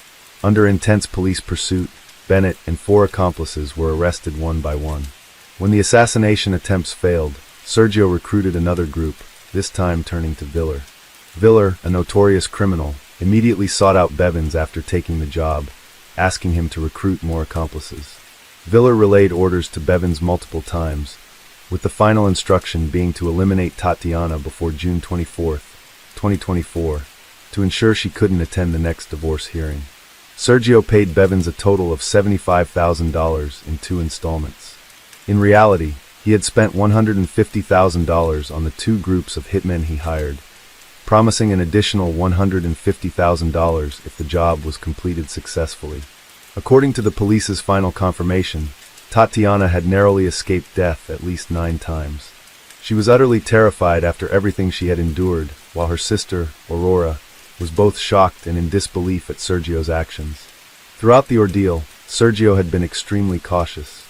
Under intense police pursuit, Bennett and 4 accomplices were arrested one by one. When the assassination attempts failed, Sergio recruited another group, this time turning to Viller. Viller, a notorious criminal, immediately sought out Bevins after taking the job, asking him to recruit more accomplices. Viller relayed orders to Bevins multiple times, with the final instruction being to eliminate Tatiana before June 24, 2024, to ensure she couldn't attend the next divorce hearing. Sergio paid Bevins a total of $75,000 in 2 installments. In reality, he had spent $150,000 on the 2 groups of hitmen he hired, promising an additional $150,000 if the job was completed successfully. According to the police's final confirmation, Tatiana had narrowly escaped death at least 9 times. She was utterly terrified after everything she had endured, while her sister, Aurora, was both shocked and in disbelief at Sergio's actions. Throughout the ordeal, Sergio had been extremely cautious.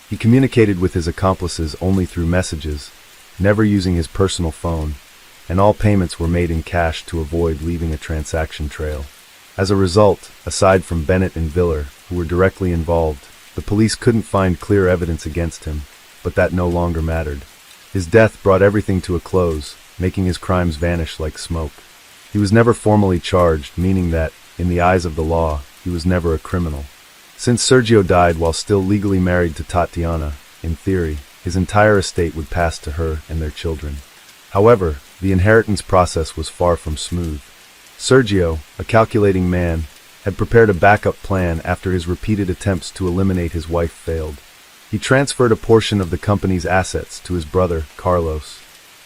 He communicated with his accomplices only through messages, never using his personal phone, and all payments were made in cash to avoid leaving a transaction trail. As a result, aside from Bennett and Viller, who were directly involved, the police couldn't find clear evidence against him, but that no longer mattered. His death brought everything to a close, making his crimes vanish like smoke. He was never formally charged, meaning that, in the eyes of the law, he was never a criminal. Since Sergio died while still legally married to Tatiana, in theory, his entire estate would pass to her and their children. However, the inheritance process was far from smooth. Sergio, a calculating man, had prepared a backup plan after his repeated attempts to eliminate his wife failed. He transferred a portion of the company's assets to his brother, Carlos.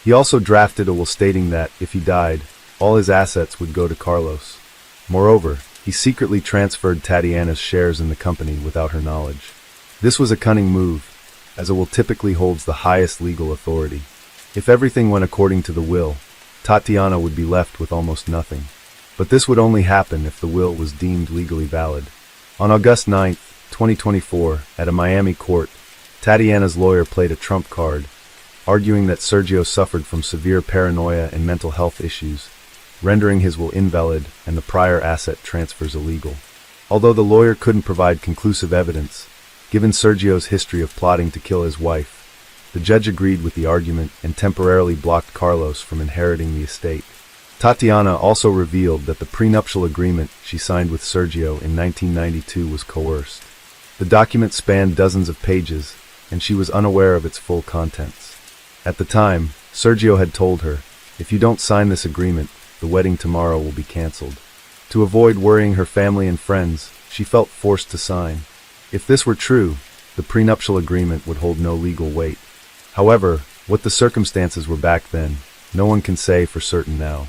He also drafted a will stating that, if he died, all his assets would go to Carlos. Moreover, he secretly transferred Tatiana's shares in the company without her knowledge. This was a cunning move, as a will typically holds the highest legal authority. If everything went according to the will, Tatiana would be left with almost nothing. But this would only happen if the will was deemed legally valid. On August 9, 2024, at a Miami court, Tatiana's lawyer played a trump card, arguing that Sergio suffered from severe paranoia and mental health issues, rendering his will invalid and the prior asset transfers illegal. Although the lawyer couldn't provide conclusive evidence, given Sergio's history of plotting to kill his wife, the judge agreed with the argument and temporarily blocked Carlos from inheriting the estate. Tatiana also revealed that the prenuptial agreement she signed with Sergio in 1992 was coerced. The document spanned dozens of pages, and she was unaware of its full contents. At the time, Sergio had told her, "If you don't sign this agreement, the wedding tomorrow will be cancelled." To avoid worrying her family and friends, she felt forced to sign. If this were true, the prenuptial agreement would hold no legal weight. However, what the circumstances were back then, no one can say for certain now.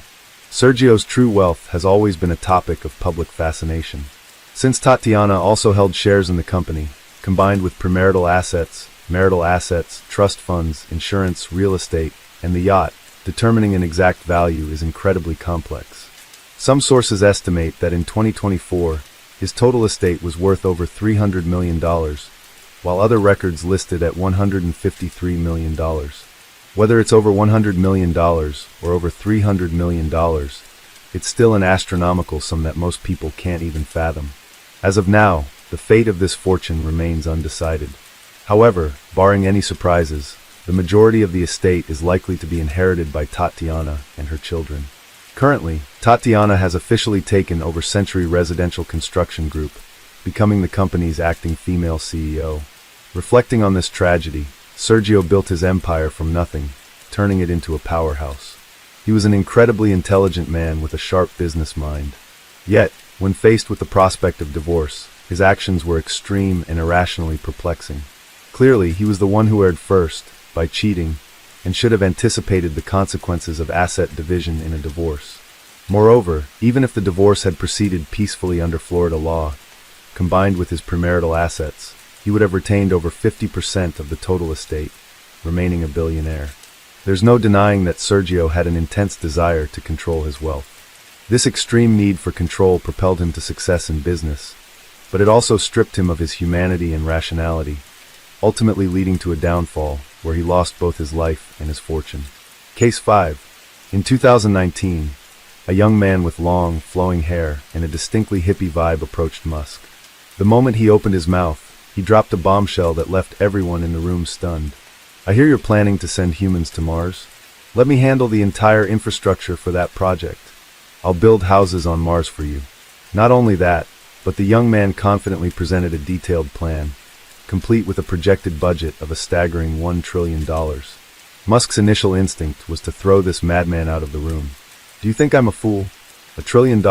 Sergio's true wealth has always been a topic of public fascination. Since Tatiana also held shares in the company, combined with premarital assets, marital assets, trust funds, insurance, real estate, and the yacht, determining an exact value is incredibly complex. Some sources estimate that in 2024, his total estate was worth over $300 million, while other records listed at $153 million. Whether it's over $100 million or over $300 million, it's still an astronomical sum that most people can't even fathom. As of now, the fate of this fortune remains undecided. However, barring any surprises, the majority of the estate is likely to be inherited by Tatiana and her children. Currently, Tatiana has officially taken over Century Residential Construction Group, becoming the company's acting female CEO. Reflecting on this tragedy, Sergio built his empire from nothing, turning it into a powerhouse. He was an incredibly intelligent man with a sharp business mind. Yet, when faced with the prospect of divorce, his actions were extreme and irrationally perplexing. Clearly, he was the one who erred first, by cheating, and should have anticipated the consequences of asset division in a divorce. Moreover, even if the divorce had proceeded peacefully under Florida law, combined with his premarital assets, he would have retained over 50% of the total estate, remaining a billionaire. There's no denying that Sergio had an intense desire to control his wealth. This extreme need for control propelled him to success in business, but it also stripped him of his humanity and rationality, ultimately leading to a downfall where he lost both his life and his fortune. Case 5. In 2019, a young man with long, flowing hair and a distinctly hippie vibe approached Musk. The moment he opened his mouth, he dropped a bombshell that left everyone in the room stunned. "I hear you're planning to send humans to Mars. Let me handle the entire infrastructure for that project. I'll build houses on Mars for you." Not only that, but the young man confidently presented a detailed plan, complete with a projected budget of a staggering $1 trillion. Musk's initial instinct was to throw this madman out of the room. "Do you think I'm a fool? $1 trillion?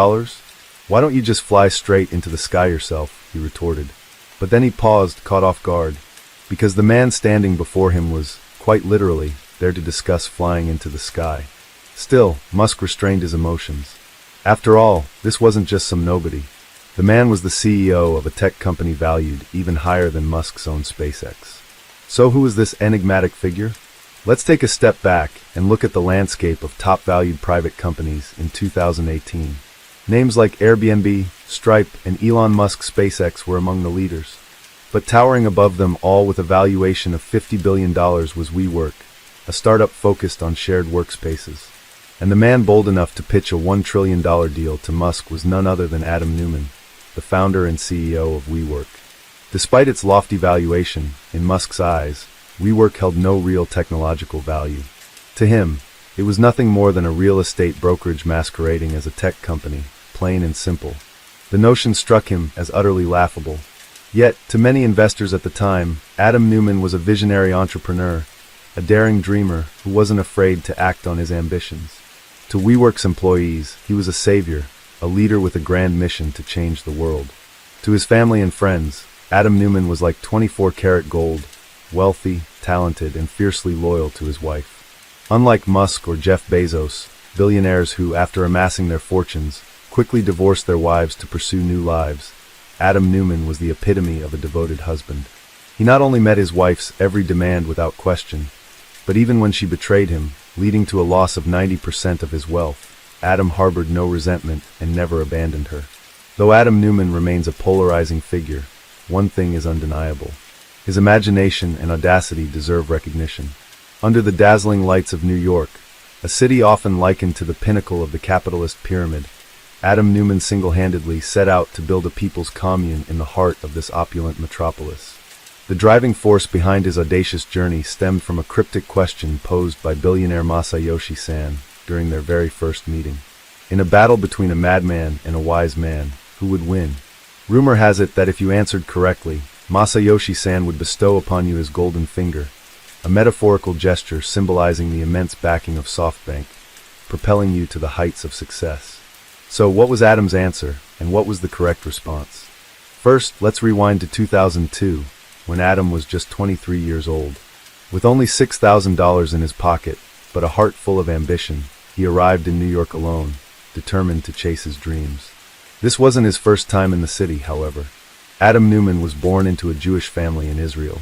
Why don't you just fly straight into the sky yourself?" he retorted. But then he paused, caught off guard, because the man standing before him was, quite literally, there to discuss flying into the sky. Still, Musk restrained his emotions. After all, this wasn't just some nobody. The man was the CEO of a tech company valued even higher than Musk's own SpaceX. So who is this enigmatic figure? Let's take a step back and look at the landscape of top-valued private companies in 2018. Names like Airbnb, Stripe, and Elon Musk's SpaceX were among the leaders. But towering above them all with a valuation of $50 billion was WeWork, a startup focused on shared workspaces. And the man bold enough to pitch a $1 trillion deal to Musk was none other than Adam Neumann, the founder and CEO of WeWork. Despite its lofty valuation, in Musk's eyes, WeWork held no real technological value. To him, it was nothing more than a real estate brokerage masquerading as a tech company, plain and simple. The notion struck him as utterly laughable. Yet, to many investors at the time, Adam Neumann was a visionary entrepreneur, a daring dreamer who wasn't afraid to act on his ambitions. To WeWork's employees, he was a savior, a leader with a grand mission to change the world. To his family and friends, Adam Neumann was like 24-karat gold, wealthy, talented, and fiercely loyal to his wife. Unlike Musk or Jeff Bezos, billionaires who, after amassing their fortunes, quickly divorced their wives to pursue new lives, Adam Newman was the epitome of a devoted husband. He not only met his wife's every demand without question, but even when she betrayed him, leading to a loss of 90% of his wealth, Adam harbored no resentment and never abandoned her. Though Adam Newman remains a polarizing figure, one thing is undeniable. His imagination and audacity deserve recognition. Under the dazzling lights of New York, a city often likened to the pinnacle of the capitalist pyramid, Adam Newman single-handedly set out to build a people's commune in the heart of this opulent metropolis. The driving force behind his audacious journey stemmed from a cryptic question posed by billionaire Masayoshi Son during their very first meeting. In a battle between a madman and a wise man, who would win? Rumor has it that if you answered correctly, Masayoshi Son would bestow upon you his golden finger, a metaphorical gesture symbolizing the immense backing of SoftBank, propelling you to the heights of success. So what was Adam's answer, and what was the correct response? First, let's rewind to 2002, when Adam was just 23 years old. With only $6,000 in his pocket, but a heart full of ambition, he arrived in New York alone, determined to chase his dreams. This wasn't his first time in the city, however. Adam Newman was born into a Jewish family in Israel.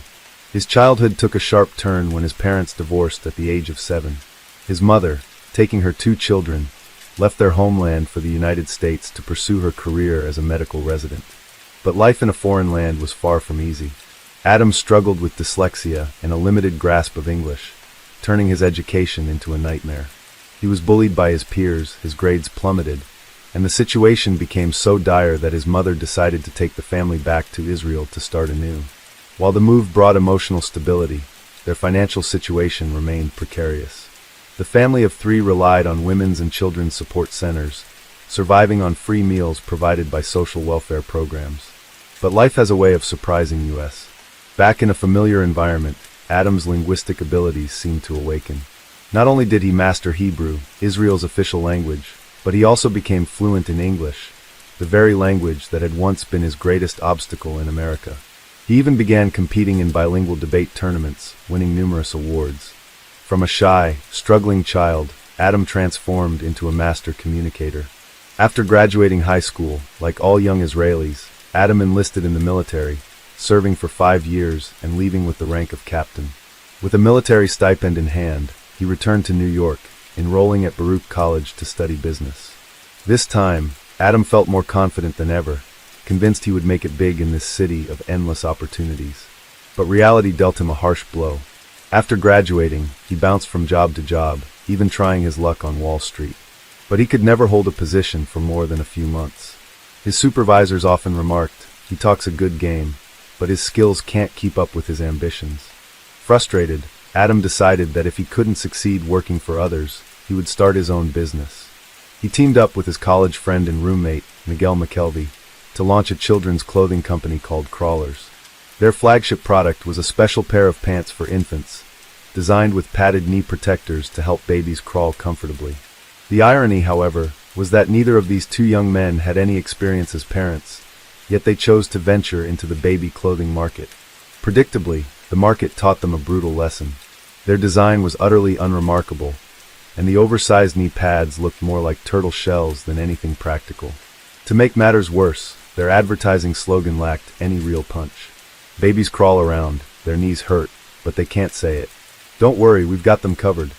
His childhood took a sharp turn when his parents divorced at the age of 7. His mother, taking her 2 children, left their homeland for the United States to pursue her career as a medical resident. But life in a foreign land was far from easy. Adam struggled with dyslexia and a limited grasp of English, turning his education into a nightmare. He was bullied by his peers, his grades plummeted, and the situation became so dire that his mother decided to take the family back to Israel to start anew. While the move brought emotional stability, their financial situation remained precarious. The family of 3 relied on women's and children's support centers, surviving on free meals provided by social welfare programs. But life has a way of surprising us. Back in a familiar environment, Adam's linguistic abilities seemed to awaken. Not only did he master Hebrew, Israel's official language, but he also became fluent in English, the very language that had once been his greatest obstacle in America. He even began competing in bilingual debate tournaments, winning numerous awards. From a shy, struggling child, Adam transformed into a master communicator. After graduating high school, like all young Israelis, Adam enlisted in the military, serving for 5 years and leaving with the rank of captain. With a military stipend in hand, he returned to New York, enrolling at Baruch College to study business. This time, Adam felt more confident than ever, convinced he would make it big in this city of endless opportunities. But reality dealt him a harsh blow. After graduating, he bounced from job to job, even trying his luck on Wall Street. But he could never hold a position for more than a few months. His supervisors often remarked, "He talks a good game, but his skills can't keep up with his ambitions." Frustrated, Adam decided that if he couldn't succeed working for others, he would start his own business. He teamed up with his college friend and roommate, Miguel McKelvey, to launch a children's clothing company called Crawlers. Their flagship product was a special pair of pants for infants, designed with padded knee protectors to help babies crawl comfortably. The irony, however, was that neither of these 2 young men had any experience as parents, yet they chose to venture into the baby clothing market. Predictably, the market taught them a brutal lesson. Their design was utterly unremarkable, and the oversized knee pads looked more like turtle shells than anything practical. To make matters worse, their advertising slogan lacked any real punch. Babies crawl around, their knees hurt, but they can't say it. Don't worry, we've got them covered.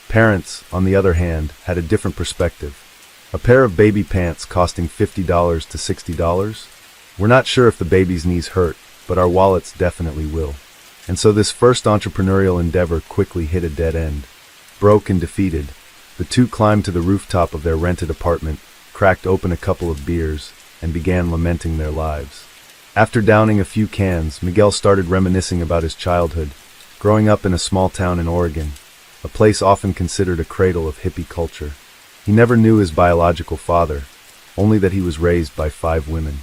Parents, on the other hand, had a different perspective. A pair of baby pants costing $50 to $60? We're not sure if the baby's knees hurt, but our wallets definitely will. And so this first entrepreneurial endeavor quickly hit a dead end. Broke and defeated, the 2 climbed to the rooftop of their rented apartment, cracked open a couple of beers, and began lamenting their lives. After downing a few cans, Miguel started reminiscing about his childhood, growing up in a small town in Oregon, a place often considered a cradle of hippie culture. He never knew his biological father, only that he was raised by 5 women.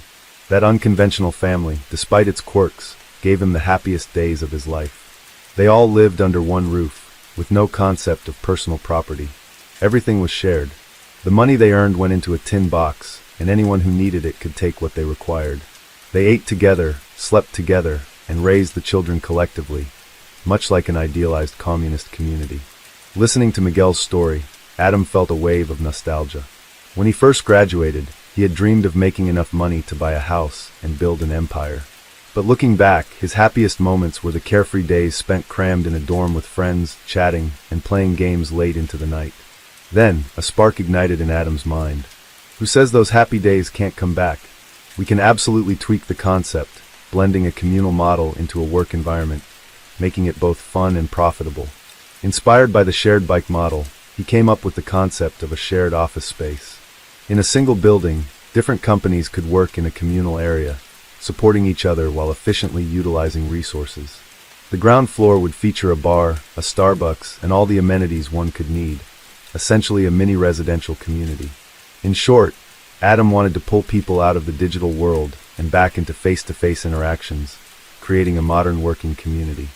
That unconventional family, despite its quirks, gave him the happiest days of his life. They all lived under one roof, with no concept of personal property. Everything was shared. The money they earned went into a tin box, and anyone who needed it could take what they required. They ate together, slept together, and raised the children collectively, much like an idealized communist community. Listening to Miguel's story, Adam felt a wave of nostalgia. When he first graduated, he had dreamed of making enough money to buy a house and build an empire. But looking back, his happiest moments were the carefree days spent crammed in a dorm with friends, chatting, and playing games late into the night. Then, a spark ignited in Adam's mind. Who says those happy days can't come back? We can absolutely tweak the concept, blending a communal model into a work environment, making it both fun and profitable. Inspired by the shared bike model, he came up with the concept of a shared office space. In a single building, different companies could work in a communal area, supporting each other while efficiently utilizing resources. The ground floor would feature a bar, a Starbucks, and all the amenities one could need, essentially a mini residential community. In short, Adam wanted to pull people out of the digital world and back into face-to-face interactions, creating a modern working community.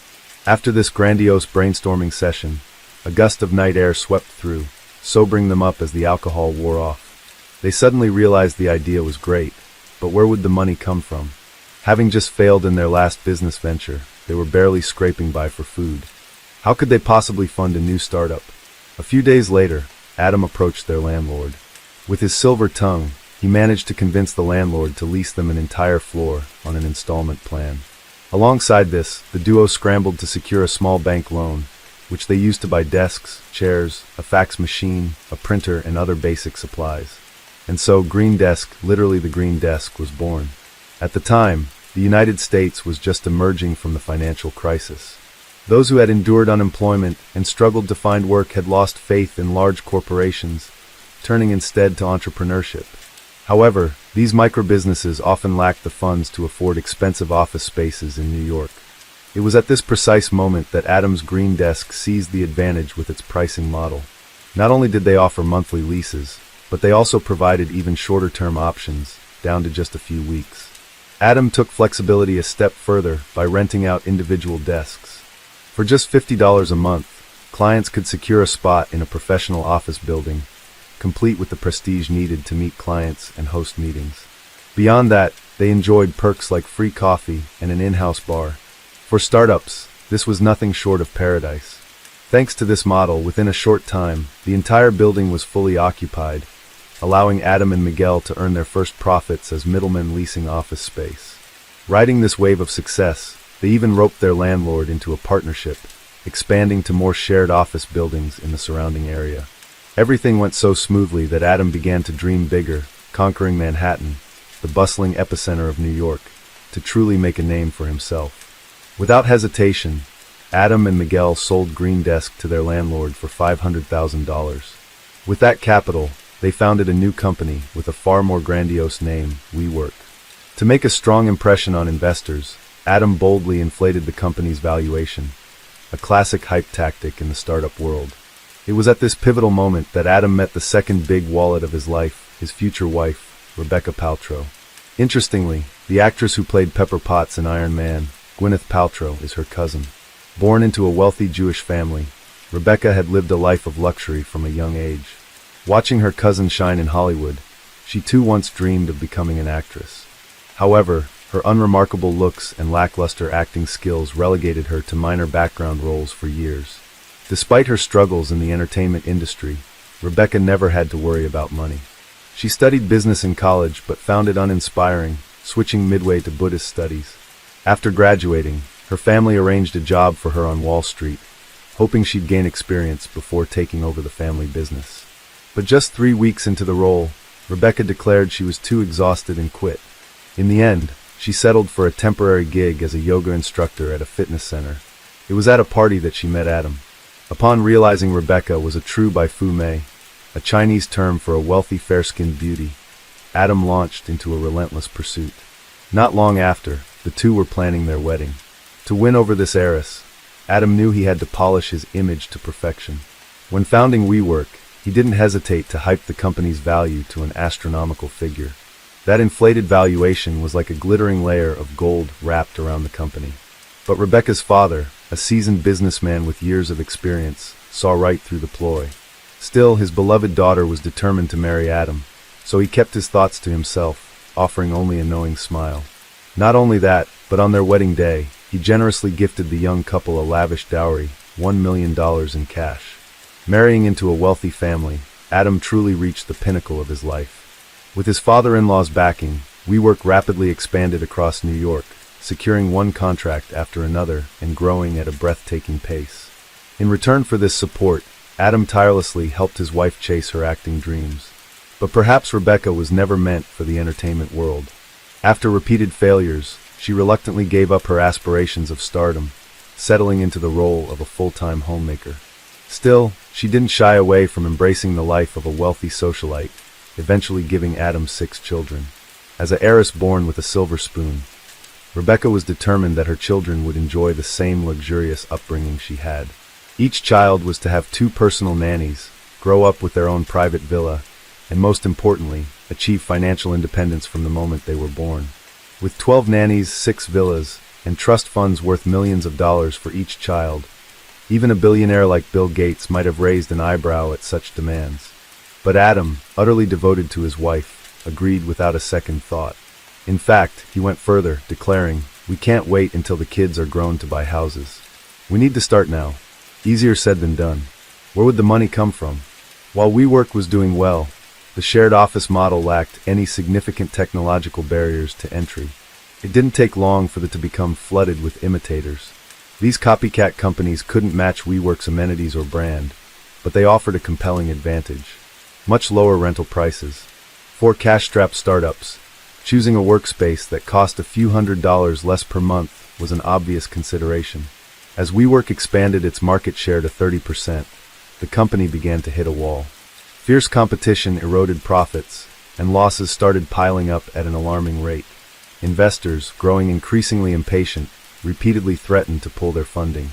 After this grandiose brainstorming session, a gust of night air swept through, sobering them up as the alcohol wore off. They suddenly realized the idea was great, but where would the money come from? Having just failed in their last business venture, they were barely scraping by for food. How could they possibly fund a new startup? A few days later, Adam approached their landlord. With his silver tongue, he managed to convince the landlord to lease them an entire floor on an installment plan. Alongside this, the duo scrambled to secure a small bank loan, which they used to buy desks, chairs, a fax machine, a printer, and other basic supplies. And so Green Desk, literally the Green Desk, was born. At the time, the United States was just emerging from the financial crisis. Those who had endured unemployment and struggled to find work had lost faith in large corporations, turning instead to entrepreneurship. However, these microbusinesses often lacked the funds to afford expensive office spaces in New York. It was at this precise moment that Adam's Green Desk seized the advantage with its pricing model. Not only did they offer monthly leases, but they also provided even shorter-term options, down to just a few weeks. Adam took flexibility a step further by renting out individual desks. For just $50 a month, clients could secure a spot in a professional office building, complete with the prestige needed to meet clients and host meetings. Beyond that, they enjoyed perks like free coffee and an in-house bar. For startups, this was nothing short of paradise. Thanks to this model, within a short time, the entire building was fully occupied, allowing Adam and Miguel to earn their first profits as middlemen leasing office space. Riding this wave of success, they even roped their landlord into a partnership, expanding to more shared office buildings in the surrounding area. Everything went so smoothly that Adam began to dream bigger, conquering Manhattan, the bustling epicenter of New York, to truly make a name for himself. Without hesitation, Adam and Miguel sold Green Desk to their landlord for $500,000. With that capital, they founded a new company with a far more grandiose name, WeWork. To make a strong impression on investors, Adam boldly inflated the company's valuation, a classic hype tactic in the startup world. It was at this pivotal moment that Adam met the second big wallet of his life, his future wife, Rebecca Paltrow. Interestingly, the actress who played Pepper Potts in Iron Man, Gwyneth Paltrow, is her cousin. Born into a wealthy Jewish family, Rebecca had lived a life of luxury from a young age. Watching her cousin shine in Hollywood, she too once dreamed of becoming an actress. However, her unremarkable looks and lackluster acting skills relegated her to minor background roles for years. Despite her struggles in the entertainment industry, Rebecca never had to worry about money. She studied business in college but found it uninspiring, switching midway to Buddhist studies. After graduating, her family arranged a job for her on Wall Street, hoping she'd gain experience before taking over the family business. But just 3 weeks into the role, Rebecca declared she was too exhausted and quit. In the end, she settled for a temporary gig as a yoga instructor at a fitness center. It was at a party that she met Adam. Upon realizing Rebecca was a true baifu, a Chinese term for a wealthy fair-skinned beauty, Adam launched into a relentless pursuit. Not long after, the two were planning their wedding. To win over this heiress, Adam knew he had to polish his image to perfection. When founding WeWork, he didn't hesitate to hype the company's value to an astronomical figure. That inflated valuation was like a glittering layer of gold wrapped around the company. But Rebecca's father, a seasoned businessman with years of experience, saw right through the ploy. Still, his beloved daughter was determined to marry Adam, so he kept his thoughts to himself, offering only a knowing smile. Not only that, but on their wedding day, he generously gifted the young couple a lavish dowry, $1 million in cash. Marrying into a wealthy family, Adam truly reached the pinnacle of his life. With his father-in-law's backing, WeWork rapidly expanded across New York, securing one contract after another and growing at a breathtaking pace. In return for this support, Adam tirelessly helped his wife chase her acting dreams. But perhaps Rebecca was never meant for the entertainment world. After repeated failures, she reluctantly gave up her aspirations of stardom, settling into the role of a full-time homemaker. Still, she didn't shy away from embracing the life of a wealthy socialite, eventually giving Adam 6 children. As an heiress born with a silver spoon, Rebecca was determined that her children would enjoy the same luxurious upbringing she had. Each child was to have 2 personal nannies, grow up with their own private villa, and most importantly, achieve financial independence from the moment they were born. With 12 nannies, 6 villas, and trust funds worth millions of dollars for each child, even a billionaire like Bill Gates might have raised an eyebrow at such demands. But Adam, utterly devoted to his wife, agreed without a second thought. In fact, he went further, declaring, "We can't wait until the kids are grown to buy houses. We need to start now." Easier said than done. Where would the money come from? While WeWork was doing well, the shared office model lacked any significant technological barriers to entry. It didn't take long for it to become flooded with imitators. These copycat companies couldn't match WeWork's amenities or brand, but they offered a compelling advantage: much lower rental prices. For cash-strapped startups, choosing a workspace that cost a few $100s less per month was an obvious consideration. As WeWork expanded its market share to 30%, the company began to hit a wall. Fierce competition eroded profits, and losses started piling up at an alarming rate. Investors, growing increasingly impatient, repeatedly threatened to pull their funding.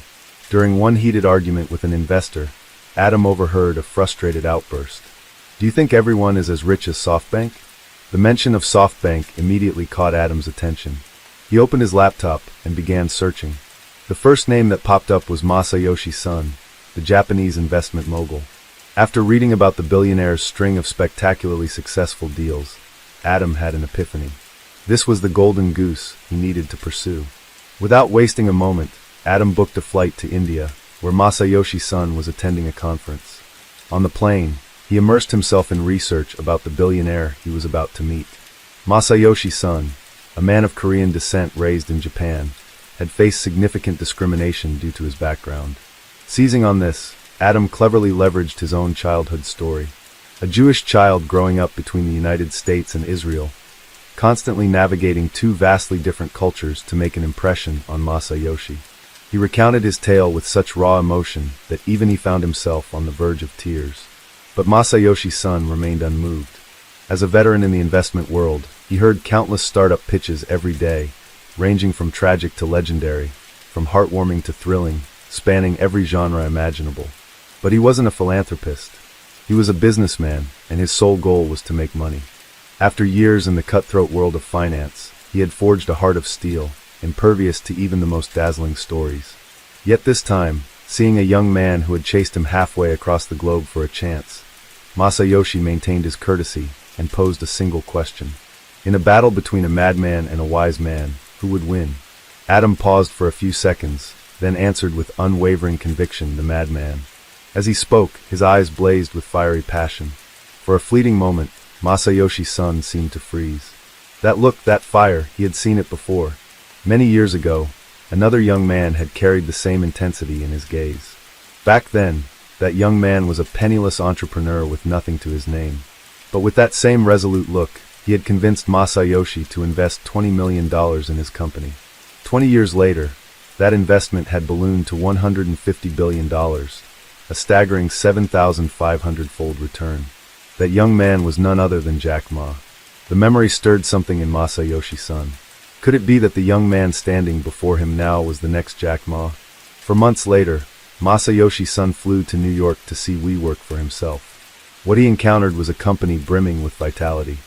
During one heated argument with an investor, Adam overheard a frustrated outburst. "Do you think everyone is as rich as SoftBank?" The mention of SoftBank immediately caught Adam's attention. He opened his laptop and began searching. The first name that popped up was Masayoshi Son, the Japanese investment mogul. After reading about the billionaire's string of spectacularly successful deals, Adam had an epiphany. This was the golden goose he needed to pursue. Without wasting a moment, Adam booked a flight to India, where Masayoshi Son was attending a conference. On the plane, he immersed himself in research about the billionaire he was about to meet. Masayoshi Son, a man of Korean descent raised in Japan, had faced significant discrimination due to his background. Seizing on this, Adam cleverly leveraged his own childhood story. A Jewish child growing up between the United States and Israel, constantly navigating 2 vastly different cultures to make an impression on Masayoshi. He recounted his tale with such raw emotion that even he found himself on the verge of tears. But Masayoshi Son remained unmoved. As a veteran in the investment world, he heard countless startup pitches every day, ranging from tragic to legendary, from heartwarming to thrilling, spanning every genre imaginable. But he wasn't a philanthropist. He was a businessman, and his sole goal was to make money. After years in the cutthroat world of finance, he had forged a heart of steel, impervious to even the most dazzling stories. Yet this time, seeing a young man who had chased him halfway across the globe for a chance, Masayoshi maintained his courtesy and posed a single question. In a battle between a madman and a wise man, who would win? Adam paused for a few seconds, then answered with unwavering conviction, the madman. As he spoke, his eyes blazed with fiery passion. For a fleeting moment, Masayoshi Son seemed to freeze. That look, that fire, he had seen it before. Many years ago, another young man had carried the same intensity in his gaze. Back then, that young man was a penniless entrepreneur with nothing to his name. But with that same resolute look, he had convinced Masayoshi to invest $20 million in his company. 20 years later, that investment had ballooned to $150 billion, a staggering 7,500-fold return. That young man was none other than Jack Ma. The memory stirred something in Masayoshi Son. Could it be that the young man standing before him now was the next Jack Ma? For months later, Masayoshi Son flew to New York to see WeWork for himself. What he encountered was a company brimming with vitality.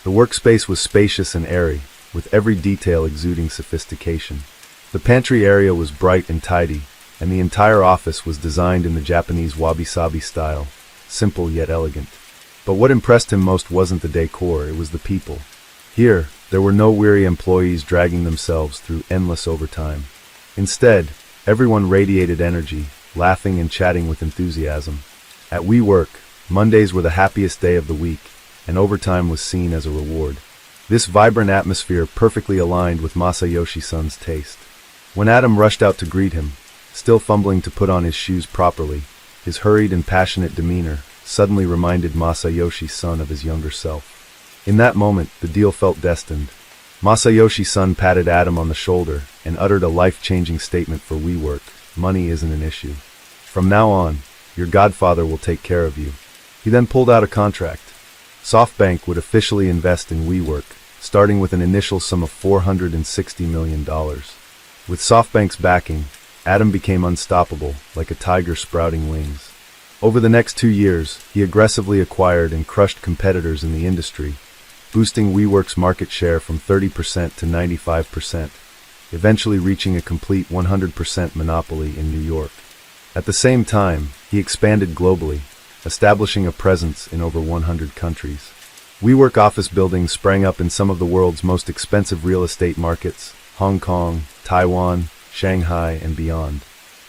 The workspace was spacious and airy, with every detail exuding sophistication. The pantry area was bright and tidy, and the entire office was designed in the Japanese wabi-sabi style, simple yet elegant. But what impressed him most wasn't the decor, it was the people. Here, there were no weary employees dragging themselves through endless overtime. Instead, everyone radiated energy, laughing and chatting with enthusiasm. At WeWork, Mondays were the happiest day of the week, and overtime was seen as a reward. This vibrant atmosphere perfectly aligned with Masayoshi-san's taste. When Adam rushed out to greet him, still fumbling to put on his shoes properly, his hurried and passionate demeanor suddenly reminded Masayoshi-san of his younger self. In that moment, the deal felt destined. Masayoshi-san patted Adam on the shoulder and uttered a life-changing statement for WeWork: "Money isn't an issue. From now on, your godfather will take care of you." He then pulled out a contract. SoftBank would officially invest in WeWork, starting with an initial sum of $460 million. With SoftBank's backing, Adam became unstoppable, like a tiger sprouting wings. Over the next 2 years, he aggressively acquired and crushed competitors in the industry, boosting WeWork's market share from 30% to 95%, eventually reaching a complete 100% monopoly in New York. At the same time, he expanded globally, establishing a presence in over 100 countries. WeWork office buildings sprang up in some of the world's most expensive real estate markets: Hong Kong, Taiwan, Shanghai, and beyond.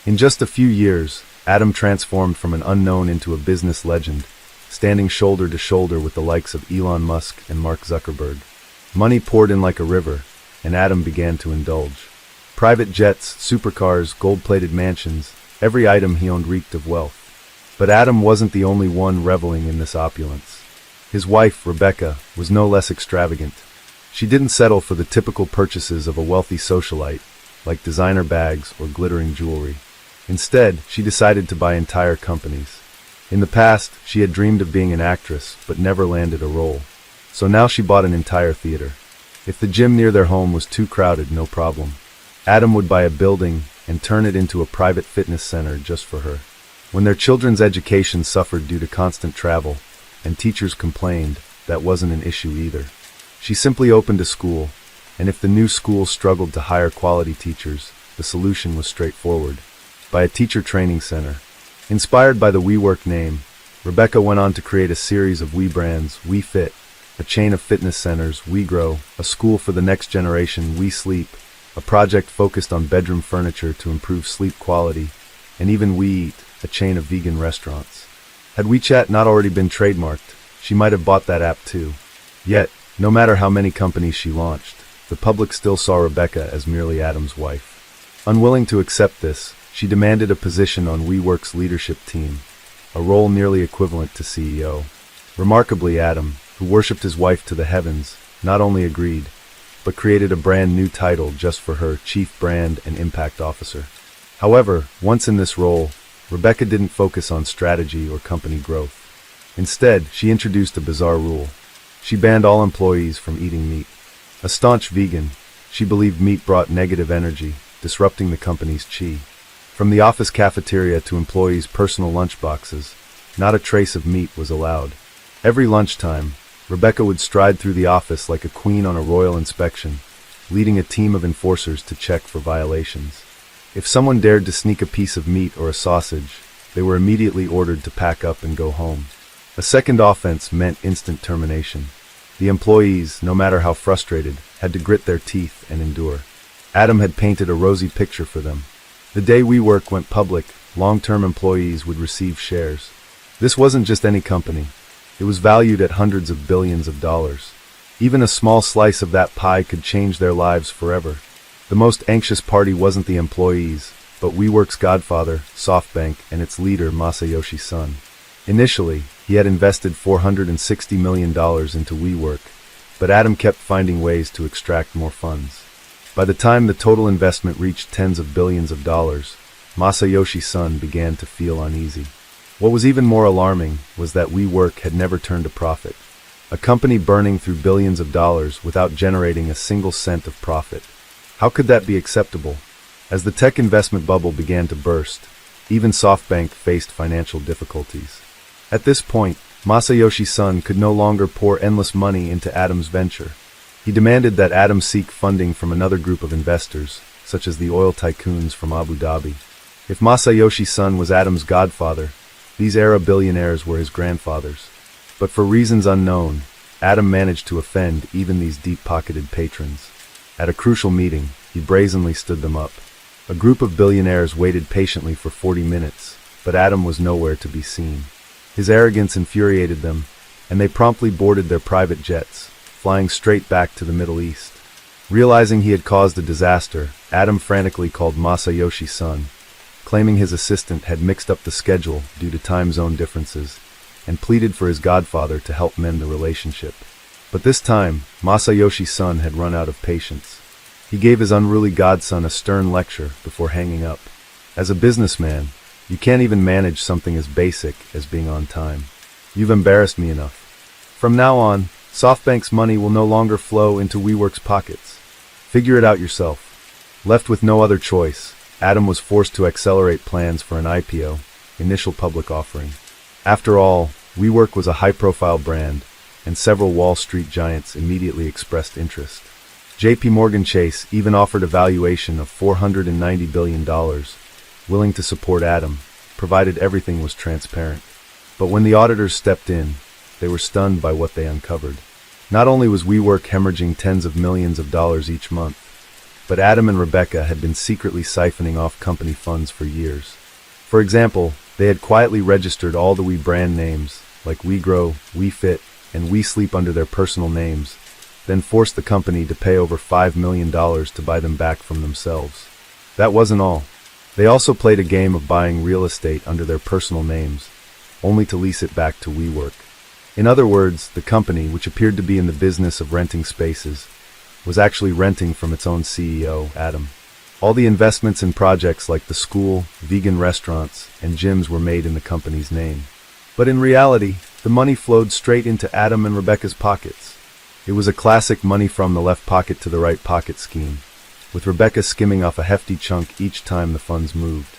In just a few years, Adam transformed from an unknown into a business legend, standing shoulder to shoulder with the likes of Elon Musk and Mark Zuckerberg. Money poured in like a river, and Adam began to indulge. Private jets, supercars, gold-plated mansions, every item he owned reeked of wealth. But Adam wasn't the only one reveling in this opulence. His wife, Rebecca, was no less extravagant. She didn't settle for the typical purchases of a wealthy socialite, like designer bags or glittering jewelry. Instead, she decided to buy entire companies. In the past, she had dreamed of being an actress, but never landed a role. So now she bought an entire theater. If the gym near their home was too crowded, no problem. Adam would buy a building and turn it into a private fitness center just for her. When their children's education suffered due to constant travel, and teachers complained, that wasn't an issue either. She simply opened a school, and if the new school struggled to hire quality teachers, the solution was straightforward: buy a teacher training center. Inspired by the WeWork name, Rebecca went on to create a series of WeBrands: WeFit, a chain of fitness centers; WeGrow, a school for the next generation; WeSleep, a project focused on bedroom furniture to improve sleep quality; and even WeEat, a chain of vegan restaurants. Had WeChat not already been trademarked, she might have bought that app too. Yet, no matter how many companies she launched, the public still saw Rebecca as merely Adam's wife. Unwilling to accept this, she demanded a position on WeWork's leadership team, a role nearly equivalent to CEO. Remarkably, Adam, who worshipped his wife to the heavens, not only agreed, but created a brand new title just for her: Chief Brand and Impact Officer. However, once in this role, Rebecca didn't focus on strategy or company growth. Instead, she introduced a bizarre rule. She banned all employees from eating meat. A staunch vegan, she believed meat brought negative energy, disrupting the company's chi. From the office cafeteria to employees' personal lunchboxes, not a trace of meat was allowed. Every lunchtime, Rebecca would stride through the office like a queen on a royal inspection, leading a team of enforcers to check for violations. If someone dared to sneak a piece of meat or a sausage, they were immediately ordered to pack up and go home. A second offense meant instant termination. The employees, no matter how frustrated, had to grit their teeth and endure. Adam had painted a rosy picture for them. The day WeWork went public, long-term employees would receive shares. This wasn't just any company. It was valued at hundreds of billions of dollars. Even a small slice of that pie could change their lives forever. The most anxious party wasn't the employees, but WeWork's godfather, SoftBank, and its leader, Masayoshi-san. Initially, he had invested $460 million into WeWork, but Adam kept finding ways to extract more funds. By the time the total investment reached tens of billions of dollars, Masayoshi-san began to feel uneasy. What was even more alarming was that WeWork had never turned a profit. A company burning through billions of dollars without generating a single cent of profit. How could that be acceptable? As the tech investment bubble began to burst, even SoftBank faced financial difficulties. At this point, Masayoshi-san could no longer pour endless money into Adam's venture. He demanded that Adam seek funding from another group of investors, such as the oil tycoons from Abu Dhabi. If Masayoshi-san was Adam's godfather, these Arab billionaires were his grandfathers. But for reasons unknown, Adam managed to offend even these deep-pocketed patrons. At a crucial meeting, he brazenly stood them up. A group of billionaires waited patiently for 40 minutes, but Adam was nowhere to be seen. His arrogance infuriated them, and they promptly boarded their private jets, flying straight back to the Middle East. Realizing he had caused a disaster, Adam frantically called Masayoshi's son, claiming his assistant had mixed up the schedule due to time zone differences, and pleaded for his godfather to help mend the relationship. But this time, Masayoshi's son had run out of patience. He gave his unruly godson a stern lecture before hanging up. As a businessman, you can't even manage something as basic as being on time. You've embarrassed me enough. From now on, SoftBank's money will no longer flow into WeWork's pockets. Figure it out yourself. Left with no other choice, Adam was forced to accelerate plans for an IPO, initial public offering. After all, WeWork was a high-profile brand, and several Wall Street giants immediately expressed interest. JP Morgan Chase even offered a valuation of $490 billion, willing to support Adam, provided everything was transparent. But when the auditors stepped in, they were stunned by what they uncovered. Not only was WeWork hemorrhaging tens of millions of dollars each month, but Adam and Rebecca had been secretly siphoning off company funds for years. For example, they had quietly registered all the We brand names, like WeGrow, WeFit, and WeSleep under their personal names, then forced the company to pay over $5 million to buy them back from themselves. That wasn't all. They also played a game of buying real estate under their personal names, only to lease it back to WeWork. In other words, the company, which appeared to be in the business of renting spaces, was actually renting from its own CEO, Adam. All the investments in projects like the school, vegan restaurants, and gyms were made in the company's name. But in reality, the money flowed straight into Adam and Rebecca's pockets. It was a classic money from the left pocket to the right pocket scheme, with Rebecca skimming off a hefty chunk each time the funds moved.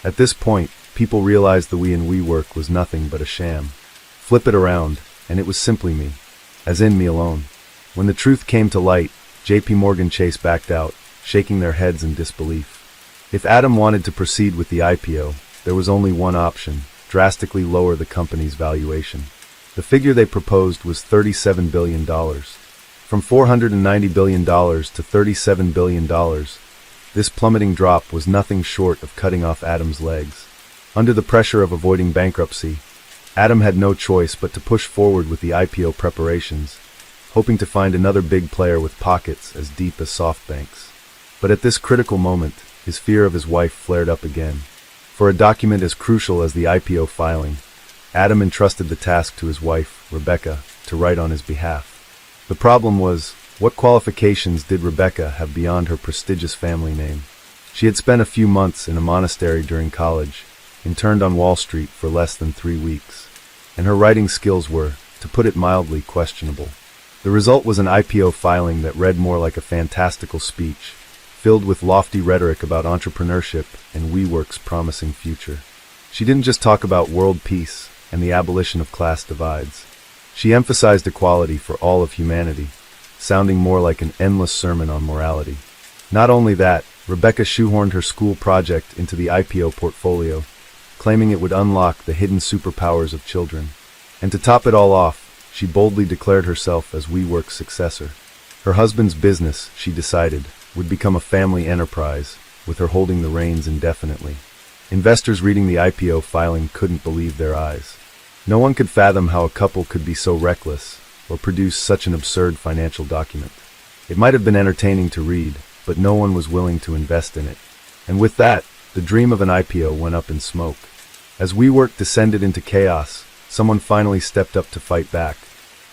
At this point, people realized the We in WeWork was nothing but a sham. Flip it around, and it was simply me, as in me alone. When the truth came to light, JP Morgan Chase backed out, shaking their heads in disbelief. If Adam wanted to proceed with the IPO, there was only one option: drastically lower the company's valuation. The figure they proposed was $37 billion. From $490 billion to $37 billion, this plummeting drop was nothing short of cutting off Adam's legs. Under the pressure of avoiding bankruptcy, Adam had no choice but to push forward with the IPO preparations, hoping to find another big player with pockets as deep as SoftBank's. But at this critical moment, his fear of his wife flared up again. For a document as crucial as the IPO filing, Adam entrusted the task to his wife, Rebecca, to write on his behalf. The problem was, what qualifications did Rebecca have beyond her prestigious family name? She had spent a few months in a monastery during college, interned on Wall Street for less than 3 weeks, and her writing skills were, to put it mildly, questionable. The result was an IPO filing that read more like a fantastical speech, filled with lofty rhetoric about entrepreneurship and WeWork's promising future. She didn't just talk about world peace and the abolition of class divides. She emphasized equality for all of humanity, sounding more like an endless sermon on morality. Not only that, Rebecca shoehorned her school project into the IPO portfolio, claiming it would unlock the hidden superpowers of children. And to top it all off, she boldly declared herself as WeWork's successor. Her husband's business, she decided, would become a family enterprise, with her holding the reins indefinitely. Investors reading the IPO filing couldn't believe their eyes. No one could fathom how a couple could be so reckless, or produce such an absurd financial document. It might have been entertaining to read, but no one was willing to invest in it. And with that, the dream of an IPO went up in smoke. As WeWork descended into chaos, someone finally stepped up to fight back.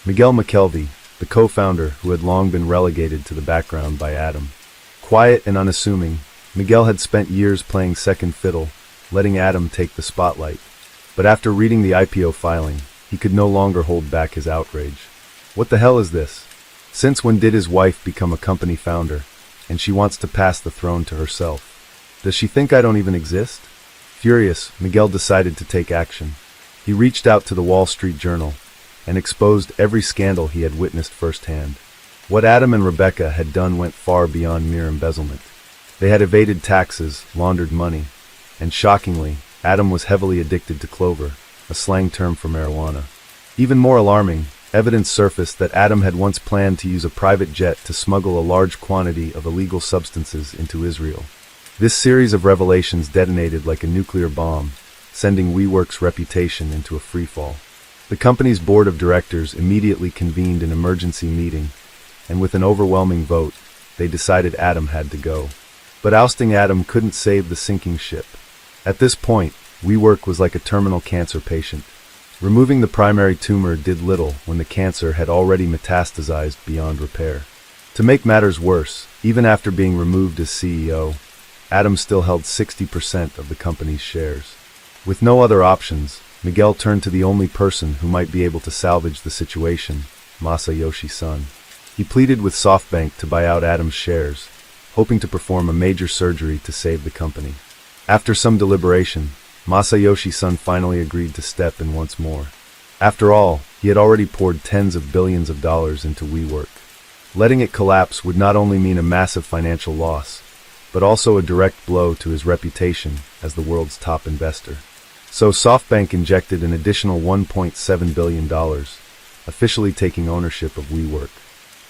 Miguel McKelvey, the co-founder who had long been relegated to the background by Adam. Quiet and unassuming, Miguel had spent years playing second fiddle, letting Adam take the spotlight. But after reading the IPO filing, he could no longer hold back his outrage. What the hell is this? Since when did his wife become a company founder, and she wants to pass the throne to herself? Does she think I don't even exist? Furious, Miguel decided to take action. He reached out to the Wall Street Journal and exposed every scandal he had witnessed firsthand. What Adam and Rebecca had done went far beyond mere embezzlement. They had evaded taxes, laundered money, and shockingly, Adam was heavily addicted to clover, a slang term for marijuana. Even more alarming, evidence surfaced that Adam had once planned to use a private jet to smuggle a large quantity of illegal substances into Israel. This series of revelations detonated like a nuclear bomb, sending WeWork's reputation into a freefall. The company's board of directors immediately convened an emergency meeting, and with an overwhelming vote, they decided Adam had to go. But ousting Adam couldn't save the sinking ship. At this point, WeWork was like a terminal cancer patient. Removing the primary tumor did little when the cancer had already metastasized beyond repair. To make matters worse, even after being removed as CEO, Adam still held 60% of the company's shares. With no other options, Miguel turned to the only person who might be able to salvage the situation, Masayoshi Son. He pleaded with SoftBank to buy out Adam's shares, hoping to perform a major surgery to save the company. After some deliberation, Masayoshi Son finally agreed to step in once more. After all, he had already poured tens of billions of dollars into WeWork. Letting it collapse would not only mean a massive financial loss, but also a direct blow to his reputation as the world's top investor. So SoftBank injected an additional $1.7 billion, officially taking ownership of WeWork.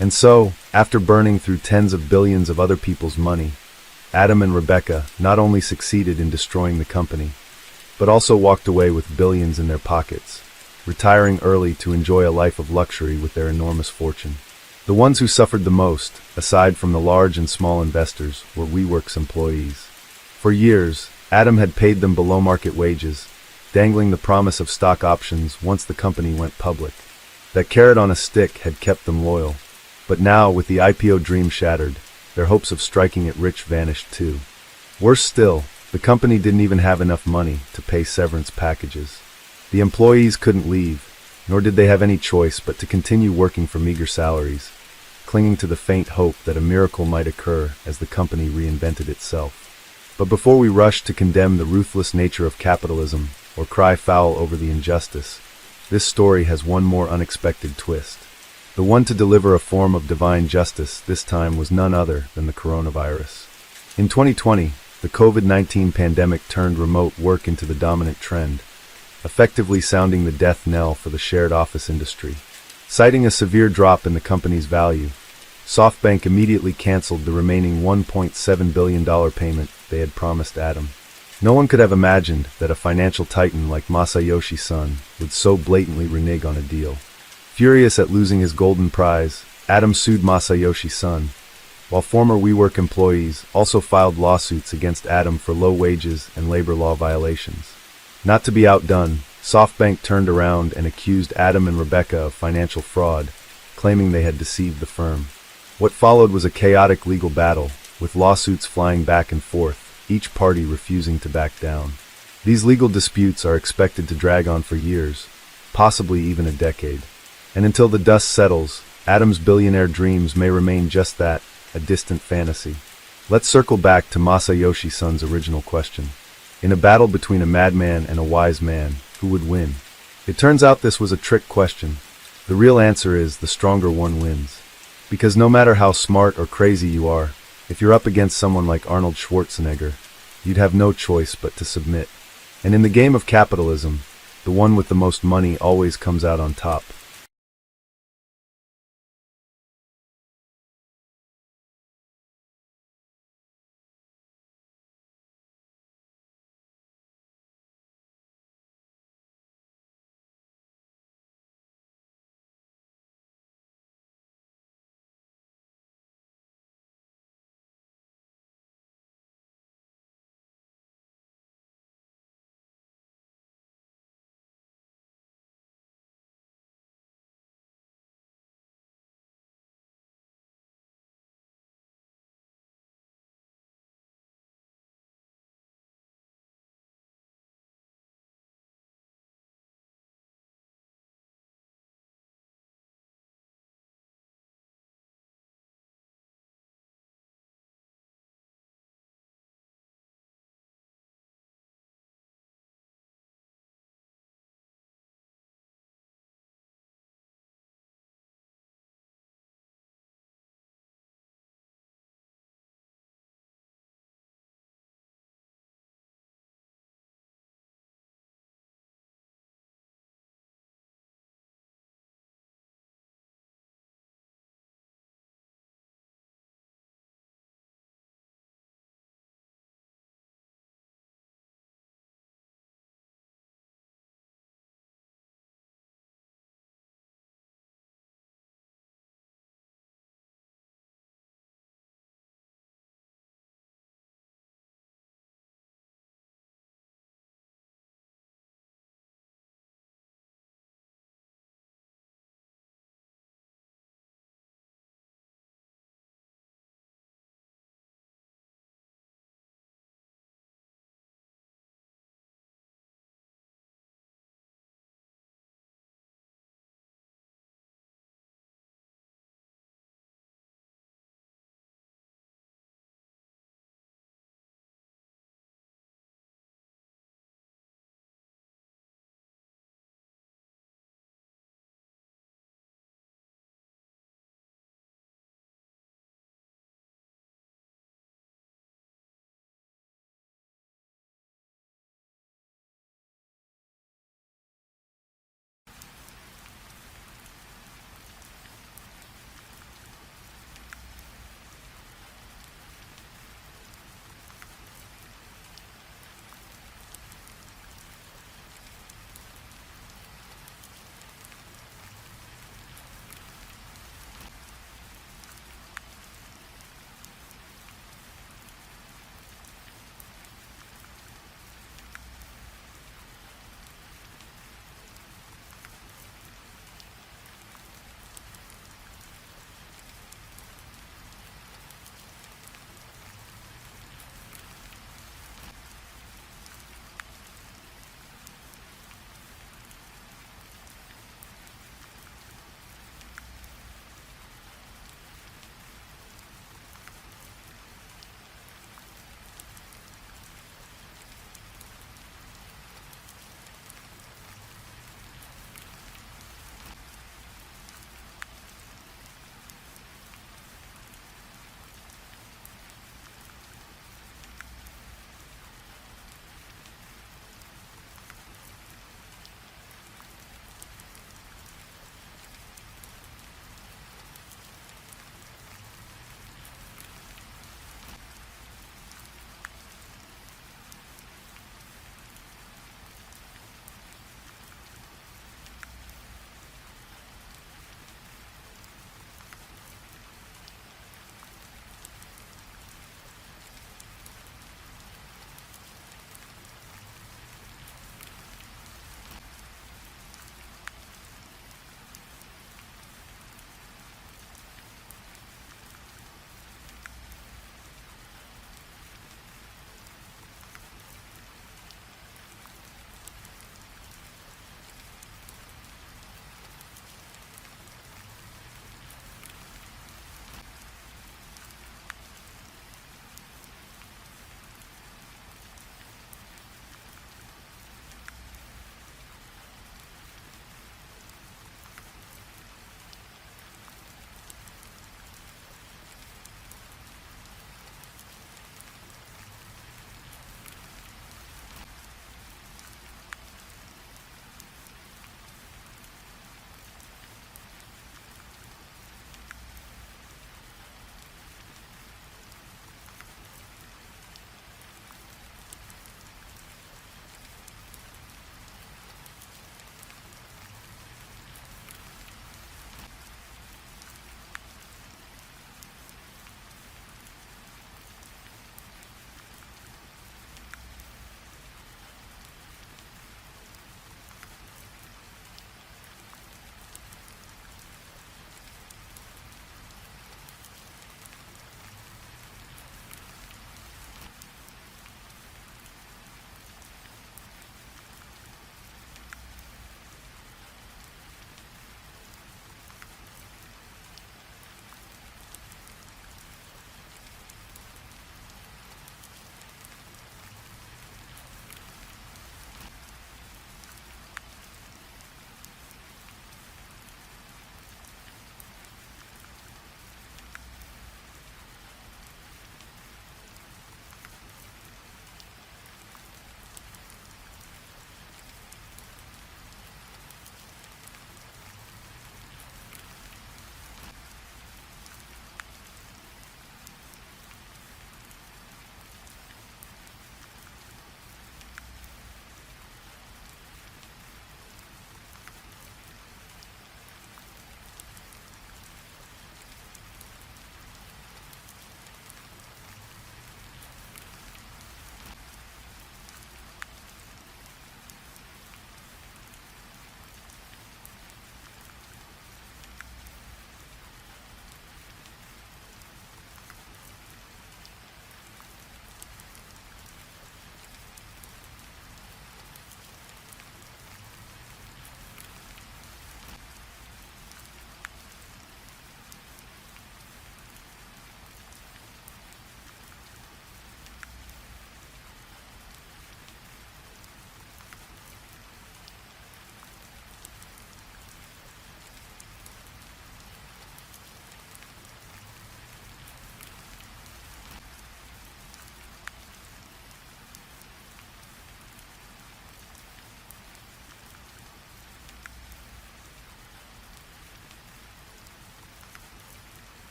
And so, after burning through tens of billions of other people's money, Adam and Rebecca not only succeeded in destroying the company, but also walked away with billions in their pockets, retiring early to enjoy a life of luxury with their enormous fortune. The ones who suffered the most, aside from the large and small investors, were WeWork's employees. For years, Adam had paid them below-market wages, dangling the promise of stock options once the company went public. That carrot on a stick had kept them loyal. But now, with the IPO dream shattered, their hopes of striking it rich vanished too. Worse still, the company didn't even have enough money to pay severance packages. The employees couldn't leave, nor did they have any choice but to continue working for meager salaries, clinging to the faint hope that a miracle might occur as the company reinvented itself. But before we rush to condemn the ruthless nature of capitalism or cry foul over the injustice, this story has one more unexpected twist. The one to deliver a form of divine justice this time was none other than the coronavirus. In 2020, the COVID-19 pandemic turned remote work into the dominant trend, effectively sounding the death knell for the shared office industry. Citing a severe drop in the company's value, SoftBank immediately canceled the remaining $1.7 billion payment they had promised Adam. No one could have imagined that a financial titan like Masayoshi Son would so blatantly renege on a deal. Furious at losing his golden prize, Adam sued Masayoshi Son, while former WeWork employees also filed lawsuits against Adam for low wages and labor law violations. Not to be outdone, SoftBank turned around and accused Adam and Rebecca of financial fraud, claiming they had deceived the firm. What followed was a chaotic legal battle, with lawsuits flying back and forth, each party refusing to back down. These legal disputes are expected to drag on for years, possibly even a decade. And until the dust settles, Adam's billionaire dreams may remain just that, a distant fantasy. Let's circle back to Masayoshi Son's original question. In a battle between a madman and a wise man, who would win? It turns out this was a trick question. The real answer is the stronger one wins. Because no matter how smart or crazy you are, if you're up against someone like Arnold Schwarzenegger, you'd have no choice but to submit. And in the game of capitalism, the one with the most money always comes out on top.